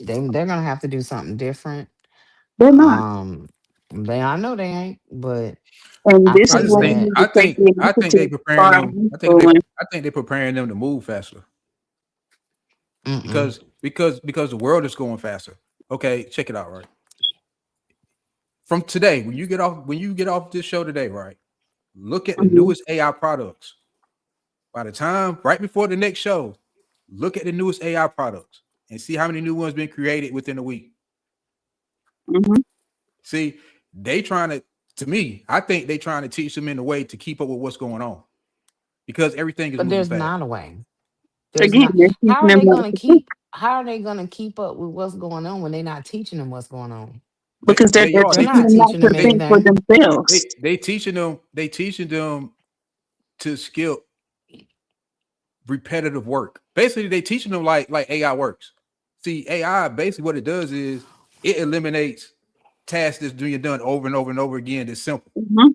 [SPEAKER 2] They're gonna have to do something different.
[SPEAKER 3] They're not.
[SPEAKER 2] Um, I know they ain't, but
[SPEAKER 3] And
[SPEAKER 2] I
[SPEAKER 3] this
[SPEAKER 1] I
[SPEAKER 3] is
[SPEAKER 2] think
[SPEAKER 1] just
[SPEAKER 3] when we
[SPEAKER 1] think
[SPEAKER 2] that
[SPEAKER 3] need to take the
[SPEAKER 1] I think they
[SPEAKER 3] initiative to
[SPEAKER 1] preparing
[SPEAKER 3] start
[SPEAKER 1] them.
[SPEAKER 3] homeschooling.
[SPEAKER 1] I think they preparing them to move faster
[SPEAKER 2] mm-mm.
[SPEAKER 1] because the world is going faster. Okay, check it out. Right from today, when you get off this show today, right? Look at the
[SPEAKER 3] Mhm,
[SPEAKER 1] newest AI products. By the time right before the next show, look at the newest AI products and see how many new ones been created within a week.
[SPEAKER 3] mhm.
[SPEAKER 1] See, they trying to me, I think they trying to teach them in a way to keep up with what's going on because everything is
[SPEAKER 2] But
[SPEAKER 1] moving
[SPEAKER 2] there's
[SPEAKER 1] fast.
[SPEAKER 2] not a way. There's
[SPEAKER 3] Again,
[SPEAKER 2] not.
[SPEAKER 3] they're teaching them not to think
[SPEAKER 2] How are they gonna keep up with what's going on when they're not teaching them what's going on?
[SPEAKER 3] because
[SPEAKER 1] They are
[SPEAKER 2] They're
[SPEAKER 3] they're teaching
[SPEAKER 2] not
[SPEAKER 3] them not
[SPEAKER 2] teaching
[SPEAKER 3] to
[SPEAKER 2] them
[SPEAKER 1] they
[SPEAKER 3] think for
[SPEAKER 2] anything.
[SPEAKER 3] themselves.
[SPEAKER 1] they teaching them to skill repetitive work. Basically, they teaching them like AI works. See, AI basically what it does is it eliminates tasks that's being done over and over and over again. That's simple.
[SPEAKER 3] Mhm.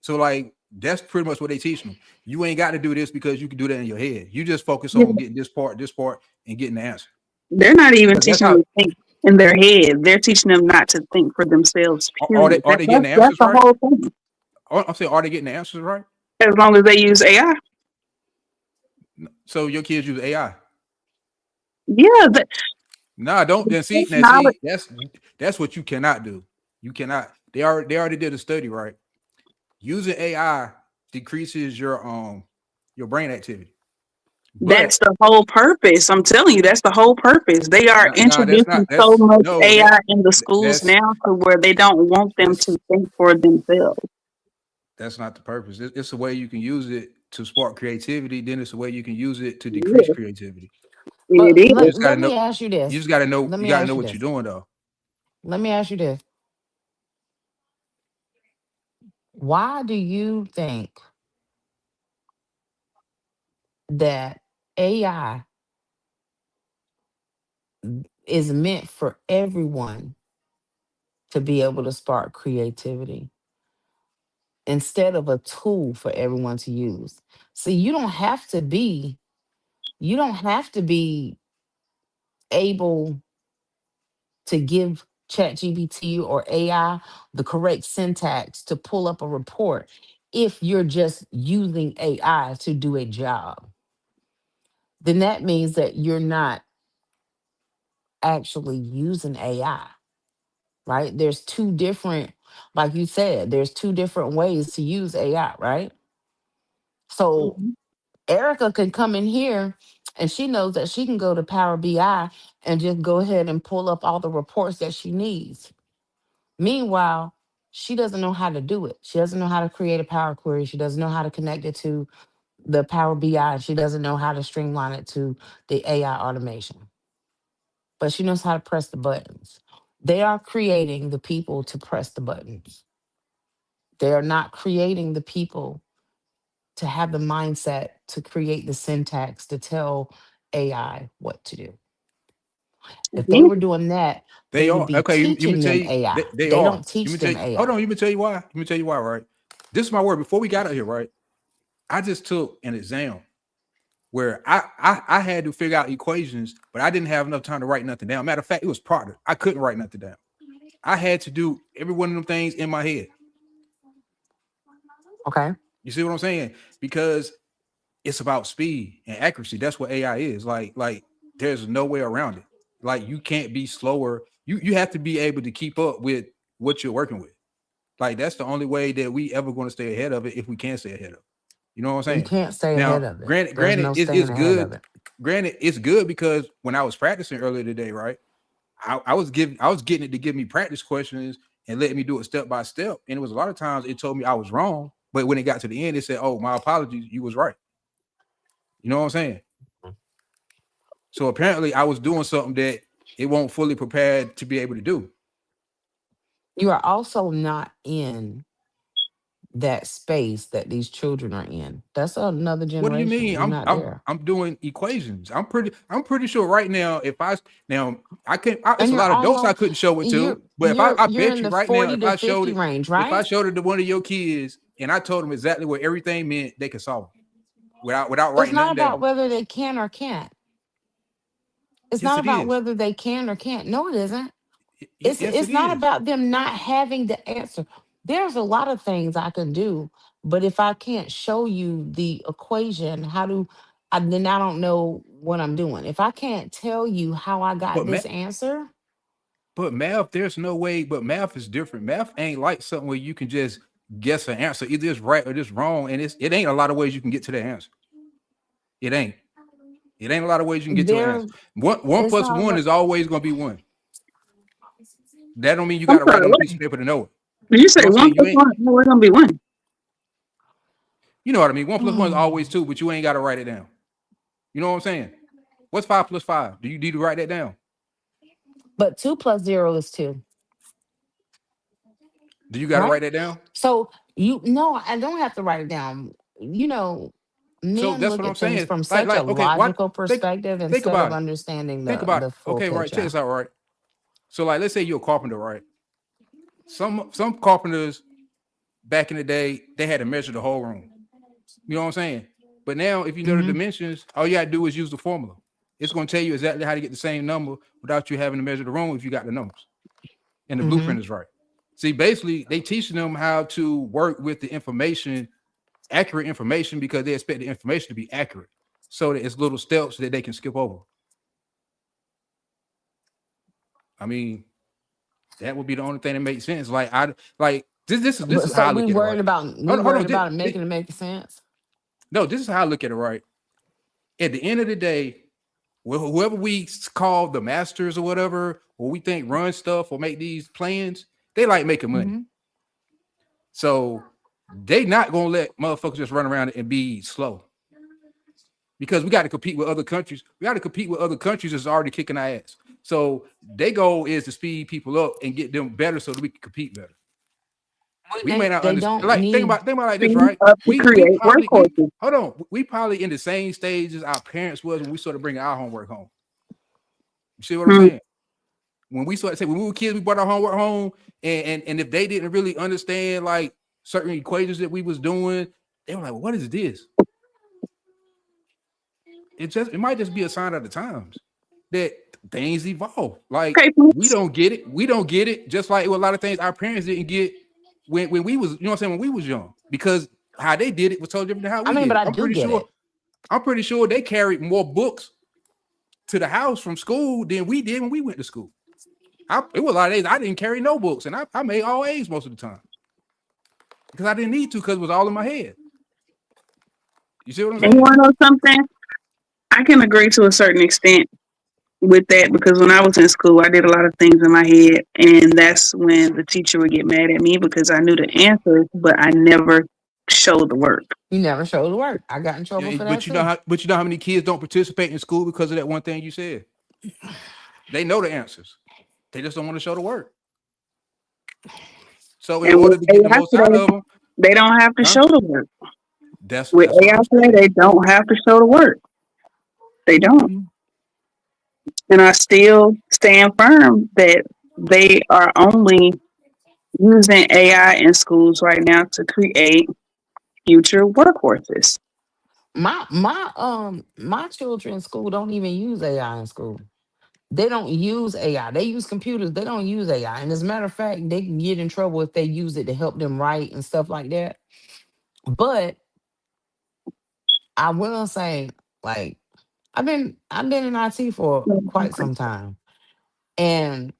[SPEAKER 1] So like that's pretty much what they teach them. You ain't got to do this because you can do that in your head. You just focus
[SPEAKER 3] Yeah,
[SPEAKER 1] on getting this part, and getting the answer.
[SPEAKER 3] they're not even
[SPEAKER 1] That's
[SPEAKER 3] teaching
[SPEAKER 1] how
[SPEAKER 3] them to think in their head. They're teaching them not to think for themselves. Period.
[SPEAKER 1] are they getting the
[SPEAKER 3] That's
[SPEAKER 1] answers
[SPEAKER 3] the
[SPEAKER 1] right?
[SPEAKER 3] whole thing.
[SPEAKER 1] I'm saying are they getting the answers right?
[SPEAKER 3] As long as they use AI.
[SPEAKER 1] So your kids use AI.
[SPEAKER 3] Yeah,
[SPEAKER 1] Nah, don't
[SPEAKER 3] the
[SPEAKER 1] then see now
[SPEAKER 3] technology.
[SPEAKER 1] see that's what you cannot do. You cannot. They already did a study, right? Using AI decreases your brain activity. But
[SPEAKER 3] That's the whole purpose. I'm telling you, that's the whole purpose. They are
[SPEAKER 1] nah, that's
[SPEAKER 3] introducing
[SPEAKER 1] not.
[SPEAKER 3] so
[SPEAKER 1] That's
[SPEAKER 3] much
[SPEAKER 1] no.
[SPEAKER 3] AI in the schools
[SPEAKER 1] That's
[SPEAKER 3] now to where they don't want them
[SPEAKER 1] that's
[SPEAKER 3] to think for themselves.
[SPEAKER 1] that's not the purpose. It's a way you can use it to spark creativity. Then it's a way you can use it to decrease
[SPEAKER 3] Yeah,
[SPEAKER 1] creativity.
[SPEAKER 2] But
[SPEAKER 3] it
[SPEAKER 1] You
[SPEAKER 3] is.
[SPEAKER 1] just gotta
[SPEAKER 2] let
[SPEAKER 1] know.
[SPEAKER 2] me ask you
[SPEAKER 1] You
[SPEAKER 2] this.
[SPEAKER 1] just gotta know.
[SPEAKER 2] Let
[SPEAKER 1] You
[SPEAKER 2] me
[SPEAKER 1] gotta
[SPEAKER 2] ask
[SPEAKER 1] know
[SPEAKER 2] you
[SPEAKER 1] what you're
[SPEAKER 2] this.
[SPEAKER 1] doing though.
[SPEAKER 2] Let me ask you this. Why do you think that AI is meant for everyone to be able to spark creativity instead of a tool for everyone to use? See, you don't have to be able to give ChatGPT or AI the correct syntax to pull up a report if you're just using AI to do a job. Then that means that you're not actually using AI, right? There's two different, like you said, there's two different ways to use AI, right? So
[SPEAKER 3] Mhm.
[SPEAKER 2] Erica can come in here and she knows that she can go to Power BI and just go ahead and pull up all the reports that she needs. Meanwhile, she doesn't know how to do it. She doesn't know how to create a Power Query. She doesn't know how to connect it to the Power BI. She doesn't know how to streamline it to the AI automation, but she knows how to press the buttons. They are creating the people to press the buttons. They are not creating the people to have the mindset to create the syntax to tell AI what to do. If they
[SPEAKER 3] Yeah.
[SPEAKER 2] were doing that,
[SPEAKER 1] They
[SPEAKER 2] they would
[SPEAKER 1] are
[SPEAKER 2] be
[SPEAKER 1] okay. You me
[SPEAKER 2] teaching
[SPEAKER 1] tell
[SPEAKER 2] them
[SPEAKER 1] you.
[SPEAKER 2] AI.
[SPEAKER 1] They
[SPEAKER 2] They
[SPEAKER 1] are.
[SPEAKER 2] don't
[SPEAKER 1] You
[SPEAKER 2] teach
[SPEAKER 1] me tell
[SPEAKER 2] them
[SPEAKER 1] you. Hold
[SPEAKER 2] AI.
[SPEAKER 1] on. You me tell you why. Let me tell you why. Right. This is my word. Before we got out here, right? I just took an exam where I had to figure out equations, but I didn't have enough time to write nothing down. Matter of fact, it was product. I couldn't write nothing down. I had to do every one of them things in my head.
[SPEAKER 2] Okay.
[SPEAKER 1] You see what I'm saying? Because it's about speed and accuracy. That's what AI is. Like there's no way around it. Like you can't be slower. You have to be able to keep up with what you're working with. Like that's the only way that we ever going to stay ahead of it if we can stay ahead of it. You know what I'm
[SPEAKER 2] You
[SPEAKER 1] saying?
[SPEAKER 2] can't stay ahead
[SPEAKER 1] Now,
[SPEAKER 2] of it. There's
[SPEAKER 1] granted,
[SPEAKER 2] no
[SPEAKER 1] it's
[SPEAKER 2] staying ahead of
[SPEAKER 1] good.
[SPEAKER 2] it.
[SPEAKER 1] Granted, it's good because when I was practicing earlier today, right? I was getting it to give me practice questions and letting me do it step by step. And it was a lot of times it told me I was wrong, but when it got to the end, it said, "Oh, my apologies, you was right." You know what I'm saying? So apparently, I was doing something that it won't fully prepared to be able to do.
[SPEAKER 2] You are also not in that space that these children are in. That's another
[SPEAKER 1] What do you
[SPEAKER 2] generation.
[SPEAKER 1] mean?
[SPEAKER 2] You're not
[SPEAKER 1] I'm
[SPEAKER 2] there.
[SPEAKER 1] I'm doing equations. I'm pretty sure right now if I now I can't it's
[SPEAKER 2] And
[SPEAKER 1] a
[SPEAKER 2] you're
[SPEAKER 1] lot of adults I
[SPEAKER 2] almost
[SPEAKER 1] couldn't show it to, but if
[SPEAKER 2] you're
[SPEAKER 1] I
[SPEAKER 2] you're
[SPEAKER 1] bet
[SPEAKER 2] in
[SPEAKER 1] you
[SPEAKER 2] the
[SPEAKER 1] right now
[SPEAKER 2] 40 to 50 range,
[SPEAKER 1] if I
[SPEAKER 2] right?
[SPEAKER 1] showed it to one of your kids and I told them exactly what everything meant, they could solve it without
[SPEAKER 2] It's
[SPEAKER 1] writing
[SPEAKER 2] not
[SPEAKER 1] nothing
[SPEAKER 2] about
[SPEAKER 1] down.
[SPEAKER 2] whether they can or can't. It's
[SPEAKER 1] Yes,
[SPEAKER 2] not
[SPEAKER 1] it
[SPEAKER 2] about
[SPEAKER 1] is.
[SPEAKER 2] whether they can or can't. No, it isn't. It's
[SPEAKER 1] Yes, it
[SPEAKER 2] it's not
[SPEAKER 1] is.
[SPEAKER 2] about them not having the answer. There's a lot of things I can do, but if I can't show you the equation, then I don't know what I'm doing. If I can't tell you how I got
[SPEAKER 1] But
[SPEAKER 2] this
[SPEAKER 1] math,
[SPEAKER 2] answer,
[SPEAKER 1] but math, there's no way. But math is different. Math ain't like something where you can just guess an answer. Either it's right or it's wrong, and it ain't a lot of ways you can get to the answer. It ain't. It ain't a lot of ways you can get to an answer.
[SPEAKER 2] there
[SPEAKER 1] One
[SPEAKER 2] it's
[SPEAKER 1] plus
[SPEAKER 2] not
[SPEAKER 1] one
[SPEAKER 2] about
[SPEAKER 1] is always gonna be one. That don't mean you got
[SPEAKER 3] I'm
[SPEAKER 1] to write
[SPEAKER 3] sorry.
[SPEAKER 1] on a
[SPEAKER 3] What
[SPEAKER 1] piece of paper to know it.
[SPEAKER 3] did you say?
[SPEAKER 1] You know what I'm
[SPEAKER 3] One
[SPEAKER 1] saying? You
[SPEAKER 3] plus
[SPEAKER 1] ain't.
[SPEAKER 3] one. No, we're gonna be one.
[SPEAKER 1] You know what I mean? One plus one is always two, but you ain't got to write it down. You know what I'm saying? What's five plus five? Do you need to write that down?
[SPEAKER 2] but 2 plus 0 is 2,
[SPEAKER 1] Do you got to
[SPEAKER 2] right?
[SPEAKER 1] write that down?
[SPEAKER 2] So you no, I don't have to write it down. You know,
[SPEAKER 1] So
[SPEAKER 2] men
[SPEAKER 1] that's
[SPEAKER 2] look
[SPEAKER 1] what I'm
[SPEAKER 2] at things
[SPEAKER 1] saying.
[SPEAKER 2] from such a
[SPEAKER 1] Okay, what?
[SPEAKER 2] logical
[SPEAKER 1] Think
[SPEAKER 2] perspective
[SPEAKER 1] think
[SPEAKER 2] instead of
[SPEAKER 1] about it.
[SPEAKER 2] understanding
[SPEAKER 1] Think
[SPEAKER 2] the
[SPEAKER 1] about it.
[SPEAKER 2] the full
[SPEAKER 1] Okay, right. Check
[SPEAKER 2] picture.
[SPEAKER 1] this out, right? So like, let's say you're a carpenter, right? Some carpenters back in the day they had to measure the whole room. You know what I'm saying? But now, if you know the
[SPEAKER 2] Hmm.
[SPEAKER 1] dimensions, all you gotta do is use the formula. It's gonna tell you exactly how to get the same number without you having to measure the room if you got the numbers and the
[SPEAKER 2] Hmm.
[SPEAKER 1] blueprint is right. See, basically, they teaching them how to work with the information, accurate information, because they expect the information to be accurate, so that it's little steps that they can skip over. I mean, that would be the only thing that makes sense. Like I like this
[SPEAKER 2] But
[SPEAKER 1] is
[SPEAKER 2] so
[SPEAKER 1] how I look at it, right?
[SPEAKER 2] we
[SPEAKER 1] Hold
[SPEAKER 2] worried
[SPEAKER 1] on,
[SPEAKER 2] about it making it make sense.
[SPEAKER 1] no, this is how I look at it, right? At the end of the day, whoever we call the masters or whatever, or we think run stuff or make these plans, they like making money.
[SPEAKER 2] Hmm.
[SPEAKER 1] So they not gonna let motherfuckers just run around and be slow because we got to compete with other countries. We got to compete with other countries that's already kicking our ass. So their goal is to speed people up and get them better so that we can compete better. We may not
[SPEAKER 2] They
[SPEAKER 1] understand.
[SPEAKER 2] don't
[SPEAKER 1] Like
[SPEAKER 2] need.
[SPEAKER 1] think about like this,
[SPEAKER 3] Speed
[SPEAKER 1] right?
[SPEAKER 3] up to
[SPEAKER 1] We
[SPEAKER 3] create
[SPEAKER 1] probably we
[SPEAKER 3] workhorses.
[SPEAKER 1] hold on. We probably in the same stage as our parents was when we started bringing our homework home. You see what I'm
[SPEAKER 3] Hmm.
[SPEAKER 1] saying? When we started say when we were kids, we brought our homework home, and if they didn't really understand like certain equations that we was doing, they were like, well, "What is this?" It might just be a sign of the times that things evolve. Like
[SPEAKER 3] Okay,
[SPEAKER 1] we don't get it. We don't get it. Just like with a lot of things our parents didn't get when we was, you know what I'm saying, when we was young. Because how they did it was totally different than how
[SPEAKER 2] I
[SPEAKER 1] we
[SPEAKER 2] mean,
[SPEAKER 1] did
[SPEAKER 2] but
[SPEAKER 1] it.
[SPEAKER 2] I do get it.
[SPEAKER 1] I'm pretty sure they carried more books to the house from school than we did when we went to school. It was a lot of days I didn't carry no books, and I made all A's most of the time because I didn't need to because it was all in my head. You see what I'm
[SPEAKER 3] and you
[SPEAKER 1] saying?
[SPEAKER 3] want to know something? I can agree to a certain extent with that because when I was in school, I did a lot of things in my head, and that's when the teacher would get mad at me because I knew the answers, but I never showed the work.
[SPEAKER 2] You never showed the work. I got in trouble
[SPEAKER 1] Yeah,
[SPEAKER 2] for that too.
[SPEAKER 1] but you know how many kids don't participate in school because of that one thing you said. They know the answers. They just don't want to show the work. So in
[SPEAKER 3] And
[SPEAKER 1] order
[SPEAKER 3] with
[SPEAKER 1] to get the
[SPEAKER 3] AI
[SPEAKER 1] most out
[SPEAKER 3] today,
[SPEAKER 1] of them,
[SPEAKER 3] they don't have to
[SPEAKER 1] huh?
[SPEAKER 3] show the work. With
[SPEAKER 1] That's what
[SPEAKER 3] AI
[SPEAKER 1] I'm
[SPEAKER 3] today,
[SPEAKER 1] saying.
[SPEAKER 3] they don't have to show the work. They don't.
[SPEAKER 2] Mhm.
[SPEAKER 3] And I still stand firm that they are only using AI in schools right now to create future workhorses.
[SPEAKER 2] My children in school don't even use AI in school. They don't use AI. They use computers. They don't use AI. And as a matter of fact, they can get in trouble if they use it to help them write and stuff like that. But I will say, like, I've been in IT for quite some time. And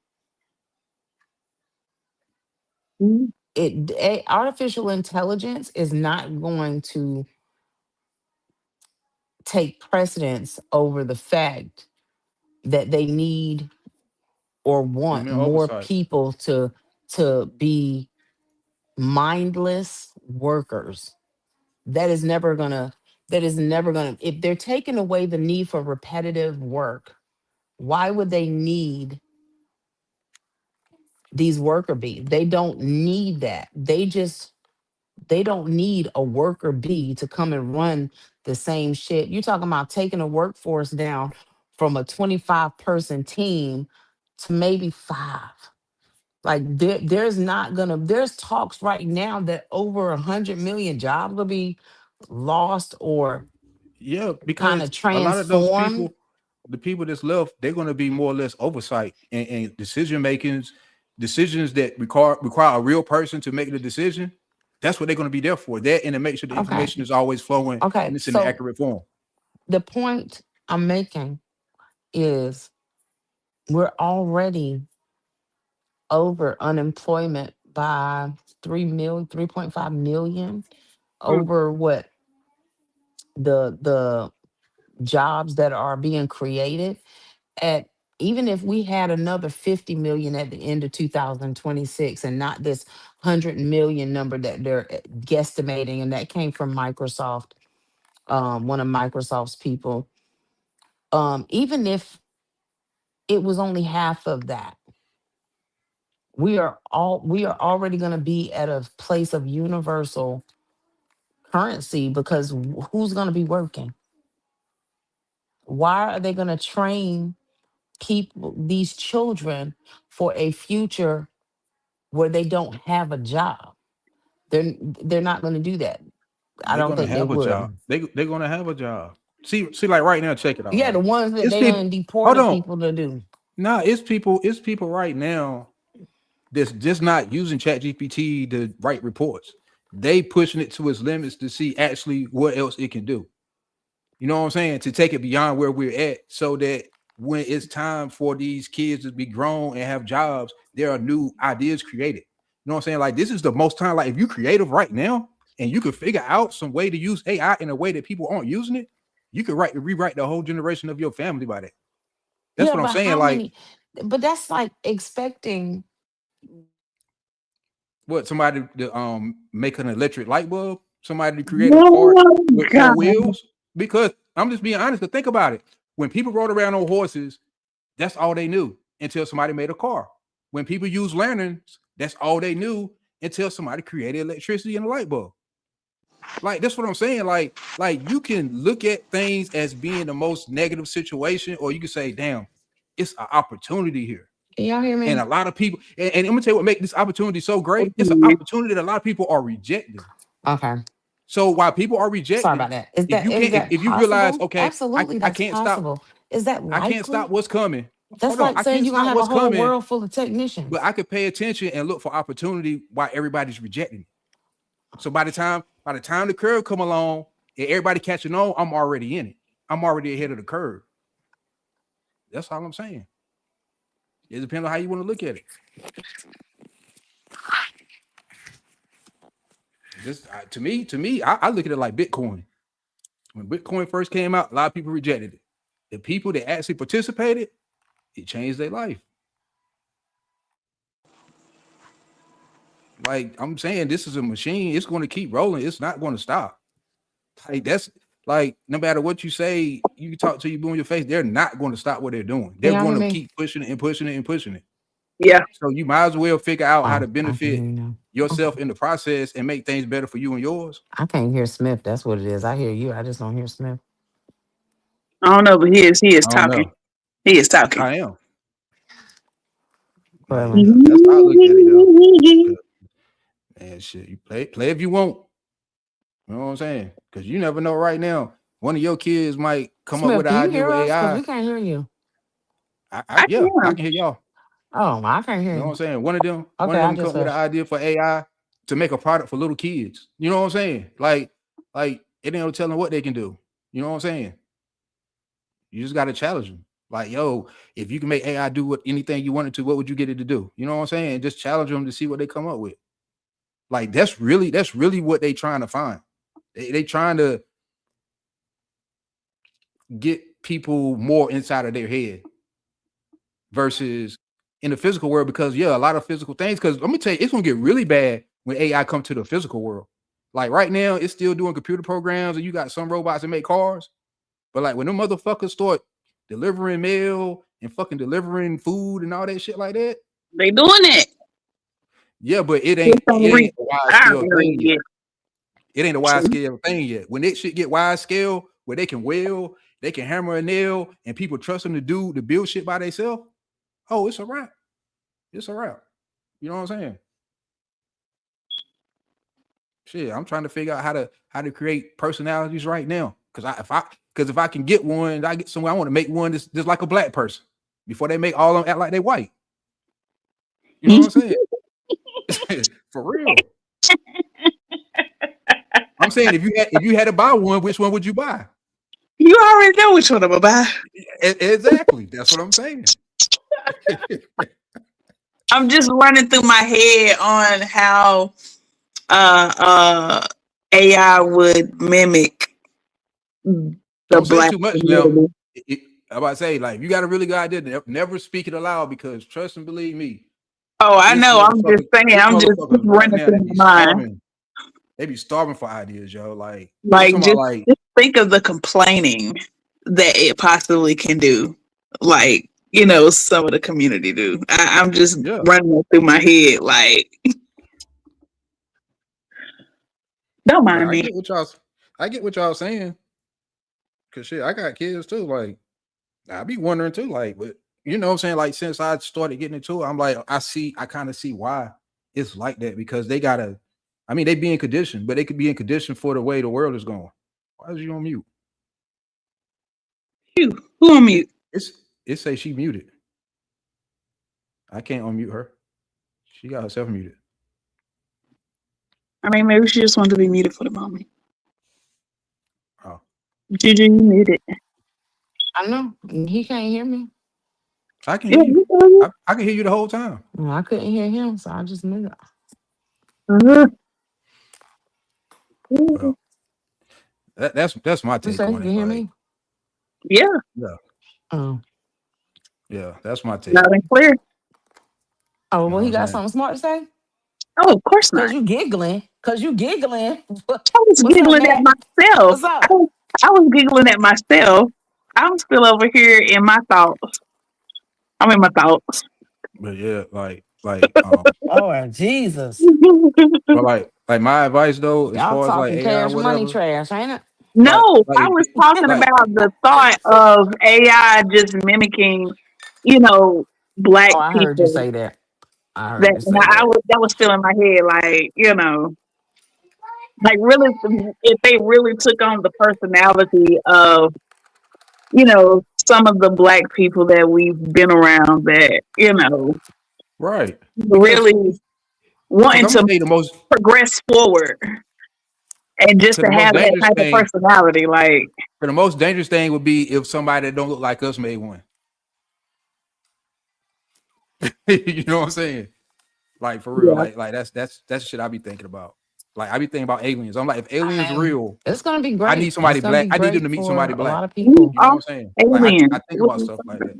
[SPEAKER 2] artificial intelligence is not going to take precedence over the fact that they need or want
[SPEAKER 1] Human
[SPEAKER 2] more
[SPEAKER 1] oversight.
[SPEAKER 2] people to be mindless workers. That is never gonna, if they're taking away the need for repetitive work, why would they need these worker bees? They don't need that. They don't need a worker bee to come and run the same shit. You're talking about taking a workforce down from a 25-person team to maybe five. Like there's talks right now that over 100 million jobs will be lost or
[SPEAKER 1] Yeah,
[SPEAKER 2] kind
[SPEAKER 1] because
[SPEAKER 2] of
[SPEAKER 1] a lot of those
[SPEAKER 2] transformed.
[SPEAKER 1] people, the people that's left, they're going to be more or less oversight and decision makings, decisions that require a real person to make the decision. That's what they're going to be there for. That and to make sure the
[SPEAKER 2] Okay.
[SPEAKER 1] information is always flowing
[SPEAKER 2] Okay.
[SPEAKER 1] and it's in the
[SPEAKER 2] So
[SPEAKER 1] accurate form.
[SPEAKER 2] the point I'm making is we're already over unemployment by 3.5 million over what the jobs that are being created at. Even if we had another 50 million at the end of 2026 and not this 100 million number that they're guesstimating, and that came from Microsoft, one of Microsoft's people. Even if it was only half of that, we are already going to be at a place of universal currency because who's going to be working? Why are they going to train people, these children, for a future where they don't have a job? They're not going to do that. I
[SPEAKER 1] They're
[SPEAKER 2] don't
[SPEAKER 1] gonna
[SPEAKER 2] think they
[SPEAKER 1] have a job.
[SPEAKER 2] would.
[SPEAKER 1] They're gonna have a job. See, like right now, check it out,
[SPEAKER 2] Yeah, the
[SPEAKER 1] right?
[SPEAKER 2] ones that
[SPEAKER 1] It's
[SPEAKER 2] they
[SPEAKER 1] people.
[SPEAKER 2] done
[SPEAKER 1] Hold
[SPEAKER 2] deported
[SPEAKER 1] on.
[SPEAKER 2] people to do.
[SPEAKER 1] Nah, it's people right now that's just not using Chat GPT to write reports. They pushing it to its limits to see actually what else it can do. You know what I'm saying? To take it beyond where we're at so that when it's time for these kids to be grown and have jobs, there are new ideas created. You know what I'm saying? Like this is the most time, like if you're creative right now and you can figure out some way to use AI in a way that people aren't using it, You could rewrite the whole generation of your family by that. That's
[SPEAKER 2] Yeah,
[SPEAKER 1] what I'm
[SPEAKER 2] but
[SPEAKER 1] saying.
[SPEAKER 2] how
[SPEAKER 1] Like,
[SPEAKER 2] many? But that's like expecting.
[SPEAKER 1] what, somebody to make an electric light bulb, somebody to create a car
[SPEAKER 3] Oh
[SPEAKER 1] with four
[SPEAKER 3] God.
[SPEAKER 1] wheels. Because I'm just being honest. But think about it. When people rode around on horses, that's all they knew until somebody made a car. When people use lanterns, that's all they knew until somebody created electricity and a light bulb. Like, that's what I'm saying. Like you can look at things as being the most negative situation, or you can say, damn, it's an opportunity here.
[SPEAKER 2] Can y'all hear
[SPEAKER 1] And
[SPEAKER 2] me?
[SPEAKER 1] a lot of people, and I'm gonna tell you what makes this opportunity so great. It's an opportunity that a lot of people are rejecting.
[SPEAKER 2] Okay.
[SPEAKER 1] So while people are
[SPEAKER 2] Sorry
[SPEAKER 1] rejecting,
[SPEAKER 2] about that. Is
[SPEAKER 1] if
[SPEAKER 2] that
[SPEAKER 1] you
[SPEAKER 2] is
[SPEAKER 1] can't,
[SPEAKER 2] that
[SPEAKER 1] if you realize,
[SPEAKER 2] possible?
[SPEAKER 1] okay,
[SPEAKER 2] Absolutely,
[SPEAKER 1] I
[SPEAKER 2] that's
[SPEAKER 1] can't stop,
[SPEAKER 2] possible. Is that
[SPEAKER 1] I can't stop
[SPEAKER 2] likely?
[SPEAKER 1] what's coming.
[SPEAKER 2] That's
[SPEAKER 1] Hold on,
[SPEAKER 2] like
[SPEAKER 1] I
[SPEAKER 2] saying
[SPEAKER 1] can't
[SPEAKER 2] you're gonna
[SPEAKER 1] stop
[SPEAKER 2] have a
[SPEAKER 1] what's
[SPEAKER 2] whole
[SPEAKER 1] coming,
[SPEAKER 2] world full of
[SPEAKER 1] but
[SPEAKER 2] technicians.
[SPEAKER 1] I could pay attention and look for opportunity while everybody's rejecting it. So by the time the curve come along and everybody catching on, I'm already in it. I'm already ahead of the curve. That's all I'm saying. It depends on how you want to look at it. Just to me, I look at it like Bitcoin. When Bitcoin first came out, a lot of people rejected it. The people that actually participated, it changed their life. Like I'm saying, this is a machine. It's going to keep rolling. It's not going to stop. Like that's like no matter what you say, you talk to you blue in your face. They're not going to stop what they're doing.
[SPEAKER 2] Can
[SPEAKER 1] They're
[SPEAKER 2] y'all
[SPEAKER 1] going
[SPEAKER 2] hear
[SPEAKER 1] to
[SPEAKER 2] me?
[SPEAKER 1] keep pushing it and pushing it and pushing it.
[SPEAKER 3] Yeah.
[SPEAKER 1] So you might as well figure out how
[SPEAKER 2] Oh,
[SPEAKER 1] to
[SPEAKER 2] I can hear
[SPEAKER 1] benefit
[SPEAKER 2] you now. Okay.
[SPEAKER 1] yourself in the process and make things better for you and yours.
[SPEAKER 2] I can't hear Smith. That's what it is. I hear you. I just don't hear Smith.
[SPEAKER 3] I don't know, but he is
[SPEAKER 1] I don't
[SPEAKER 3] talking.
[SPEAKER 1] know.
[SPEAKER 3] He is talking.
[SPEAKER 1] I am. Like
[SPEAKER 2] Clearly.
[SPEAKER 1] that's how I look at it though. 'Cause, man, shit, you play if you want. You know what I'm saying? Because you never know. Right now, one of your kids might come up
[SPEAKER 2] Smith,
[SPEAKER 1] with an
[SPEAKER 2] can you
[SPEAKER 1] idea
[SPEAKER 2] hear
[SPEAKER 1] with
[SPEAKER 2] us? Because
[SPEAKER 1] AI.
[SPEAKER 2] we can't hear you.
[SPEAKER 3] I
[SPEAKER 1] Yeah, I
[SPEAKER 3] can.
[SPEAKER 1] can hear y'all.
[SPEAKER 2] Oh, I can't hear
[SPEAKER 1] You know what
[SPEAKER 2] you.
[SPEAKER 1] I'm saying? One
[SPEAKER 2] Okay,
[SPEAKER 1] of
[SPEAKER 2] I
[SPEAKER 1] them come
[SPEAKER 2] just
[SPEAKER 1] up with an
[SPEAKER 2] hush.
[SPEAKER 1] idea for AI to make a product for little kids. You know what I'm saying? Like it ain't no telling what they can do. You know what I'm saying? You just got to challenge them. Like, yo, if you can make AI do what anything you wanted to, what would you get it to do? You know what I'm saying? Just challenge them to see what they come up with. Like that's really what they trying to find. They trying to get people more inside of their head versus in the physical world, because yeah, a lot of physical things. Because let me tell you, it's gonna get really bad when AI come to the physical world. Like right now, it's still doing computer programs, and you got some robots that make cars. But like when them motherfuckers start delivering mail and fucking delivering food and all that shit like that,
[SPEAKER 3] They doing it.
[SPEAKER 1] yeah, but it
[SPEAKER 3] Just
[SPEAKER 1] ain't it
[SPEAKER 3] don't reach
[SPEAKER 1] ain't a wide
[SPEAKER 3] our
[SPEAKER 1] scale
[SPEAKER 3] area
[SPEAKER 1] thing yet.
[SPEAKER 3] yet.
[SPEAKER 1] It ain't a wide
[SPEAKER 3] True.
[SPEAKER 1] scale thing yet. When that shit get wide scale, where they can weld, they can hammer a nail, and people trust them to build shit by themselves. Oh, it's a wrap. It's a wrap. You know what I'm saying? Shit, I'm trying to figure out how to create personalities right now. Because if I can get one, I get somewhere. I want to make one that's just like a black person before they make all of them act like they white. You know what I'm saying? For real. I'm saying if you had to buy one, which one would you buy?
[SPEAKER 3] You already know which one I'm about.
[SPEAKER 1] Exactly. That's what I'm saying.
[SPEAKER 3] I'm just running through my head on how uh uh AI would mimic the
[SPEAKER 1] Don't say
[SPEAKER 3] black
[SPEAKER 1] too much now.
[SPEAKER 3] community.
[SPEAKER 1] I'm about to say, like, if you got a really good idea, never speak it aloud, because trust and believe me,
[SPEAKER 3] Oh, I
[SPEAKER 1] it's
[SPEAKER 3] know. I'm just
[SPEAKER 1] motherfuckers,
[SPEAKER 3] saying.
[SPEAKER 1] it's
[SPEAKER 3] I'm just
[SPEAKER 1] motherfuckers right
[SPEAKER 3] running
[SPEAKER 1] now that
[SPEAKER 3] through
[SPEAKER 1] be
[SPEAKER 3] my mind.
[SPEAKER 1] starving. They be starving for ideas, yo. Like, I'm
[SPEAKER 3] Like
[SPEAKER 1] talking about, like,
[SPEAKER 3] just think of the complaining that it possibly can do. Like, some of the community do. I'm just
[SPEAKER 1] yeah,
[SPEAKER 3] running it through my head. Like, don't
[SPEAKER 1] but
[SPEAKER 3] mind
[SPEAKER 1] I
[SPEAKER 3] me.
[SPEAKER 1] get what y'all saying. Cause shit, I got kids too. Like, I be wondering too. Like, but you know what I'm saying? Like, since I started getting into it, I'm like, I kind of see why it's like that, because they gotta. I mean, they be in condition, but they could be in condition for the way the world is going. Why is you on mute?
[SPEAKER 3] Who on
[SPEAKER 1] It
[SPEAKER 3] mute?
[SPEAKER 1] it's it say she muted. I can't unmute her. She got herself muted.
[SPEAKER 3] I mean, maybe she just wanted to be muted for the moment.
[SPEAKER 1] Oh,
[SPEAKER 3] Juju, you muted.
[SPEAKER 2] I know. He can't hear me.
[SPEAKER 1] I can
[SPEAKER 3] Yeah,
[SPEAKER 1] hear you.
[SPEAKER 3] you can hear
[SPEAKER 1] I can hear you the whole time.
[SPEAKER 2] Well, I couldn't hear him, so I just knew it.
[SPEAKER 3] me.
[SPEAKER 1] Well, that's my
[SPEAKER 2] You
[SPEAKER 1] take
[SPEAKER 2] say you
[SPEAKER 1] on
[SPEAKER 2] can
[SPEAKER 1] it.
[SPEAKER 2] hear
[SPEAKER 1] Like,
[SPEAKER 2] me?
[SPEAKER 3] Yeah,
[SPEAKER 1] Yeah,
[SPEAKER 2] Oh,
[SPEAKER 1] yeah, that's my take.
[SPEAKER 3] loud and clear.
[SPEAKER 2] oh,
[SPEAKER 1] You know
[SPEAKER 2] well,
[SPEAKER 1] what
[SPEAKER 2] he
[SPEAKER 1] I'm
[SPEAKER 2] got
[SPEAKER 1] saying?
[SPEAKER 2] something smart to say.
[SPEAKER 3] Oh, of course not.
[SPEAKER 2] Cause you giggling. Cause you giggling.
[SPEAKER 3] I was
[SPEAKER 2] What's up,
[SPEAKER 3] giggling at
[SPEAKER 2] Matt?
[SPEAKER 3] myself.
[SPEAKER 2] What's up?
[SPEAKER 3] I was giggling at myself. I'm still over here in my thoughts. I'm in my thoughts.
[SPEAKER 1] But yeah,
[SPEAKER 2] Oh, Jesus.
[SPEAKER 1] but like my advice though, as
[SPEAKER 2] Y'all
[SPEAKER 1] far as like
[SPEAKER 2] talking
[SPEAKER 1] AI or
[SPEAKER 2] cash money
[SPEAKER 1] whatever,
[SPEAKER 2] trash, ain't it?
[SPEAKER 1] like
[SPEAKER 3] No, I
[SPEAKER 1] like
[SPEAKER 3] was talking
[SPEAKER 1] like
[SPEAKER 3] about the thought of AI just mimicking, you know, black
[SPEAKER 2] Oh, I heard you
[SPEAKER 3] people.
[SPEAKER 2] say that. I
[SPEAKER 3] That
[SPEAKER 2] heard you
[SPEAKER 3] and
[SPEAKER 2] say that.
[SPEAKER 3] that was still in my head, like like really, if they really took on the personality of some of the black people that we've been around, that
[SPEAKER 1] right because
[SPEAKER 3] really
[SPEAKER 1] because
[SPEAKER 3] wanting
[SPEAKER 1] I'm gonna
[SPEAKER 3] to
[SPEAKER 1] tell you the most
[SPEAKER 3] progress forward and just
[SPEAKER 1] because
[SPEAKER 3] to
[SPEAKER 1] the most
[SPEAKER 3] have that
[SPEAKER 1] dangerous
[SPEAKER 3] type of
[SPEAKER 1] thing
[SPEAKER 3] personality, like
[SPEAKER 1] the most dangerous thing would be if somebody that don't look like us made one. You know what I'm saying? Like for real,
[SPEAKER 3] yeah.
[SPEAKER 1] like that's shit I be thinking about. Like I be thinking about aliens. I'm like, if aliens
[SPEAKER 2] I mean,
[SPEAKER 1] real,
[SPEAKER 2] it's gonna be
[SPEAKER 1] I need
[SPEAKER 2] great. It's
[SPEAKER 1] somebody
[SPEAKER 2] gonna
[SPEAKER 1] black.
[SPEAKER 2] be
[SPEAKER 1] I need them to
[SPEAKER 2] great
[SPEAKER 1] meet somebody
[SPEAKER 2] for a
[SPEAKER 1] black.
[SPEAKER 2] lot of
[SPEAKER 3] We
[SPEAKER 2] people.
[SPEAKER 1] You know
[SPEAKER 3] are
[SPEAKER 1] what I'm saying? Like I
[SPEAKER 3] aliens.
[SPEAKER 1] think about stuff like that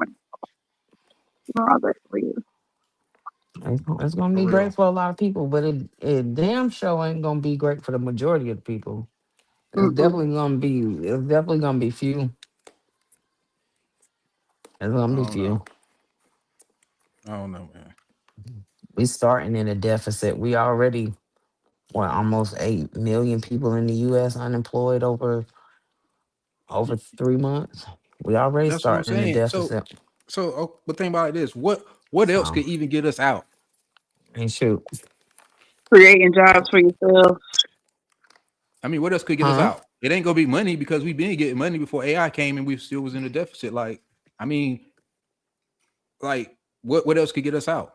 [SPEAKER 2] It's gonna
[SPEAKER 1] for
[SPEAKER 2] be
[SPEAKER 1] real.
[SPEAKER 2] great for a lot of people, but it damn sure ain't gonna be great for the majority of the people.
[SPEAKER 3] Mm-mm.
[SPEAKER 2] It's definitely gonna be few. It's gonna
[SPEAKER 1] I
[SPEAKER 2] be
[SPEAKER 1] don't know.
[SPEAKER 2] few.
[SPEAKER 1] I don't know, man.
[SPEAKER 2] We starting in a deficit. We already almost 8 million people in the US unemployed over 3 months. We already
[SPEAKER 1] That's what I'm
[SPEAKER 2] starting in a
[SPEAKER 1] saying. So,
[SPEAKER 2] deficit.
[SPEAKER 1] but think about it this: what else
[SPEAKER 2] So
[SPEAKER 1] could even get us out?
[SPEAKER 2] and shoot.
[SPEAKER 3] Creating jobs for yourself.
[SPEAKER 1] I mean, what else could get us
[SPEAKER 2] Huh?
[SPEAKER 1] out? It ain't gonna be money because we've been getting money before AI came and we still was in a deficit. Like, I mean, like what else could get us out?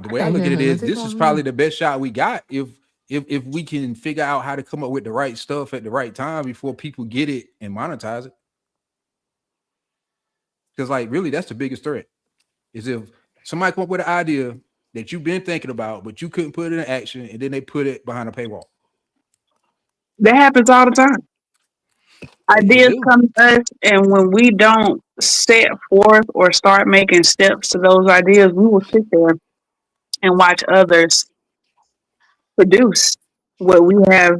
[SPEAKER 1] The
[SPEAKER 2] I
[SPEAKER 1] way I
[SPEAKER 2] can't
[SPEAKER 1] look
[SPEAKER 2] hear
[SPEAKER 1] at it
[SPEAKER 2] him.
[SPEAKER 1] is
[SPEAKER 2] Is he
[SPEAKER 1] this is
[SPEAKER 2] talking to me?
[SPEAKER 1] probably the best shot we got if we can figure out how to come up with the right stuff at the right time before people get it and monetize it. Because like really that's the biggest threat is if somebody come up with an idea that you've been thinking about, but you couldn't put it in action and then they put it behind a paywall.
[SPEAKER 3] That happens all the time.
[SPEAKER 1] It
[SPEAKER 3] Ideas
[SPEAKER 1] do.
[SPEAKER 3] come to us, and when we don't set forth or start making steps to those ideas, we will sit there and watch others produce what we have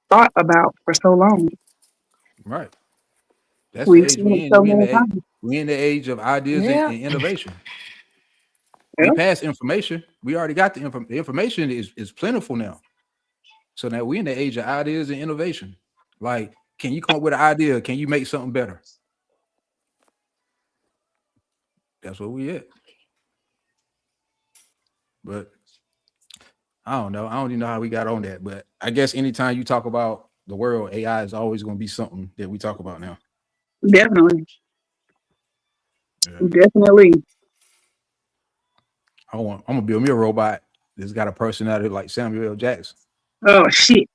[SPEAKER 3] thought about for so long.
[SPEAKER 1] Right. That's the
[SPEAKER 3] We've
[SPEAKER 1] age
[SPEAKER 3] seen
[SPEAKER 1] we
[SPEAKER 3] it
[SPEAKER 1] in.
[SPEAKER 3] so many times.
[SPEAKER 1] We in the age of ideas
[SPEAKER 2] Yeah.
[SPEAKER 1] and innovation. We
[SPEAKER 3] Yeah,
[SPEAKER 1] passed information. We already got the information is plentiful now. So now we in the age of ideas and innovation. Like, can you come up with an idea? Can you make something better? That's what we at. But I don't know. I don't even know how we got on that. But I guess anytime you talk about the world, AI is always going to be something that we talk about now.
[SPEAKER 3] definitely,
[SPEAKER 1] Yeah.
[SPEAKER 3] definitely.
[SPEAKER 1] I'm gonna build me a robot that's got a personality like Samuel L. Jackson.
[SPEAKER 3] Oh shit!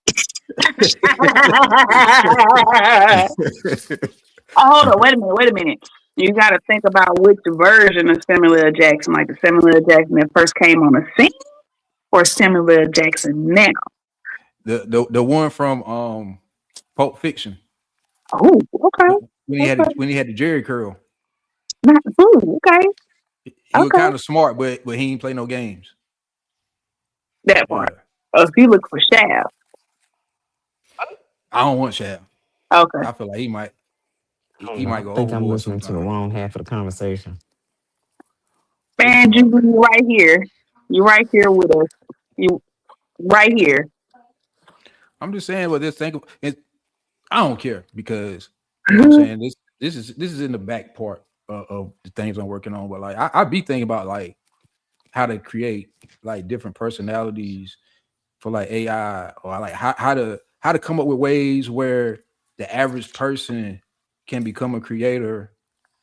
[SPEAKER 3] Oh, hold on, wait a minute, wait a minute. You got to think about which version of Samuel L. Jackson, like the Samuel L. Jackson that first came on the scene, or Samuel L. Jackson now.
[SPEAKER 1] The one from Pulp Fiction
[SPEAKER 3] Oh, okay, okay.
[SPEAKER 1] when he had the Jerry curl.
[SPEAKER 3] Not, ooh, okay,
[SPEAKER 1] He was
[SPEAKER 3] okay.
[SPEAKER 1] kind of smart, but he ain't play no games.
[SPEAKER 3] That part.
[SPEAKER 1] Yeah,
[SPEAKER 3] Oh, if you look for Shaft,
[SPEAKER 1] I don't want Shaq.
[SPEAKER 3] okay.
[SPEAKER 1] I feel like
[SPEAKER 2] I don't
[SPEAKER 1] he
[SPEAKER 2] know.
[SPEAKER 1] might
[SPEAKER 2] I
[SPEAKER 1] go
[SPEAKER 2] think I'm
[SPEAKER 1] overboard
[SPEAKER 2] listening to the
[SPEAKER 1] sometime.
[SPEAKER 2] wrong half of the conversation.
[SPEAKER 1] What you
[SPEAKER 3] Man,
[SPEAKER 1] talking about?
[SPEAKER 3] you right here. You right here with us. You right here.
[SPEAKER 1] I'm just saying, but this thing, I don't care because you know what I'm saying. This is in the back part of the things I'm working on. But like I be thinking about like how to create like different personalities for like AI or like how to come up with ways where the average person can become a creator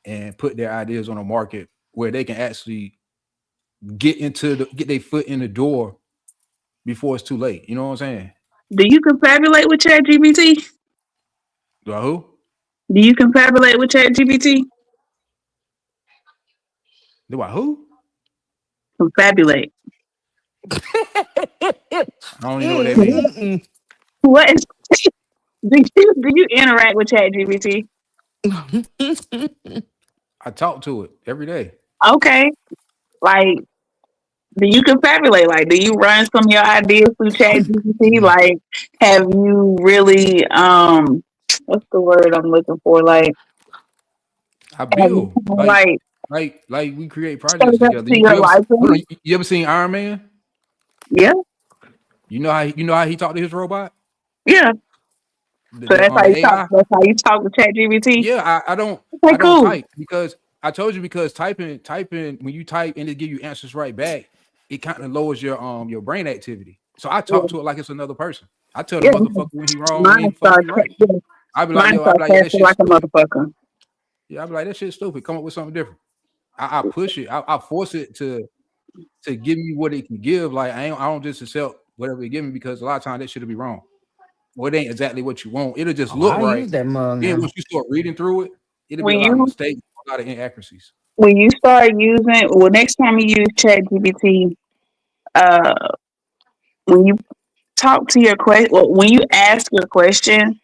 [SPEAKER 1] and put their ideas on a market where they can actually get their foot in the door before it's too late. You know what I'm saying?
[SPEAKER 3] Do you confabulate with ChatGPT?
[SPEAKER 1] Do I who?
[SPEAKER 3] Do you confabulate with ChatGPT?
[SPEAKER 1] Do I who?
[SPEAKER 3] Confabulate.
[SPEAKER 1] I don't even know what that means.
[SPEAKER 2] Mm-mm.
[SPEAKER 3] What is Do you interact with ChatGPT?
[SPEAKER 1] I talk to it every day.
[SPEAKER 3] Okay, like, do you confabulate? Like, do you run some of your ideas through ChatGPT? Like, have you really what's the word I'm looking for? Like,
[SPEAKER 1] I
[SPEAKER 3] have you
[SPEAKER 1] build
[SPEAKER 3] kinda, like
[SPEAKER 1] like we create
[SPEAKER 3] set
[SPEAKER 1] projects
[SPEAKER 3] it up
[SPEAKER 1] together.
[SPEAKER 3] to
[SPEAKER 1] You
[SPEAKER 3] your
[SPEAKER 1] ever hold on?
[SPEAKER 3] liking?
[SPEAKER 1] You ever seen Iron Man?
[SPEAKER 3] Yeah,
[SPEAKER 1] You know how he talked to his robot,
[SPEAKER 3] yeah. So that's how
[SPEAKER 1] the
[SPEAKER 3] you talk.
[SPEAKER 1] AI.
[SPEAKER 3] That's how you talk to ChatGPT.
[SPEAKER 1] Yeah,
[SPEAKER 3] Okay,
[SPEAKER 1] I don't
[SPEAKER 3] cool.
[SPEAKER 1] type because I told you because typing when you type and it give you answers right back, it kind of lowers your brain activity. So I talk
[SPEAKER 3] Yeah,
[SPEAKER 1] to it like it's another person. I tell the
[SPEAKER 3] yeah.
[SPEAKER 1] motherfucker when he wrong, when
[SPEAKER 3] Mine
[SPEAKER 1] he fucking
[SPEAKER 3] start.
[SPEAKER 1] be right.
[SPEAKER 3] Yeah, mine
[SPEAKER 1] I be
[SPEAKER 3] start
[SPEAKER 1] like, yo, that
[SPEAKER 3] casting
[SPEAKER 1] shit's
[SPEAKER 3] like a
[SPEAKER 1] stupid.
[SPEAKER 3] motherfucker.
[SPEAKER 1] Yeah, I be like, that shit's stupid. Come up with something different. I push it. I force it to give me what it can give. Like I don't just accept whatever it give me because a lot of times that should be wrong. Or it ain't exactly what you want. It'll just
[SPEAKER 2] Oh,
[SPEAKER 1] look
[SPEAKER 2] I
[SPEAKER 1] right.
[SPEAKER 2] use that mug
[SPEAKER 1] Then
[SPEAKER 2] now.
[SPEAKER 1] once you start reading through it, it'll be a
[SPEAKER 3] When
[SPEAKER 1] lot of
[SPEAKER 3] you
[SPEAKER 1] mistakes, a lot of inaccuracies.
[SPEAKER 3] when you start using, well, next time you use ChatGPT, uh, when you talk to your question, well, when you ask your question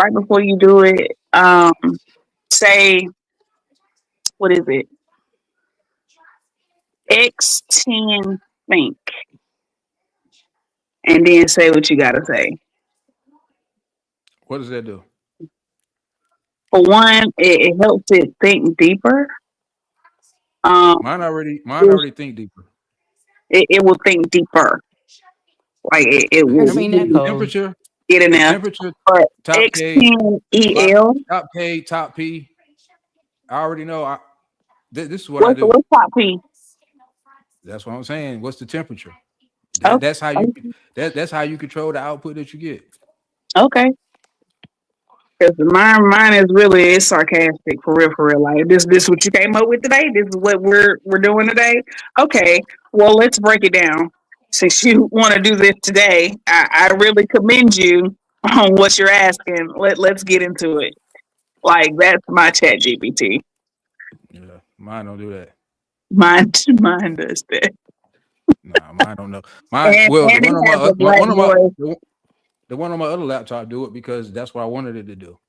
[SPEAKER 3] right before you do it, say, what is it? X10 think, and then say what you gotta say.
[SPEAKER 1] What does that do?
[SPEAKER 3] For one, it helps it think deeper. Um,
[SPEAKER 1] Mine already think deeper.
[SPEAKER 3] it will think deeper. Like it
[SPEAKER 2] I
[SPEAKER 1] The
[SPEAKER 2] ain't
[SPEAKER 3] will
[SPEAKER 2] seen
[SPEAKER 1] temperature,
[SPEAKER 2] that
[SPEAKER 3] really
[SPEAKER 1] the
[SPEAKER 2] code.
[SPEAKER 1] temperature,
[SPEAKER 3] get in
[SPEAKER 1] the
[SPEAKER 3] there.
[SPEAKER 1] temperature,
[SPEAKER 3] But
[SPEAKER 1] top K,
[SPEAKER 3] X10EL,
[SPEAKER 1] top K, top P. I already know. This is what I
[SPEAKER 3] what's
[SPEAKER 1] do.
[SPEAKER 3] top P?
[SPEAKER 1] That's what I'm saying. What's the temperature?
[SPEAKER 3] Okay,
[SPEAKER 1] That's how that's how you control the output that you get.
[SPEAKER 3] okay. Because mine is really it's sarcastic for real, for real. Like this what you came up with today. This is what we're doing today. Okay, well let's break it down. Since you want to do this today, I really commend you on what you're asking. Let's get into it. Like that's my Chat GPT.
[SPEAKER 1] Yeah, mine don't do that.
[SPEAKER 3] Mine mine does that,
[SPEAKER 1] Nah, mine don't know. Mine, well,
[SPEAKER 3] and it has a black voice.
[SPEAKER 1] the one on my other laptop do it because that's what I wanted it to do.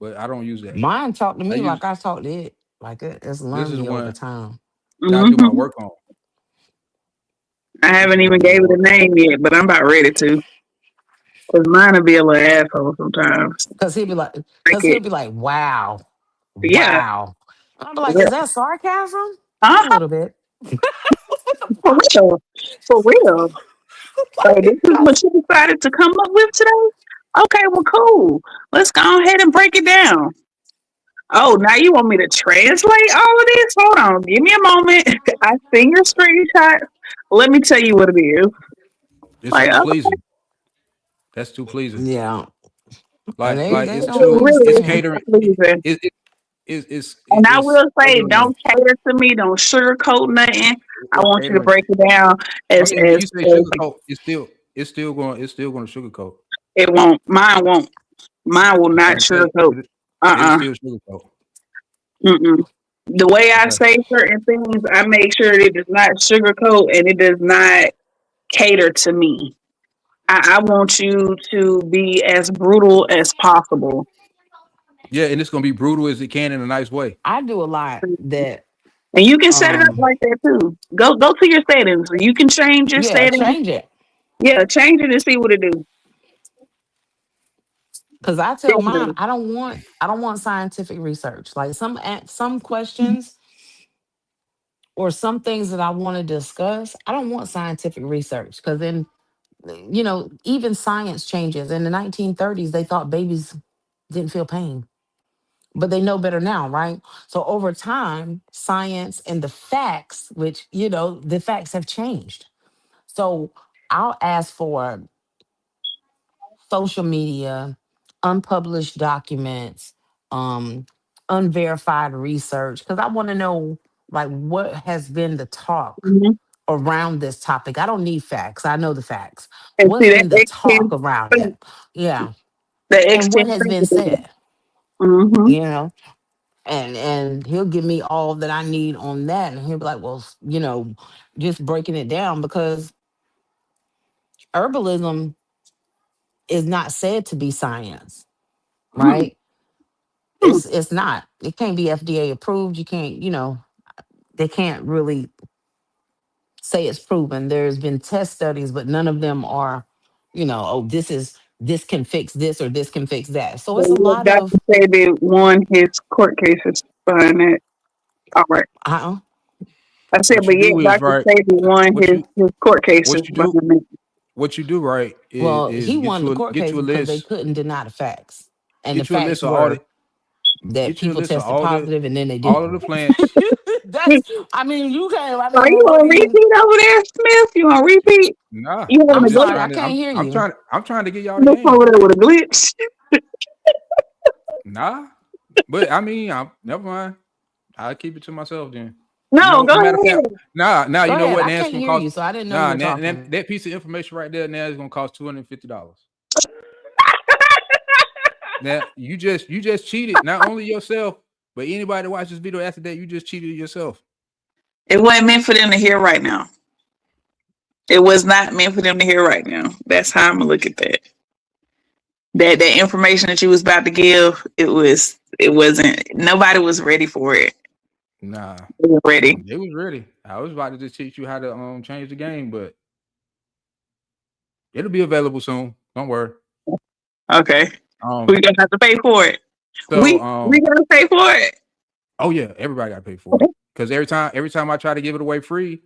[SPEAKER 1] But I don't use that.
[SPEAKER 2] Mine talk to
[SPEAKER 1] I
[SPEAKER 2] me
[SPEAKER 1] use
[SPEAKER 2] like I talk to it. Like it's
[SPEAKER 1] this
[SPEAKER 2] learned
[SPEAKER 1] is the
[SPEAKER 2] me over
[SPEAKER 1] one
[SPEAKER 2] time.
[SPEAKER 1] that I do my
[SPEAKER 3] Hmm.
[SPEAKER 1] work on.
[SPEAKER 3] I
[SPEAKER 1] This is the
[SPEAKER 3] haven't
[SPEAKER 1] one I
[SPEAKER 3] even
[SPEAKER 1] do
[SPEAKER 3] gave
[SPEAKER 1] my
[SPEAKER 3] it a
[SPEAKER 1] work on.
[SPEAKER 3] name yet, but I'm about ready to. Cause mine will be a little asshole sometimes.
[SPEAKER 2] Cause
[SPEAKER 3] Like
[SPEAKER 2] he'll
[SPEAKER 3] it,
[SPEAKER 2] be like, wow,
[SPEAKER 3] yeah.
[SPEAKER 2] wow. I'll be like, is that sarcasm? A
[SPEAKER 3] Uh-huh.
[SPEAKER 2] little bit.
[SPEAKER 3] For real. For real. So this
[SPEAKER 2] Like,
[SPEAKER 3] is what you decided to come up with today? Okay, well, cool. Let's go ahead and break it down. Oh, now you want me to translate all of this? Hold on. Give me a moment. I seen your screenshot. Let me tell you what it is.
[SPEAKER 1] It's
[SPEAKER 3] Like,
[SPEAKER 1] too
[SPEAKER 3] okay,
[SPEAKER 1] pleasing. That's too pleasing.
[SPEAKER 2] yeah. And
[SPEAKER 1] Like
[SPEAKER 2] they
[SPEAKER 1] it's
[SPEAKER 2] don't
[SPEAKER 3] it
[SPEAKER 1] too
[SPEAKER 3] really
[SPEAKER 1] it's
[SPEAKER 3] is
[SPEAKER 2] understand.
[SPEAKER 1] catering.
[SPEAKER 3] pleasing. And I
[SPEAKER 1] It's
[SPEAKER 3] will say, don't cater to me. Don't sugarcoat nothing. I
[SPEAKER 1] it's
[SPEAKER 3] want you to
[SPEAKER 1] catering.
[SPEAKER 3] break it down
[SPEAKER 1] I
[SPEAKER 3] as
[SPEAKER 1] mean, when you say
[SPEAKER 3] as
[SPEAKER 1] sugarcoat, it's still going to sugarcoat.
[SPEAKER 3] it won't. Mine won't. Mine will
[SPEAKER 1] That's
[SPEAKER 3] not
[SPEAKER 1] what I'm saying.
[SPEAKER 3] sugarcoat.
[SPEAKER 1] It'll
[SPEAKER 3] Uh-uh.
[SPEAKER 1] still sugarcoat.
[SPEAKER 3] Mm-mm. The way I
[SPEAKER 1] Okay.
[SPEAKER 3] say certain things, I make sure it does not sugarcoat and it does not cater to me. I want you to be as brutal as possible.
[SPEAKER 1] Yeah, and it's gonna be brutal as it can in a nice way.
[SPEAKER 2] I do a lot that
[SPEAKER 3] And you can set it up
[SPEAKER 2] um
[SPEAKER 3] like that too. Go to your settings. You can change your
[SPEAKER 2] yeah,
[SPEAKER 3] settings.
[SPEAKER 2] change it.
[SPEAKER 3] Yeah, change it and see what it do.
[SPEAKER 2] Cause I tell mine,
[SPEAKER 3] Definitely.
[SPEAKER 2] I don't want scientific research. Like some questions or some things that I want to discuss, I don't want scientific research. Cause then even science changes. In the 1930s, they thought babies didn't feel pain, but they know better now, right? So over time, science and the facts, which the facts have changed. So I'll ask for social media, unpublished documents, um, unverified research, because I want to know like what has been the talk
[SPEAKER 3] Hmm.
[SPEAKER 2] around this topic. I don't need facts. I know the facts.
[SPEAKER 3] And
[SPEAKER 2] What's
[SPEAKER 3] see that
[SPEAKER 2] been the talk
[SPEAKER 3] X10,
[SPEAKER 2] around it? Yeah.
[SPEAKER 3] the
[SPEAKER 2] And what
[SPEAKER 3] X10
[SPEAKER 2] has
[SPEAKER 3] thing
[SPEAKER 2] been
[SPEAKER 3] to do that.
[SPEAKER 2] said,
[SPEAKER 3] Mm-hmm.
[SPEAKER 2] you know? And he'll give me all that I need on that. And he'll be like, well, just breaking it down because herbalism is not said to be science. right? It's not. It can't be FDA approved. You can't, they can't really say it's proven. There's been test studies, but none of them are, oh, this can fix this or this can fix that. So it's a
[SPEAKER 3] So
[SPEAKER 2] lot
[SPEAKER 3] Dr.
[SPEAKER 2] of
[SPEAKER 3] Sabi won his court cases behind that. All right.
[SPEAKER 2] uh
[SPEAKER 3] I said,
[SPEAKER 1] What
[SPEAKER 3] but
[SPEAKER 1] you
[SPEAKER 3] yeah,
[SPEAKER 1] do is
[SPEAKER 3] Dr.
[SPEAKER 1] right.
[SPEAKER 3] Sabi won
[SPEAKER 1] What you
[SPEAKER 3] his court cases
[SPEAKER 1] what you do
[SPEAKER 3] behind that.
[SPEAKER 1] what you do right
[SPEAKER 2] well,
[SPEAKER 1] is
[SPEAKER 2] he won the court
[SPEAKER 1] get you
[SPEAKER 2] cases
[SPEAKER 1] a
[SPEAKER 2] because they
[SPEAKER 1] list.
[SPEAKER 2] couldn't deny the facts. And the
[SPEAKER 1] Get you a
[SPEAKER 2] facts
[SPEAKER 1] list of all
[SPEAKER 2] were
[SPEAKER 1] the
[SPEAKER 2] that
[SPEAKER 1] get you a
[SPEAKER 2] people
[SPEAKER 1] list of
[SPEAKER 2] tested positive and then they
[SPEAKER 1] all
[SPEAKER 2] didn't.
[SPEAKER 1] of the plants.
[SPEAKER 2] That's I mean, you can't I
[SPEAKER 3] Are
[SPEAKER 2] mean,
[SPEAKER 3] you
[SPEAKER 2] well, what
[SPEAKER 3] on
[SPEAKER 2] do you
[SPEAKER 3] repeat over there, Smith? You on repeat?
[SPEAKER 1] Nah,
[SPEAKER 3] You
[SPEAKER 1] I'm
[SPEAKER 3] having
[SPEAKER 2] I'm
[SPEAKER 3] a
[SPEAKER 1] just
[SPEAKER 2] sorry,
[SPEAKER 3] glitch?
[SPEAKER 2] I
[SPEAKER 1] trying to
[SPEAKER 2] can't hear you.
[SPEAKER 1] I'm trying to get y'all the
[SPEAKER 3] Smith
[SPEAKER 1] game.
[SPEAKER 3] over there with a glitch?
[SPEAKER 1] Nah. But I mean, never mind. I'll keep it to myself then. You
[SPEAKER 3] No,
[SPEAKER 1] know,
[SPEAKER 3] go
[SPEAKER 1] matter of fact,
[SPEAKER 3] ahead.
[SPEAKER 1] nah,
[SPEAKER 2] Go
[SPEAKER 1] you know
[SPEAKER 2] ahead.
[SPEAKER 1] what?
[SPEAKER 2] I
[SPEAKER 1] Now it's
[SPEAKER 2] can't
[SPEAKER 1] gonna
[SPEAKER 2] hear
[SPEAKER 1] cost
[SPEAKER 2] you, so I didn't know you were talking.
[SPEAKER 1] that piece of information right there now is gonna cost $250. Now you just cheated not only yourself, but anybody that watches this video after that, you just cheated yourself.
[SPEAKER 3] It wasn't meant for them to hear right now. It was not meant for them to hear right now. That's how I'm gonna look at that. That information that you was about to give, it wasn't. Nobody was ready for it.
[SPEAKER 1] Nah,
[SPEAKER 3] They were ready.
[SPEAKER 1] they was ready. I was about to just teach you how to change the game, but it'll be available soon. Don't worry.
[SPEAKER 3] Okay,
[SPEAKER 1] Um,
[SPEAKER 3] we gonna have to pay for it.
[SPEAKER 1] so
[SPEAKER 3] We gonna pay for it.
[SPEAKER 1] oh yeah, everybody got to pay for it because every time I try to give it away free,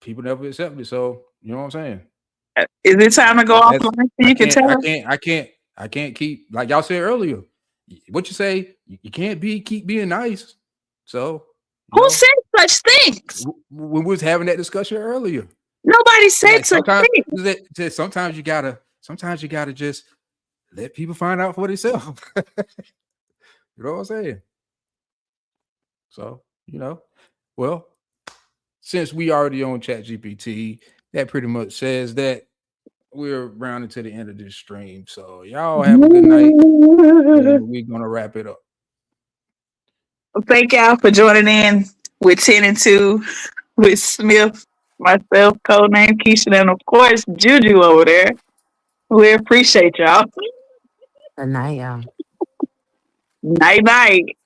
[SPEAKER 1] people never accept it. So you know what I'm saying?
[SPEAKER 3] Is it time to go
[SPEAKER 1] That's
[SPEAKER 3] offline so you can tell us?
[SPEAKER 1] I can't keep like y'all said earlier. What you say? You can't keep being nice. So you
[SPEAKER 3] Who
[SPEAKER 1] know
[SPEAKER 3] said such things?
[SPEAKER 1] we was having that discussion earlier.
[SPEAKER 3] Nobody said
[SPEAKER 1] Like
[SPEAKER 3] such things.
[SPEAKER 1] sometimes you gotta just let people find out for themselves. You know what I'm saying? So well, since we already on Chat GPT, that pretty much says that we're rounding to the end of this stream. So y'all have a good night, and we're gonna wrap it up.
[SPEAKER 3] Thank y'all for joining in with 10 and 2 with Smith, myself, codename Keisha, and of course Juju over there. We appreciate y'all.
[SPEAKER 2] Good night, y'all.
[SPEAKER 3] Night night.